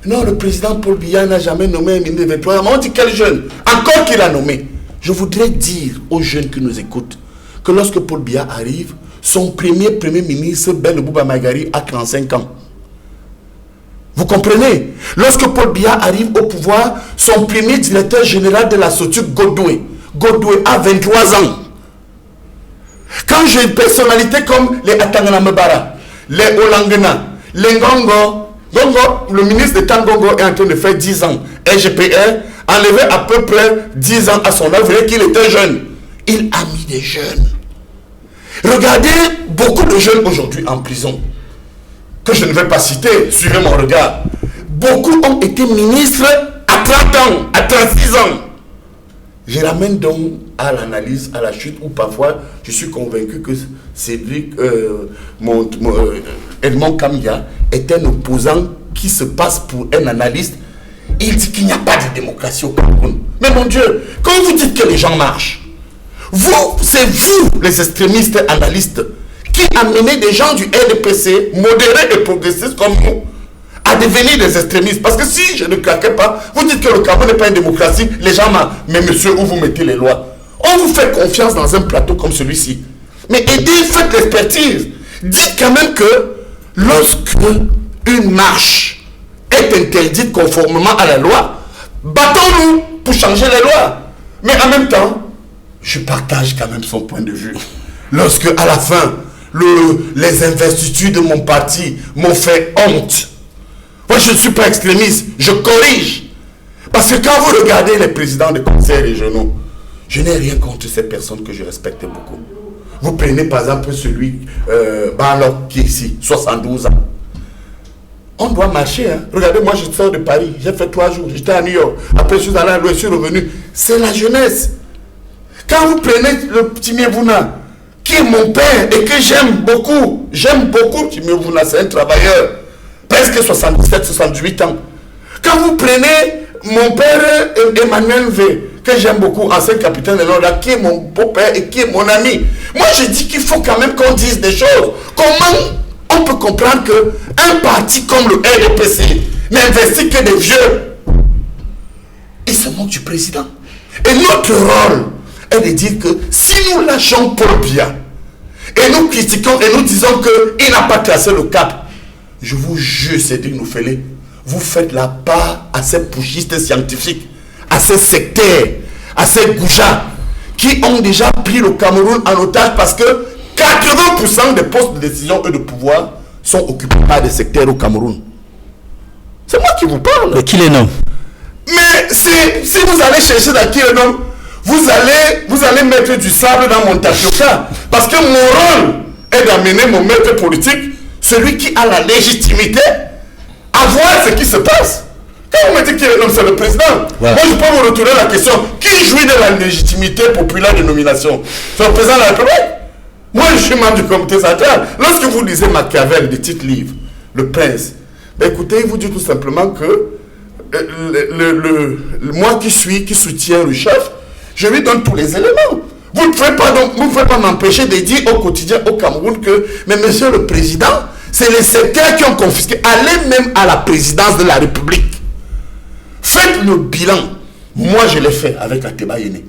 non, le président Paul Biya n'a jamais nommé un ministre des Vétoires, on dit quel jeune? Encore qu'il a nommé. Je voudrais dire aux jeunes qui nous écoutent que lorsque Paul Biya arrive, son premier ministre, Ben Bouba Magari, a 35 ans. Vous comprenez? Lorsque Paul Biya arrive au pouvoir, son premier directeur général de la SOTUC, Godoué a 23 ans. Quand j'ai une personnalité comme les Atangana Mbara, les Olangena, les Ngongo, le ministre de Tangongo est en train de faire 10 ans. SGPR enlevé à peu près 10 ans à son œuvre, vous voyez qu'il était jeune. Il a mis des jeunes. Regardez beaucoup de jeunes aujourd'hui en prison, que je ne vais pas citer, suivez mon regard. Beaucoup ont été ministres à 30 ans, à 36 ans. Je ramène donc à l'analyse, à la chute, où parfois je suis convaincu que Cédric, Edmond Kamya est un opposant qui se passe pour un analyste. Il dit qu'il n'y a pas de démocratie au Cameroun. Mais mon Dieu, quand vous dites que les gens marchent, c'est vous, les extrémistes analystes, qui amenez des gens du RDPC, modérés et progressistes comme nous, à devenir des extrémistes. Parce que si je ne claquais pas, vous dites que le Cameroun n'est pas une démocratie, les gens marchent. Mais monsieur, où vous mettez les lois? On vous fait confiance dans un plateau comme celui-ci. Mais aidez, faites l'expertise. Dites quand même que lorsque une marche est interdite conformément à la loi, battons-nous pour changer les lois. Mais en même temps, je partage quand même son point de vue. Lorsque, à la fin, les investitures de mon parti m'ont fait honte. Moi, je ne suis pas extrémiste, je corrige. Parce que quand vous regardez les présidents des conseils régionaux, je n'ai rien contre ces personnes que je respecte beaucoup. Vous prenez par exemple celui, Barlock, qui est ici, 72 ans. On doit marcher. Hein. Regardez, moi, je sors de Paris, j'ai fait 3 jours, j'étais à New York. Après, je suis allé à l'Ouest, je suis revenu. C'est la jeunesse. Quand vous prenez le petit Miebouna, qui est mon père et que j'aime beaucoup Miebouna, c'est un travailleur, presque 77-78 ans. Quand vous prenez mon père Emmanuel V, que j'aime beaucoup, ancien capitaine de l'ordre, qui est mon beau-père et qui est mon ami, moi je dis qu'il faut quand même qu'on dise des choses. Comment on peut comprendre qu'un parti comme le RDPC n'investit que des vieux. Il se moque du président. Et notre rôle est de dire que si nous lâchons Paul Biya et nous critiquons et nous disons qu'il n'a pas tracé le cap, je vous jure, Cédric Noufélé, vous faites la part à ces pushistes scientifiques, à ces sectaires, à ces goujats qui ont déjà pris le Cameroun en otage parce que 80% des postes de décision et de pouvoir sont occupés par des sectaires au Cameroun. C'est moi qui vous parle. Mais qui les nomme? Mais si vous allez chercher dans qui les nomme, vous allez mettre du sable dans mon tapioca. Parce que mon rôle est d'amener mon maître politique, celui qui a la légitimité, à voir ce qui se passe. Quand vous me dites qui les nomme, c'est le président. Ouais. Moi, je peux vous retourner la question. Qui jouit de la légitimité populaire de nomination? C'est le président de la République. Moi, je suis membre du comité central. Lorsque vous lisez Machiavel, des titres livres, Le Prince, ben écoutez, il vous dit tout simplement que moi qui soutiens le chef, je lui donne tous les éléments. Vous ne pouvez pas m'empêcher de dire au quotidien au Cameroun que, mais monsieur le président, c'est les secteurs qui ont confisqué. Allez même à la présidence de la République. Faites le bilan. Moi, je l'ai fait avec Ateba Yéné.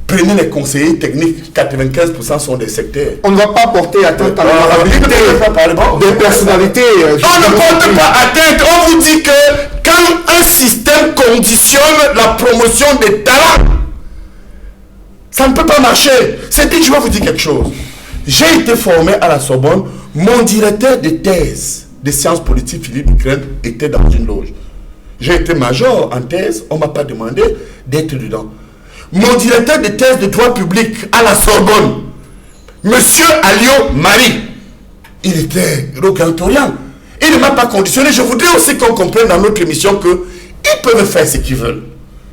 Prenez les conseillers techniques, 95% sont des secteurs. On ne va pas porter atteinte à l'honorabilité des personnalités. On ne porte pas atteinte. On vous dit que quand un système conditionne la promotion des talents, ça ne peut pas marcher. C'est-à-dire, je vais vous dire quelque chose. J'ai été formé à la Sorbonne. Mon directeur de thèse de sciences politiques, Philippe Ukraine, était dans une loge. J'ai été major en thèse. On ne m'a pas demandé d'être dedans. Mon directeur de thèse de droit public à la Sorbonne, monsieur Alio Marie, il était rogantorian. Il ne m'a pas conditionné. Je voudrais aussi qu'on comprenne dans notre émission qu'ils peuvent faire ce qu'ils veulent.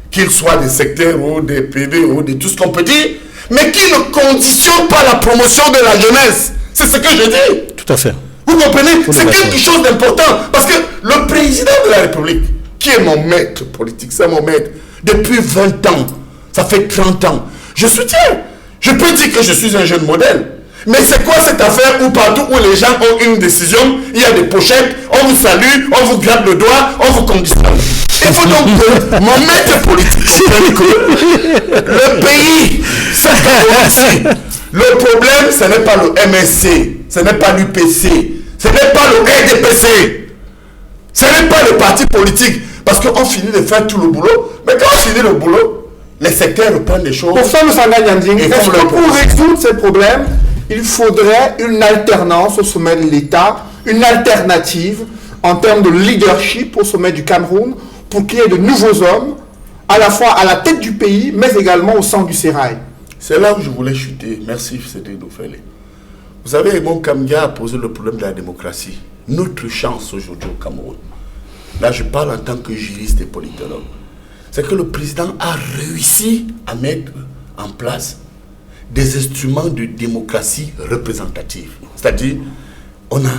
Qu'ils soient des sectaires ou des PD ou de tout ce qu'on peut dire, mais qu'ils ne conditionnent pas la promotion de la jeunesse. C'est ce que je dis. Tout à fait. Vous comprenez? C'est quelque chose d'important. Parce que le président de la République, qui est mon maître politique, c'est mon maître, depuis 20 ans, ça fait 30 ans. Je soutiens. Je peux dire que je suis un jeune modèle. Mais c'est quoi cette affaire où partout où les gens ont une décision, il y a des pochettes, on vous salue, on vous gratte le doigt, on vous conditionne. Il faut donc que mon maître politique comprenne que le pays, c'est pas ici. Le problème, ce n'est pas le MSC, ce n'est pas l'UPC, ce n'est pas le RDPC, ce n'est pas le parti politique. Parce qu'on finit de faire tout le boulot, mais quand on finit le boulot, les secteurs reprennent des choses. Pour ça, nous s'engagons. Est-ce que pour résoudre ces problèmes, il faudrait une alternance au sommet de l'État, une alternative en termes de leadership au sommet du Cameroun, pour qu'il y ait de nouveaux hommes, à la fois à la tête du pays, mais également au sein du sérail? C'est là où je voulais chuter. Merci, Cédric Noufélé. Vous savez, Edmond Kamga a posé le problème de la démocratie. Notre chance aujourd'hui au Cameroun, là je parle en tant que juriste et politologue, c'est que le président a réussi à mettre en place des instruments de démocratie représentative. C'est-à-dire, on a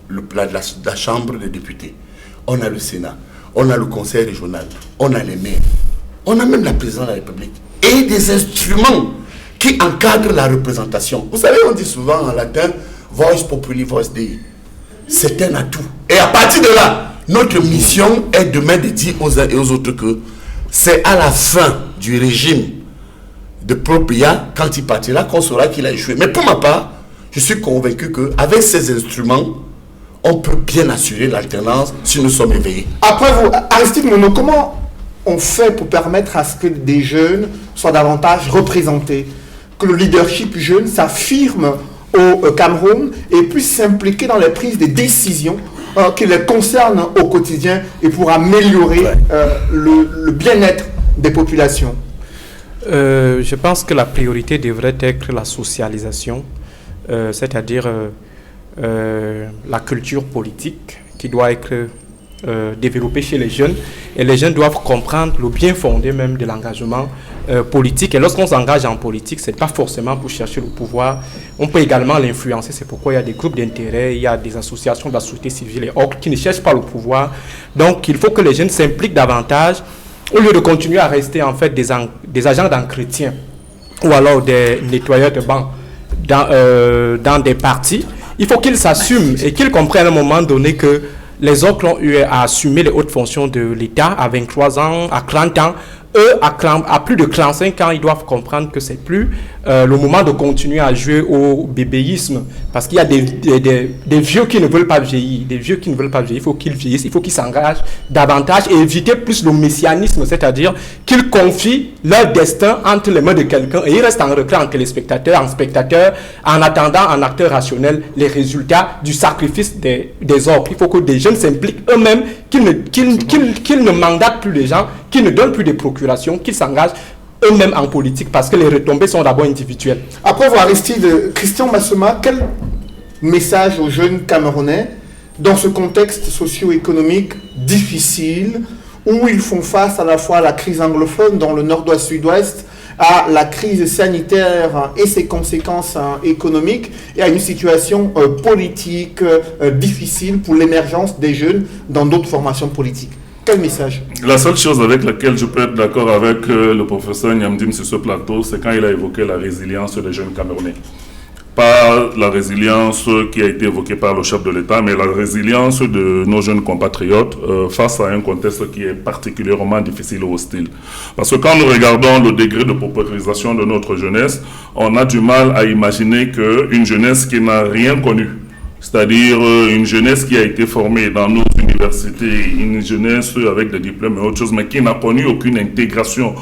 la Chambre des députés, on a le Sénat, on a le Conseil régional, on a les maires, on a même la présidence de la République. Et des instruments qui encadrent la représentation. Vous savez, on dit souvent en latin, voice populi, voice dei. C'est un atout. Et à partir de là, notre mission est demain de dire aux uns et aux autres que c'est à la fin du régime de Paul Biya, quand il partira, qu'on saura qu'il a échoué. Mais pour ma part, je suis convaincu qu'avec ces instruments, on peut bien assurer l'alternance si nous sommes éveillés. Après vous, Aristide Mono, comment on fait pour permettre à ce que des jeunes soient davantage représentés, que le leadership jeune s'affirme au Cameroun et puisse s'impliquer dans les prises de décisions qui les concernent au quotidien et pour améliorer le bien-être des populations? Je pense que la priorité devrait être la socialisation, c'est-à-dire la culture politique qui doit être développée chez les jeunes. Et les jeunes doivent comprendre le bien fondé même de l'engagement politique. Et lorsqu'on s'engage en politique, ce n'est pas forcément pour chercher le pouvoir. On peut également l'influencer. C'est pourquoi il y a des groupes d'intérêt, il y a des associations de la société civile et autres qui ne cherchent pas le pouvoir. Donc, il faut que les jeunes s'impliquent davantage au lieu de continuer à rester en fait des agents d'entretien ou alors des nettoyeurs de bancs dans des partis. il faut qu'ils s'assument et qu'ils comprennent à un moment donné que les autres ont eu à assumer les hautes fonctions de l'État à 23 ans, à 30 ans. Eux, à plus de 45 ans, ils doivent comprendre que c'est plus le moment de continuer à jouer au bébéisme. Parce qu'il y a des vieux qui ne veulent pas vieillir. Des vieux qui ne veulent pas vieillir. Il faut qu'ils vieillissent. Il faut qu'ils s'engagent davantage et éviter plus le messianisme. C'est-à-dire qu'ils confient leur destin entre les mains de quelqu'un et ils restent en retrait en téléspectateur, en spectateur, en attendant en acteur rationnel les résultats du sacrifice des autres. Il faut que des jeunes s'impliquent eux-mêmes, qu'ils ne mandatent plus les gens, qu'ils ne donnent plus des procurations, qu'ils s'engagent eux-mêmes en politique parce que les retombées sont d'abord individuelles. Après voir Aristide, Christian Massoma, quel message aux jeunes Camerounais dans ce contexte socio-économique difficile où ils font face à la fois à la crise anglophone dans le nord-ouest, sud-ouest, à la crise sanitaire et ses conséquences économiques et à une situation politique difficile pour l'émergence des jeunes dans d'autres formations politiques? Quel message? La seule chose avec laquelle je peux être d'accord avec le professeur Nyamdim sur ce plateau, c'est quand il a évoqué la résilience des jeunes Camerounais. Pas la résilience qui a été évoquée par le chef de l'État, mais la résilience de nos jeunes compatriotes face à un contexte qui est particulièrement difficile et hostile. Parce que quand nous regardons le degré de paupérisation de notre jeunesse, on a du mal à imaginer qu'une jeunesse qui n'a rien connu, c'est-à-dire une jeunesse qui a été formée dans nos universités, une jeunesse avec des diplômes et autre chose, mais qui n'a connu aucune intégration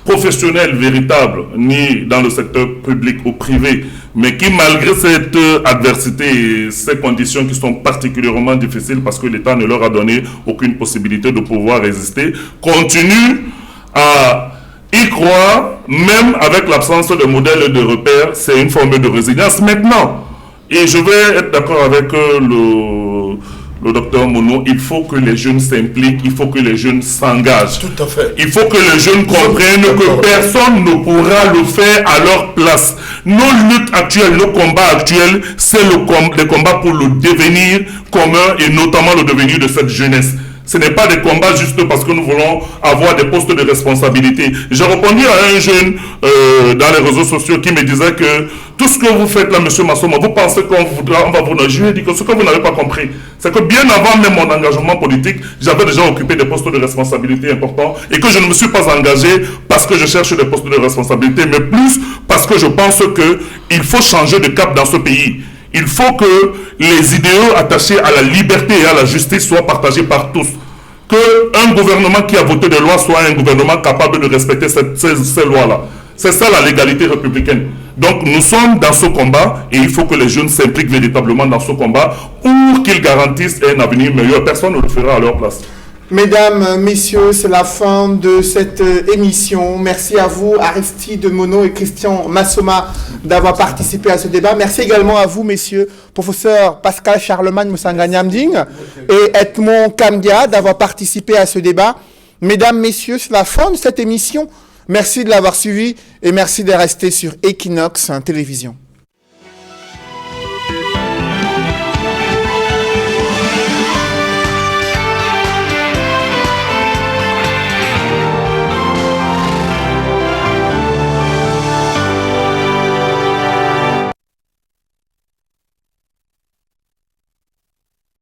professionnelle véritable, ni dans le secteur public ou privé, mais qui malgré cette adversité et ces conditions qui sont particulièrement difficiles parce que l'État ne leur a donné aucune possibilité de pouvoir résister, continue à y croire, même avec l'absence de modèle de repère. C'est une forme de résilience maintenant. Et je vais être d'accord avec le docteur Mono, il faut que les jeunes s'impliquent, il faut que les jeunes s'engagent. Tout à fait. Il faut que les jeunes comprennent que personne ne pourra le faire à leur place. Nos luttes actuelles, nos combats actuels, c'est les combats pour le devenir commun et notamment le devenir de cette jeunesse. Ce n'est pas des combats juste parce que nous voulons avoir des postes de responsabilité. J'ai répondu à un jeune dans les réseaux sociaux qui me disait que tout ce que vous faites là, monsieur Massoma, vous pensez qu'on va vous nager. Je lui ai dit que ce que vous n'avez pas compris, c'est que bien avant même mon engagement politique, j'avais déjà occupé des postes de responsabilité importants et que je ne me suis pas engagé parce que je cherche des postes de responsabilité, mais plus parce que je pense qu'il faut changer de cap dans ce pays. Il faut que les idéaux attachés à la liberté et à la justice soient partagés par tous. Qu'un gouvernement qui a voté des lois soit un gouvernement capable de respecter ces lois-là. C'est ça la légalité républicaine. Donc nous sommes dans ce combat et il faut que les jeunes s'impliquent véritablement dans ce combat pour qu'ils garantissent un avenir meilleur. Personne ne le fera à leur place. Mesdames, messieurs, c'est la fin de cette émission. Merci à vous, Aristide Mono et Christian Massoma, d'avoir participé à ce débat. Merci également à vous, messieurs, professeur Pascal Charlemagne Moussanga Nyamding et Edmond Kamdia, d'avoir participé à ce débat. Mesdames, messieurs, c'est la fin de cette émission. Merci de l'avoir suivi et merci de rester sur Equinox Télévision.